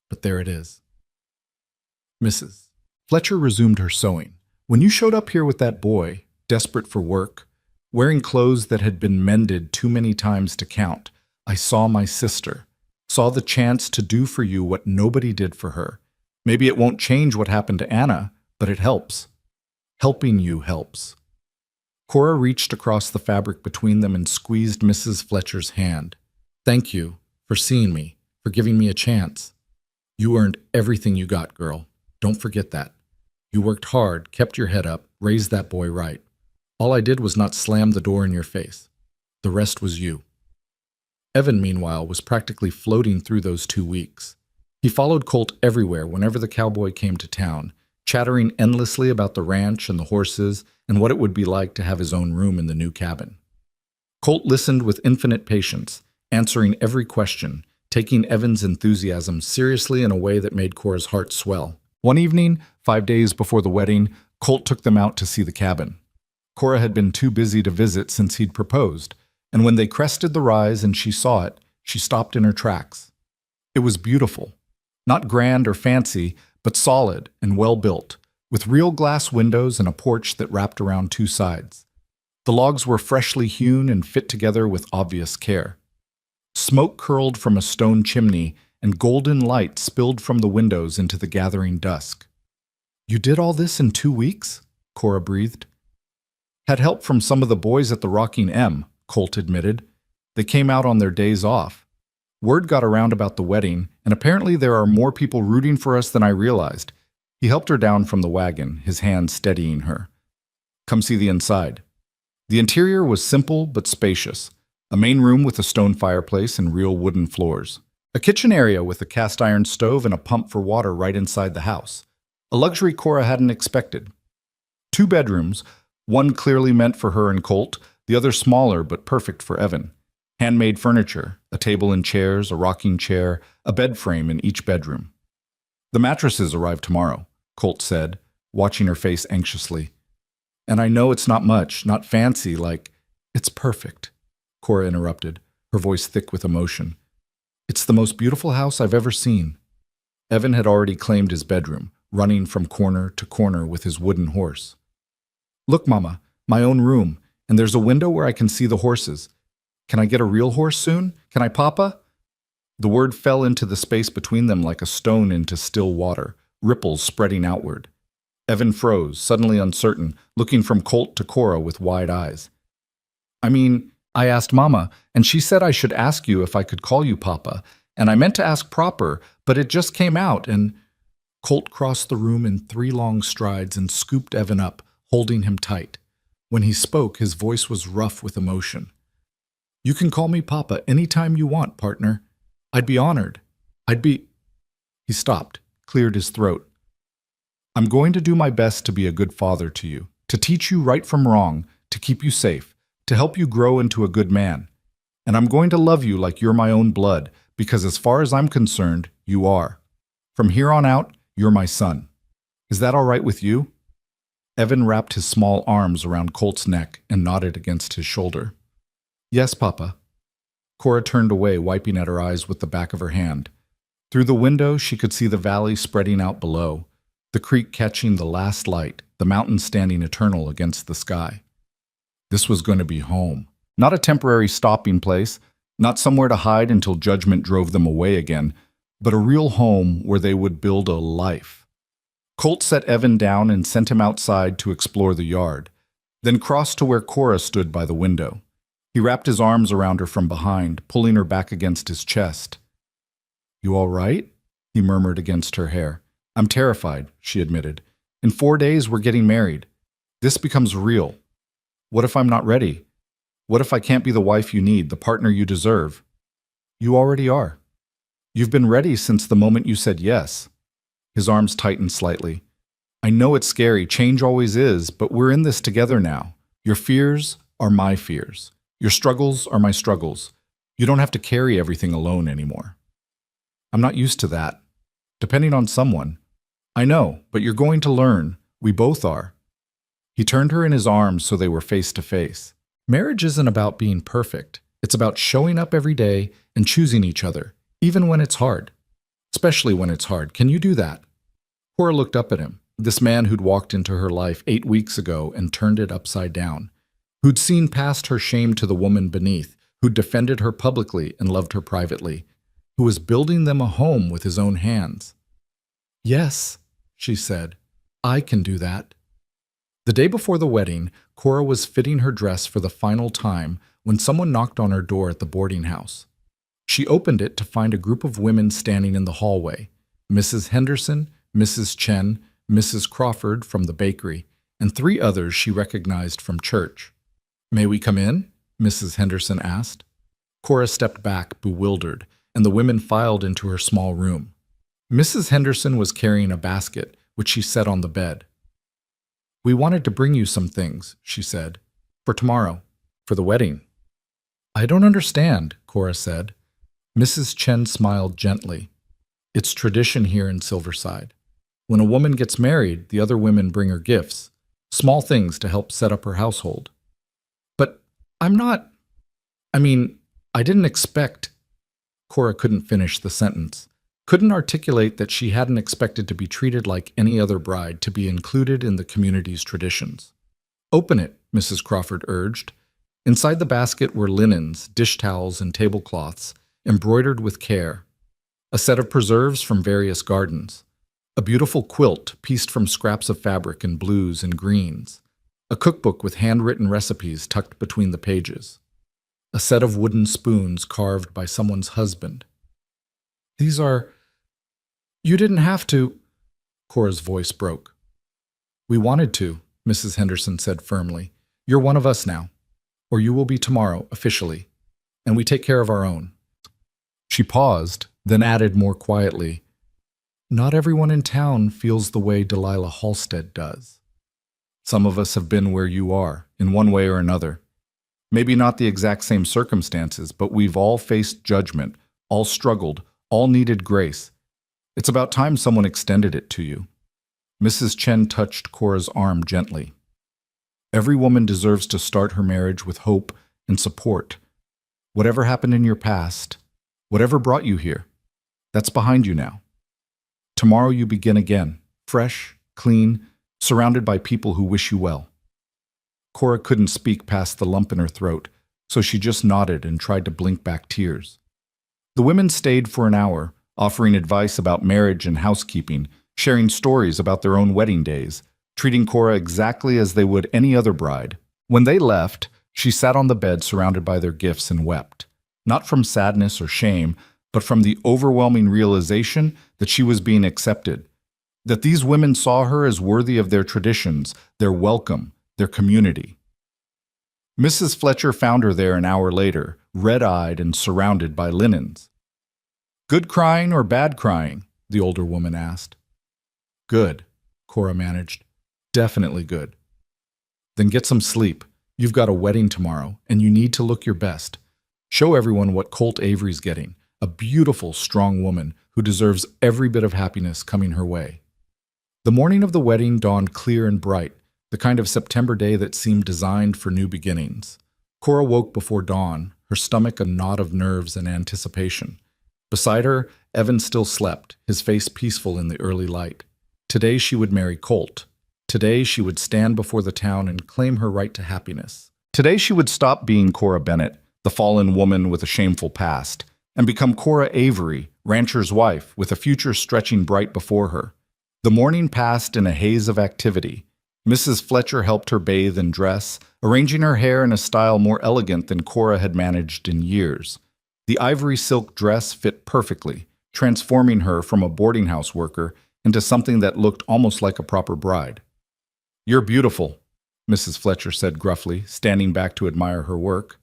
S1: but there it is." Mrs. Fletcher resumed her sewing. "When you showed up here with that boy, desperate for work, wearing clothes that had been mended too many times to count, I saw my sister, saw the chance to do for you what nobody did for her. Maybe it won't change what happened to Anna, but it helps. Helping you helps." Cora reached across the fabric between them and squeezed Mrs. Fletcher's hand. "Thank you for seeing me, for giving me a chance. You earned everything you got, girl. Don't forget that. You worked hard, kept your head up, raised that boy right. All I did was not slam the door in your face. The rest was you." Evan, meanwhile, was practically floating through those 2 weeks. He followed Colt everywhere whenever the cowboy came to town, chattering endlessly about the ranch and the horses and what it would be like to have his own room in the new cabin. Colt listened with infinite patience, answering every question, taking Evan's enthusiasm seriously in a way that made Cora's heart swell. One evening, 5 days before the wedding, Colt took them out to see the cabin. Cora had been too busy to visit since he'd proposed, and when they crested the rise and she saw it, She stopped in her tracks. It was beautiful. Not grand or fancy, but solid and well built, with real glass windows and a porch that wrapped around two sides. The logs were freshly hewn and fit together with obvious care. Smoke curled from a stone chimney, and golden light spilled from the windows into the gathering dusk. "You did all this in 2 weeks?" Cora breathed. "Had help from some of the boys at the Rocking M," Colt admitted. "They came out on their days off. Word got around about the wedding, and apparently there are more people rooting for us than I realized." He helped her down from the wagon, his hand steadying her. "Come see the inside." The interior was simple but spacious. A main room with a stone fireplace and real wooden floors. A kitchen area with a cast iron stove and a pump for water right inside the house. A luxury Cora hadn't expected. 2 bedrooms, one clearly meant for her and Colt, the other smaller but perfect for Evan. Handmade furniture, a table and chairs, a rocking chair, a bed frame in each bedroom. "The mattresses arrive tomorrow," Colt said, watching her face anxiously. "And I know it's not much, not fancy, like—" "It's perfect," Cora interrupted, her voice thick with emotion. "It's the most beautiful house I've ever seen." Evan had already claimed his bedroom, running from corner to corner with his wooden horse. "Look, Mama, my own room, and there's a window where I can see the horses. Can I get a real horse soon? Can I, Papa?" The word fell into the space between them like a stone into still water, ripples spreading outward. Evan froze, suddenly uncertain, looking from Colt to Cora with wide eyes. I asked Mama, and she said I should ask you if I could call you Papa, and I meant to ask proper, but it just came out, and—" Colt crossed the room in 3 long strides and scooped Evan up, holding him tight. When he spoke, his voice was rough with emotion. "You can call me Papa any time you want, partner. I'd be honored. He stopped, cleared his throat. "I'm going to do my best to be a good father to you, to teach you right from wrong, to keep you safe, to help you grow into a good man. And I'm going to love you like you're my own blood, because as far as I'm concerned, you are. From here on out, you're my son. Is that all right with you?" Evan wrapped his small arms around Colt's neck and nodded against his shoulder. "Yes, Papa." Cora turned away, wiping at her eyes with the back of her hand. Through the window, she could see the valley spreading out below, the creek catching the last light, the mountains standing eternal against the sky. This was going to be home. Not a temporary stopping place, not somewhere to hide until judgment drove them away again, but a real home where they would build a life. Colt set Evan down and sent him outside to explore the yard, then crossed to where Cora stood by the window. He wrapped his arms around her from behind, pulling her back against his chest. "You all right?" he murmured against her hair. "I'm terrified," she admitted. "In 4 days, we're getting married. This becomes real. What if I'm not ready? What if I can't be the wife you need, the partner you deserve?" "You already are. You've been ready since the moment you said yes." His arms tightened slightly. "I know it's scary, change always is, but we're in this together now. Your fears are my fears. Your struggles are my struggles. You don't have to carry everything alone anymore." "I'm not used to that. Depending on someone." "I know, but you're going to learn. We both are." He turned her in his arms so they were face to face. Marriage isn't about being perfect. It's about showing up every day and choosing each other, even when it's hard. Especially when it's hard. Can you do that? Cora looked up at him, this man who'd walked into her life 8 weeks ago and turned it upside down, who'd seen past her shame to the woman beneath, who'd defended her publicly and loved her privately, who was building them a home with his own hands. "Yes," she said, "I can do that." The day before the wedding, Cora was fitting her dress for the final time when someone knocked on her door at the boarding house. She opened it to find a group of women standing in the hallway, Mrs. Henderson, Mrs. Chen, Mrs. Crawford from the bakery, and 3 others she recognized from church. "May we come in?" Mrs. Henderson asked. Cora stepped back, bewildered, and the women filed into her small room. Mrs. Henderson was carrying a basket, which she set on the bed. "We wanted to bring you some things," she said, "for tomorrow, for the wedding." "I don't understand," Cora said. Mrs. Chen smiled gently. "It's tradition here in Silverside. When a woman gets married, the other women bring her gifts, small things to help set up her household." "But I didn't expect—" Cora couldn't finish the sentence, couldn't articulate that she hadn't expected to be treated like any other bride, to be included in the community's traditions. "Open it," Mrs. Crawford urged. Inside the basket were linens, dish towels, and tablecloths, embroidered with care. A set of preserves from various gardens. A beautiful quilt pieced from scraps of fabric in blues and greens. A cookbook with handwritten recipes tucked between the pages. A set of wooden spoons carved by someone's husband. "These are... You didn't have to..." Cora's voice broke. "We wanted to," Mrs. Henderson said firmly. "You're one of us now. Or you will be tomorrow, officially. And we take care of our own." She paused, then added more quietly, "Not everyone in town feels the way Delilah Halstead does. Some of us have been where you are, in one way or another. Maybe not the exact same circumstances, but we've all faced judgment, all struggled, all needed grace. It's about time someone extended it to you." Mrs. Chen touched Cora's arm gently. "Every woman deserves to start her marriage with hope and support. Whatever happened in your past, whatever brought you here, that's behind you now. Tomorrow you begin again, fresh, clean, surrounded by people who wish you well." Cora couldn't speak past the lump in her throat, so she just nodded and tried to blink back tears. The women stayed for an hour, offering advice about marriage and housekeeping, sharing stories about their own wedding days, treating Cora exactly as they would any other bride. When they left, she sat on the bed surrounded by their gifts and wept, not from sadness or shame, but from the overwhelming realization that she was being accepted, that these women saw her as worthy of their traditions, their welcome, their community. Mrs. Fletcher found her there an hour later, red-eyed and surrounded by linens. "Good crying or bad crying?" the older woman asked. "Good," Cora managed. "Definitely good." "Then get some sleep. You've got a wedding tomorrow, and you need to look your best. Show everyone what Colt Avery's getting, a beautiful, strong woman who deserves every bit of happiness coming her way." The morning of the wedding dawned clear and bright, the kind of September day that seemed designed for new beginnings. Cora woke before dawn, her stomach a knot of nerves and anticipation. Beside her, Evan still slept, his face peaceful in the early light. Today she would marry Colt. Today she would stand before the town and claim her right to happiness. Today she would stop being Cora Bennett, the fallen woman with a shameful past, and become Cora Avery, rancher's wife, with a future stretching bright before her. The morning passed in a haze of activity. Mrs. Fletcher helped her bathe and dress, arranging her hair in a style more elegant than Cora had managed in years. The ivory silk dress fit perfectly, transforming her from a boarding house worker into something that looked almost like a proper bride. "You're beautiful," Mrs. Fletcher said gruffly, standing back to admire her work.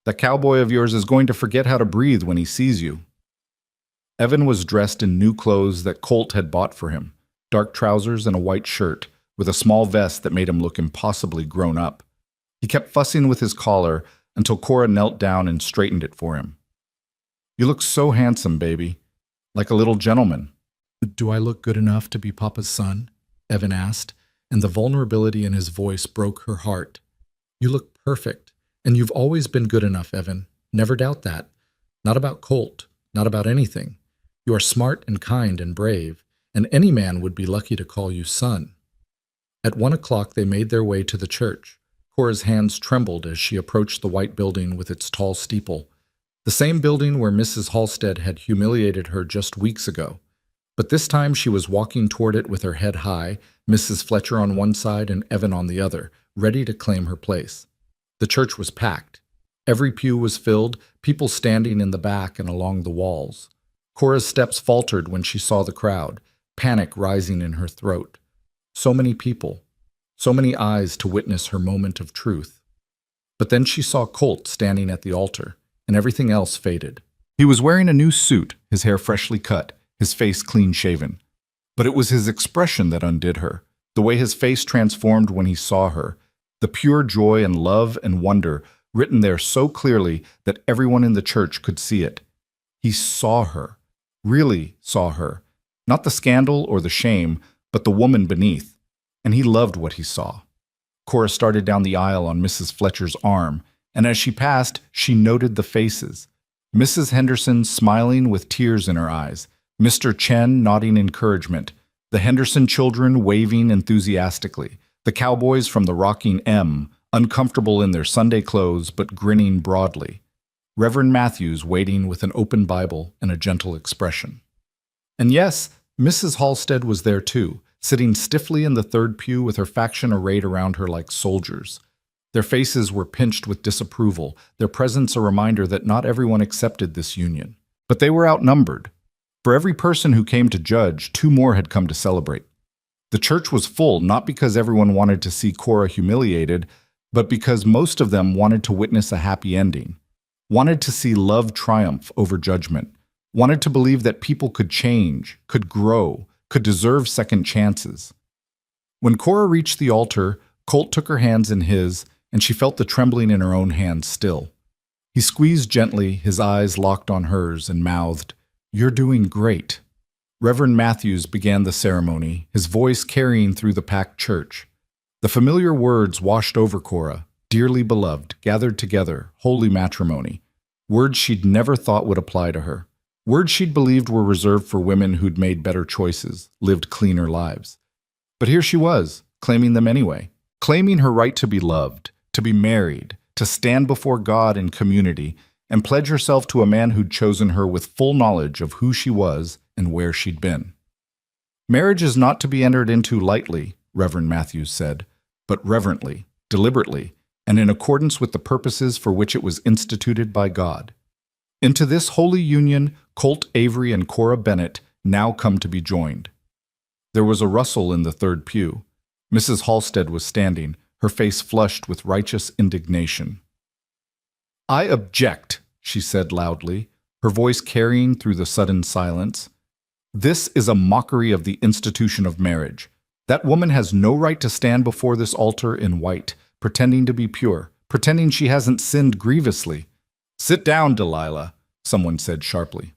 S1: "That cowboy of yours is going to forget how to breathe when he sees you." Evan was dressed in new clothes that Colt had bought for him, dark trousers and a white shirt, with a small vest that made him look impossibly grown up. He kept fussing with his collar until Cora knelt down and straightened it for him. "You look so handsome, baby, like a little gentleman." "Do I look good enough to be Papa's son?" Evan asked, and the vulnerability in his voice broke her heart. "You look perfect, and you've always been good enough, Evan. Never doubt that. Not about Colt, not about anything. You are smart and kind and brave, and any man would be lucky to call you son." At 1 o'clock they made their way to the church. Cora's hands trembled as she approached the white building with its tall steeple. The same building where Mrs. Halstead had humiliated her just weeks ago. But this time she was walking toward it with her head high, Mrs. Fletcher on one side and Evan on the other, ready to claim her place. The church was packed. Every pew was filled, people standing in the back and along the walls. Cora's steps faltered when she saw the crowd, panic rising in her throat. So many people, so many eyes to witness her moment of truth. But then she saw Colt standing at the altar, and everything else faded. He was wearing a new suit, his hair freshly cut, his face clean-shaven. But it was his expression that undid her, the way his face transformed when he saw her, the pure joy and love and wonder written there so clearly that everyone in the church could see it. He saw her, really saw her, not the scandal or the shame, but the woman beneath, and he loved what he saw. Cora started down the aisle on Mrs. Fletcher's arm, and as she passed, she noted the faces, Mrs. Henderson smiling with tears in her eyes, Mr. Chen nodding encouragement, the Henderson children waving enthusiastically, the cowboys from the rocking M, uncomfortable in their Sunday clothes but grinning broadly, Reverend Matthews waiting with an open Bible and a gentle expression. And yes, Mrs. Halstead was there too, sitting stiffly in the third pew with her faction arrayed around her like soldiers. Their faces were pinched with disapproval, their presence a reminder that not everyone accepted this union. But they were outnumbered. For every person who came to judge, 2 more had come to celebrate. The church was full not because everyone wanted to see Cora humiliated, but because most of them wanted to witness a happy ending, wanted to see love triumph over judgment, wanted to believe that people could change, could grow, could deserve second chances. When Cora reached the altar, Colt took her hands in his, and she felt the trembling in her own hands still. He squeezed gently, his eyes locked on hers, and mouthed, "You're doing great." Reverend Matthews began the ceremony, his voice carrying through the packed church. The familiar words washed over Cora, dearly beloved, gathered together, holy matrimony. Words she'd never thought would apply to her. Words she'd believed were reserved for women who'd made better choices, lived cleaner lives. But here she was, claiming them anyway, claiming her right to be loved, to be married, to stand before God in community, and pledge herself to a man who'd chosen her with full knowledge of who she was and where she'd been. Marriage is not to be entered into lightly, Reverend Matthews said, but reverently, deliberately, and in accordance with the purposes for which it was instituted by God. Into this holy union, Colt Avery and Cora Bennett now come to be joined. There was a rustle in the third pew. Mrs. Halstead was standing, her face flushed with righteous indignation. "I object," she said loudly, her voice carrying through the sudden silence. "This is a mockery of the institution of marriage. That woman has no right to stand before this altar in white, pretending to be pure, pretending she hasn't sinned grievously." "Sit down, Delilah," someone said sharply.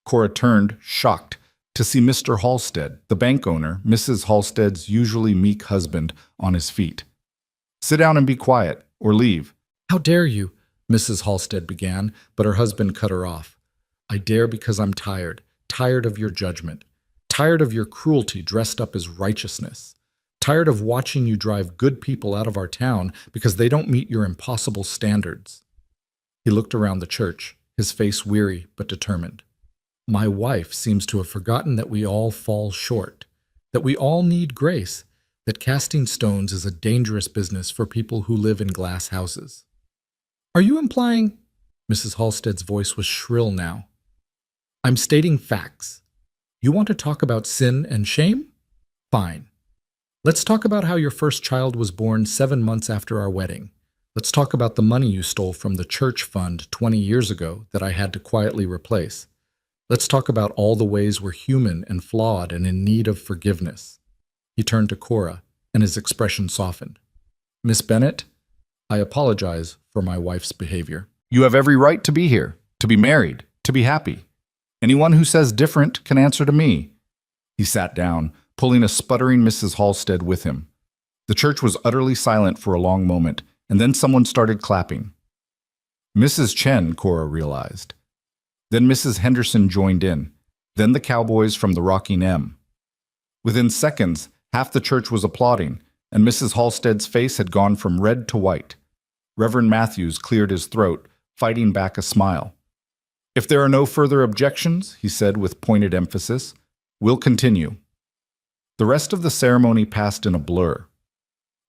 S1: Cora turned, shocked, to see Mr. Halstead, the bank owner, Mrs. Halstead's usually meek husband, on his feet. "Sit down and be quiet, or leave." "How dare you?" Mrs. Halstead began, but her husband cut her off. "I dare because I'm tired of your judgment, tired of your cruelty dressed up as righteousness, tired of watching you drive good people out of our town because they don't meet your impossible standards." He looked around the church, his face weary but determined. "My wife seems to have forgotten that we all fall short, that we all need grace, that casting stones is a dangerous business for people who live in glass houses." "Are you implying?" Mrs. Halstead's voice was shrill now. "I'm stating facts. You want to talk about sin and shame? Fine. Let's talk about how your first child was born 7 months after our wedding. Let's talk about the money you stole from the church fund 20 years ago that I had to quietly replace. Let's talk about all the ways we're human and flawed and in need of forgiveness." He turned to Cora, and his expression softened. "Miss Bennett, I apologize for my wife's behavior. You have every right to be here, to be married, to be happy. Anyone who says different can answer to me." He sat down, pulling a sputtering Mrs. Halstead with him. The church was utterly silent for a long moment, and then someone started clapping. Mrs. Chen, Cora realized. Then Mrs. Henderson joined in, then the cowboys from the rocking M. Within seconds, half the church was applauding, and Mrs. Halstead's face had gone from red to white. Reverend Matthews cleared his throat, fighting back a smile. "If there are no further objections," he said with pointed emphasis, "we'll continue." The rest of the ceremony passed in a blur.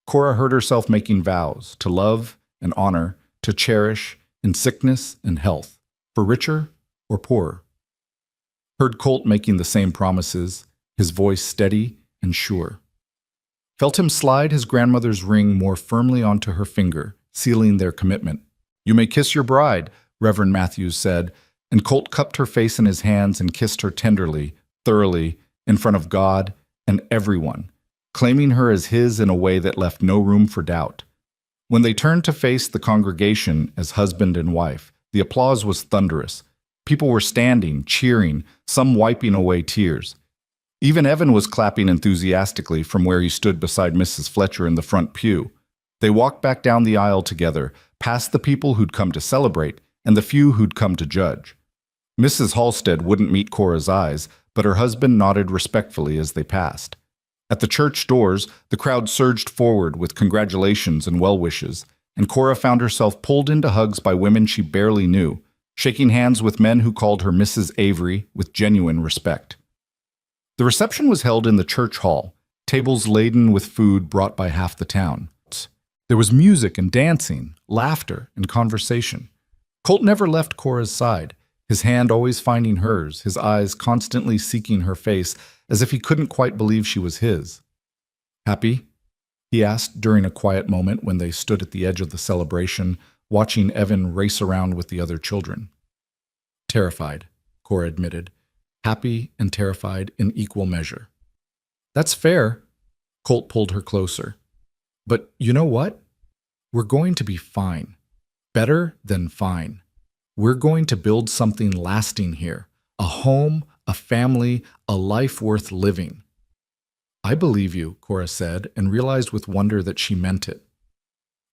S1: Cora heard herself making vows to love and honor, to cherish, in sickness and health, for richer or poorer. Heard Colt making the same promises, his voice steady and sure. Felt him slide his grandmother's ring more firmly onto her finger, sealing their commitment. "You may kiss your bride," Reverend Matthews said, and Colt cupped her face in his hands and kissed her tenderly, thoroughly, in front of God and everyone, claiming her as his in a way that left no room for doubt. When they turned to face the congregation as husband and wife, the applause was thunderous. People were standing, cheering, some wiping away tears. Even Evan was clapping enthusiastically from where he stood beside Mrs. Fletcher in the front pew. They walked back down the aisle together, past the people who'd come to celebrate, and the few who'd come to judge. Mrs. Halstead wouldn't meet Cora's eyes, but her husband nodded respectfully as they passed. At the church doors, the crowd surged forward with congratulations and well wishes, and Cora found herself pulled into hugs by women she barely knew, shaking hands with men who called her Mrs. Avery with genuine respect. The reception was held in the church hall, tables laden with food brought by half the town. There was music and dancing, laughter and conversation. Colt never left Cora's side, his hand always finding hers, his eyes constantly seeking her face as if he couldn't quite believe she was his. "Happy?" he asked during a quiet moment when they stood at the edge of the celebration, watching Evan race around with the other children. "Terrified," Cora admitted. "Happy and terrified in equal measure." "That's fair." Colt pulled her closer. "But you know what? We're going to be fine. Better than fine. We're going to build something lasting here. A home, a family, a life worth living." "I believe you," Cora said, and realized with wonder that she meant it.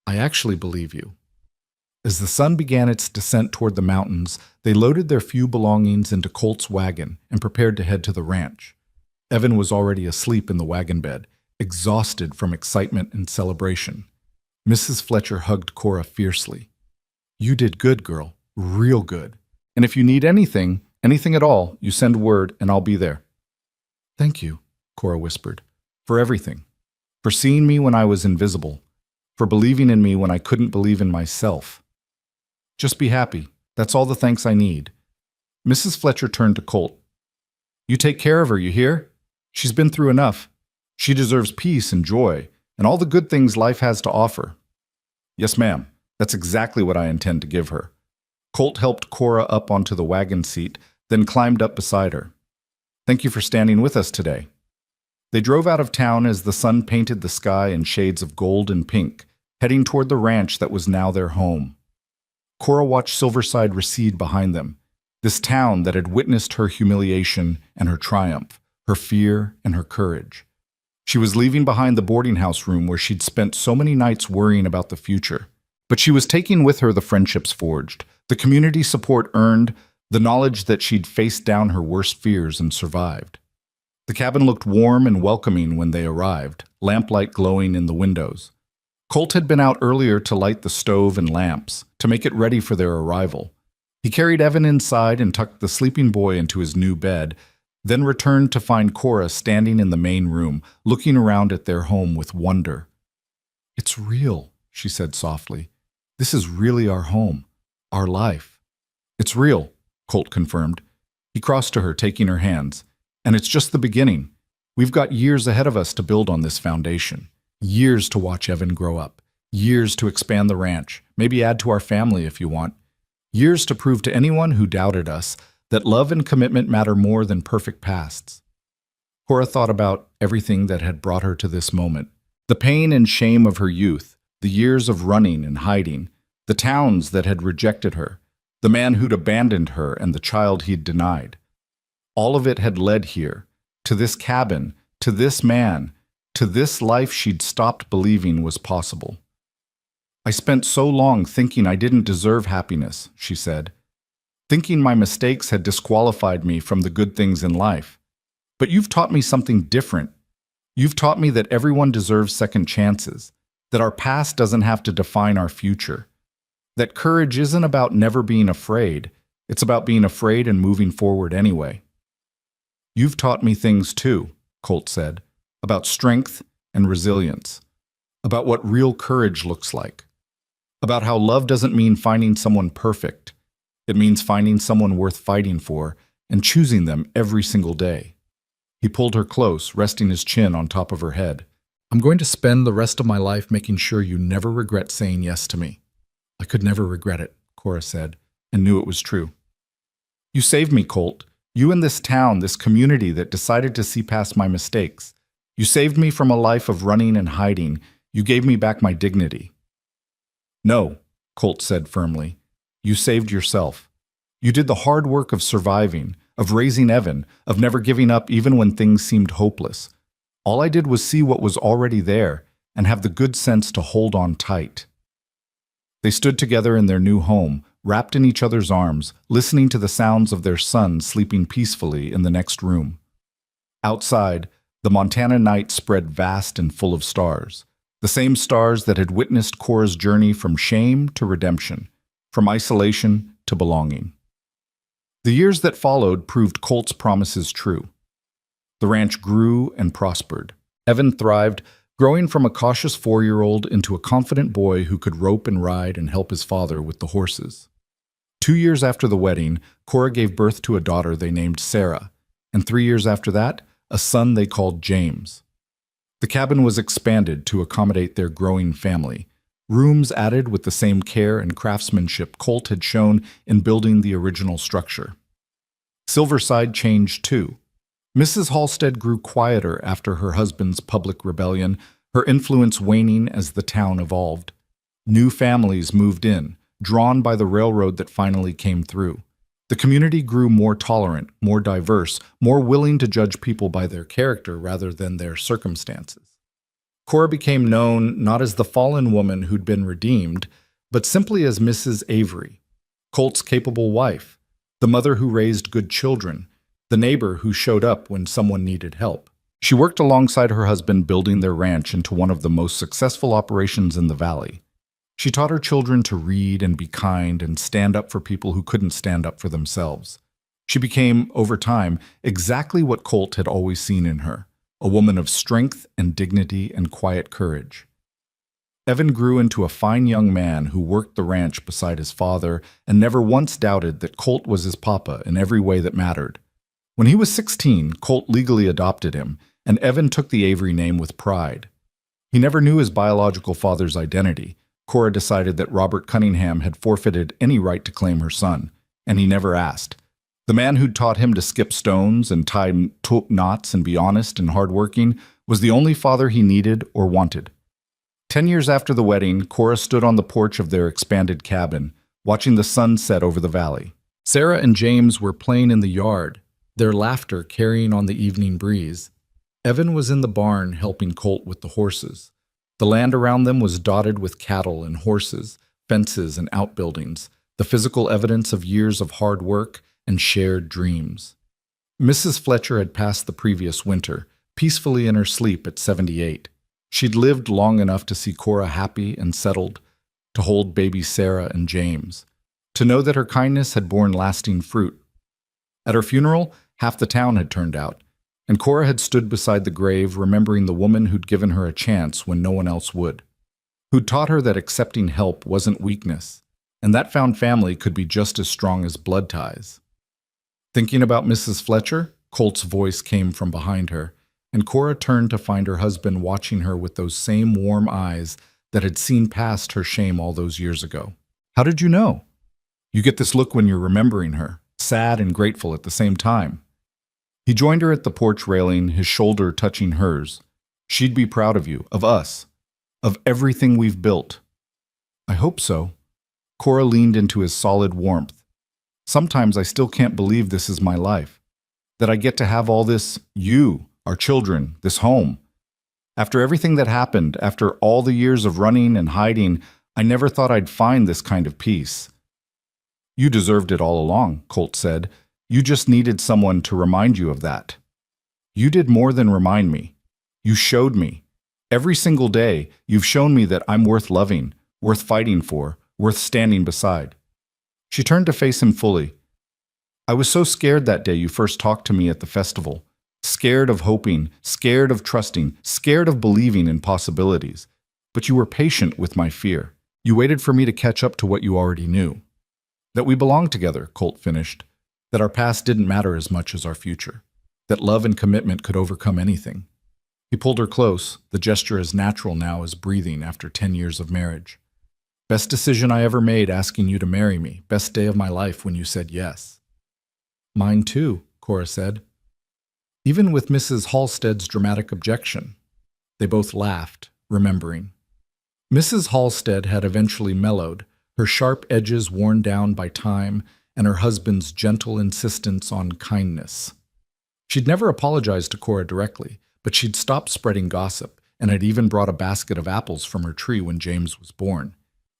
S1: "I actually believe you." As the sun began its descent toward the mountains, they loaded their few belongings into Colt's wagon and prepared to head to the ranch. Evan was already asleep in the wagon bed, exhausted from excitement and celebration. Mrs. Fletcher hugged Cora fiercely. "You did good, girl. Real good. And if you need anything at all, you send word and I'll be there." "Thank you," Cora whispered, "for everything. For seeing me when I was invisible. For believing in me when I couldn't believe in myself. Just be happy. That's all the thanks I need." Mrs. Fletcher turned to Colt. "You take care of her, you hear? She's been through enough. She deserves peace and joy, and all the good things life has to offer." "Yes, ma'am. That's exactly what I intend to give her." Colt helped Cora up onto the wagon seat, then climbed up beside her. "Thank you for standing with us today." They drove out of town as the sun painted the sky in shades of gold and pink, heading toward the ranch that was now their home. Cora watched Silverside recede behind them, this town that had witnessed her humiliation and her triumph, her fear and her courage. She was leaving behind the boarding house room where she'd spent so many nights worrying about the future. But she was taking with her the friendships forged, the community support earned, the knowledge that she'd faced down her worst fears and survived. The cabin looked warm and welcoming when they arrived, lamplight glowing in the windows. Colt had been out earlier to light the stove and lamps, to make it ready for their arrival. He carried Evan inside and tucked the sleeping boy into his new bed, then returned to find Cora standing in the main room, looking around at their home with wonder. "It's real," she said softly. "This is really our home, our life." "It's real," Colt confirmed. He crossed to her, taking her hands. "And it's just the beginning. We've got years ahead of us to build on this foundation. Years to watch Evan grow up. Years to expand the ranch, maybe add to our family if you want. Years to prove to anyone who doubted us that love and commitment matter more than perfect pasts." Cora thought about everything that had brought her to this moment. The pain and shame of her youth, the years of running and hiding, the towns that had rejected her, the man who'd abandoned her and the child he'd denied. All of it had led here, to this cabin, to this man, to this life she'd stopped believing was possible. "I spent so long thinking I didn't deserve happiness," she said. "Thinking my mistakes had disqualified me from the good things in life. But you've taught me something different. You've taught me that everyone deserves second chances, that our past doesn't have to define our future, that courage isn't about never being afraid, it's about being afraid and moving forward anyway." "You've taught me things too," Colt said, "about strength and resilience, about what real courage looks like, about how love doesn't mean finding someone perfect. It means finding someone worth fighting for and choosing them every single day." He pulled her close, resting his chin on top of her head. "I'm going to spend the rest of my life making sure you never regret saying yes to me." "I could never regret it," Cora said, and knew it was true. "You saved me, Colt. You and this town, this community that decided to see past my mistakes. You saved me from a life of running and hiding. You gave me back my dignity." "No," Colt said firmly. "You saved yourself. You did the hard work of surviving, of raising Evan, of never giving up even when things seemed hopeless. All I did was see what was already there and have the good sense to hold on tight." They stood together in their new home, wrapped in each other's arms, listening to the sounds of their son sleeping peacefully in the next room. Outside, the Montana night spread vast and full of stars, the same stars that had witnessed Cora's journey from shame to redemption, from isolation to belonging. The years that followed proved Colt's promises true. The ranch grew and prospered. Evan thrived, growing from a cautious 4-year-old into a confident boy who could rope and ride and help his father with the horses. 2 years after the wedding, Cora gave birth to a daughter they named Sarah, and 3 years after that, a son they called James. The cabin was expanded to accommodate their growing family, rooms added with the same care and craftsmanship Colt had shown in building the original structure. Silverside changed too. Mrs. Halstead grew quieter after her husband's public rebellion, her influence waning as the town evolved. New families moved in, drawn by the railroad that finally came through. The community grew more tolerant, more diverse, more willing to judge people by their character rather than their circumstances. Cora became known not as the fallen woman who'd been redeemed, but simply as Mrs. Avery, Colt's capable wife, the mother who raised good children, the neighbor who showed up when someone needed help. She worked alongside her husband building their ranch into one of the most successful operations in the valley. She taught her children to read and be kind and stand up for people who couldn't stand up for themselves. She became, over time, exactly what Colt had always seen in her, a woman of strength and dignity and quiet courage. Evan grew into a fine young man who worked the ranch beside his father and never once doubted that Colt was his papa in every way that mattered. When he was 16, Colt legally adopted him, and Evan took the Avery name with pride. He never knew his biological father's identity. Cora decided that Robert Cunningham had forfeited any right to claim her son, and he never asked. The man who'd taught him to skip stones and tie knots and be honest and hardworking was the only father he needed or wanted. 10 years after the wedding, Cora stood on the porch of their expanded cabin, watching the sun set over the valley. Sarah and James were playing in the yard, their laughter carrying on the evening breeze. Evan was in the barn helping Colt with the horses. The land around them was dotted with cattle and horses, fences and outbuildings, the physical evidence of years of hard work and shared dreams. Mrs. Fletcher had passed the previous winter, peacefully in her sleep at 78. She'd lived long enough to see Cora happy and settled, to hold baby Sarah and James, to know that her kindness had borne lasting fruit. At her funeral, half the town had turned out, and Cora had stood beside the grave remembering the woman who'd given her a chance when no one else would, who'd taught her that accepting help wasn't weakness, and that found family could be just as strong as blood ties. Thinking about Mrs. Fletcher, Colt's voice came from behind her, and Cora turned to find her husband watching her with those same warm eyes that had seen past her shame all those years ago. "How did you know?" "You get this look when you're remembering her, sad and grateful at the same time." He joined her at the porch railing, his shoulder touching hers. "She'd be proud of you, of us, of everything we've built." "I hope so." Cora leaned into his solid warmth. "Sometimes I still can't believe this is my life, that I get to have all this, you, our children, this home. After everything that happened, after all the years of running and hiding, I never thought I'd find this kind of peace." "You deserved it all along," Colt said. "You just needed someone to remind you of that." "You did more than remind me. You showed me. Every single day, you've shown me that I'm worth loving, worth fighting for, worth standing beside." She turned to face him fully. "I was so scared that day you first talked to me at the festival. Scared of hoping, scared of trusting, scared of believing in possibilities. But you were patient with my fear. You waited for me to catch up to what you already knew. That we belonged together," Colt finished. "That our past didn't matter as much as our future. That love and commitment could overcome anything." He pulled her close, the gesture as natural now as breathing after 10 years of marriage. "Best decision I ever made asking you to marry me. Best day of my life when you said yes." "Mine too," Cora said. Even with Mrs. Halstead's dramatic objection. They both laughed, remembering. Mrs. Halstead had eventually mellowed, her sharp edges worn down by time, and her husband's gentle insistence on kindness. She'd never apologized to Cora directly, but she'd stopped spreading gossip and had even brought a basket of apples from her tree when James was born.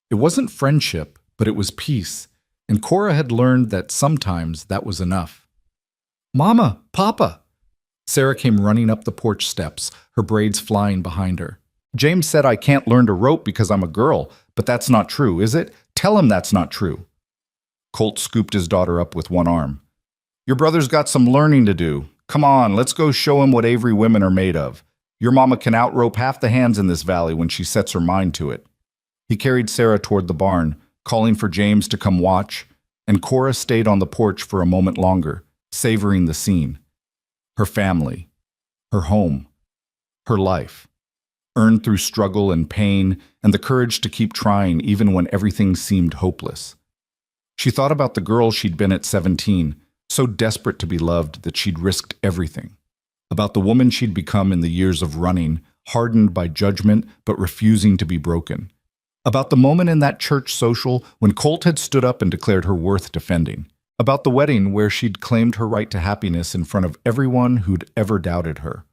S1: It wasn't friendship, but it was peace, And Cora had learned that sometimes that was enough. "Mama, Papa!" Sarah came running up the porch steps, her braids flying behind her. "James said I can't learn to rope because I'm a girl, but that's not true, is it? Tell him that's not true." Colt scooped his daughter up with one arm. "Your brother's got some learning to do. Come on, let's go show him what Avery women are made of. Your mama can outrope half the hands in this valley when she sets her mind to it." He carried Sarah toward the barn, calling for James to come watch, and Cora stayed on the porch for a moment longer, savoring the scene. Her family, her home, her life, earned through struggle and pain and the courage to keep trying even when everything seemed hopeless. She thought about the girl she'd been at 17, so desperate to be loved that she'd risked everything. About the woman she'd become in the years of running, hardened by judgment but refusing to be broken. About the moment in that church social when Colt had stood up and declared her worth defending. About the wedding where she'd claimed her right to happiness in front of everyone who'd ever doubted her.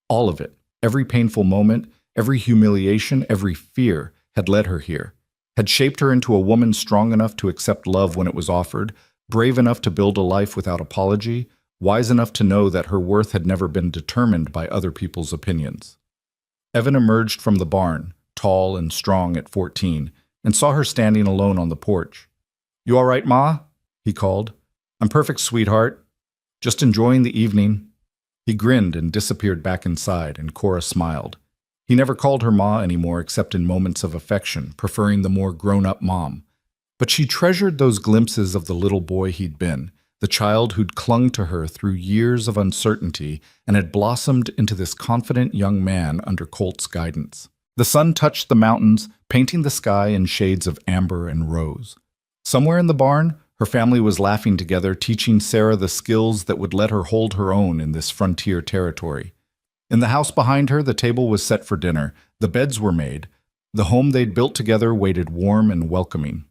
S1: All of it, every painful moment, every humiliation, every fear, had led her here, had shaped her into a woman strong enough to accept love when it was offered, brave enough to build a life without apology, wise enough to know that her worth had never been determined by other people's opinions. Evan emerged from the barn, tall and strong at 14, and saw her standing alone on the porch. "You all right, Ma?" he called. "I'm perfect, sweetheart. Just enjoying the evening." He grinned and disappeared back inside, and Cora smiled. He never called her Ma anymore except in moments of affection, preferring the more grown-up mom. But she treasured those glimpses of the little boy he'd been, the child who'd clung to her through years of uncertainty and had blossomed into this confident young man under Colt's guidance. The sun touched the mountains, painting the sky in shades of amber and rose. Somewhere in the barn, her family was laughing together, teaching Sarah the skills that would let her hold her own in this frontier territory. In the house behind her, the table was set for dinner, the beds were made, the home they'd built together waited warm and welcoming.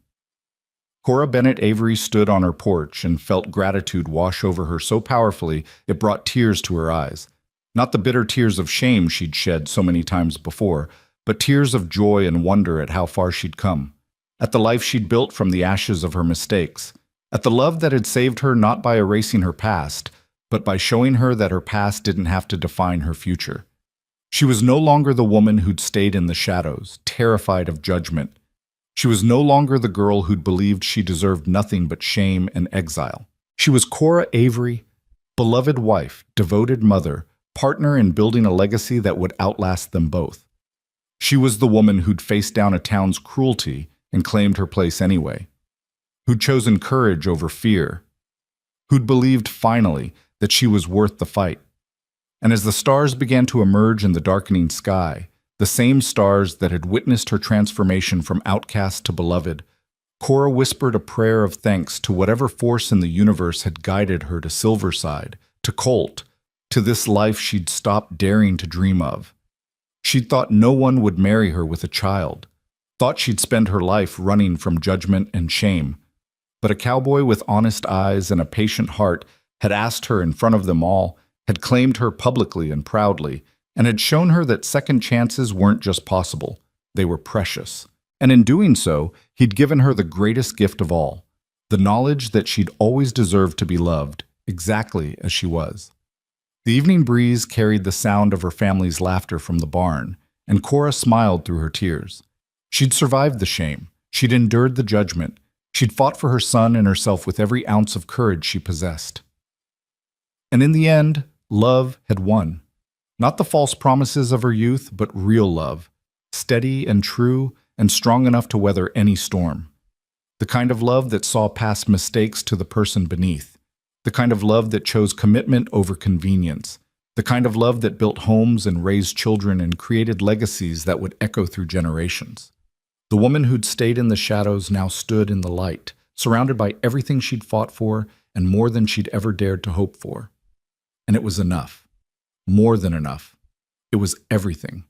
S1: Cora Bennett Avery stood on her porch and felt gratitude wash over her so powerfully it brought tears to her eyes. Not the bitter tears of shame she'd shed so many times before, but tears of joy and wonder at how far she'd come, at the life she'd built from the ashes of her mistakes, at the love that had saved her not by erasing her past, but by showing her that her past didn't have to define her future. She was no longer the woman who'd stayed in the shadows, terrified of judgment. She was no longer the girl who'd believed she deserved nothing but shame and exile. She was Cora Avery, beloved wife, devoted mother, partner in building a legacy that would outlast them both. She was the woman who'd faced down a town's cruelty and claimed her place anyway, who'd chosen courage over fear, who'd believed finally that she was worth the fight. And as the stars began to emerge in the darkening sky, the same stars that had witnessed her transformation from outcast to beloved, Cora whispered a prayer of thanks to whatever force in the universe had guided her to Silverside, to Colt, to this life she'd stopped daring to dream of. She'd thought no one would marry her with a child, thought she'd spend her life running from judgment and shame. But a cowboy with honest eyes and a patient heart had asked her in front of them all, had claimed her publicly and proudly, and had shown her that second chances weren't just possible, they were precious. And in doing so, he'd given her the greatest gift of all, the knowledge that she'd always deserved to be loved, exactly as she was. The evening breeze carried the sound of her family's laughter from the barn, and Cora smiled through her tears. She'd survived the shame, she'd endured the judgment, she'd fought for her son and herself with every ounce of courage she possessed. And in the end, love had won. Not the false promises of her youth, but real love, steady and true and strong enough to weather any storm. The kind of love that saw past mistakes to the person beneath. The kind of love that chose commitment over convenience. The kind of love that built homes and raised children and created legacies that would echo through generations. The woman who'd stayed in the shadows now stood in the light, surrounded by everything she'd fought for and more than she'd ever dared to hope for. And it was enough. More than enough. It was everything.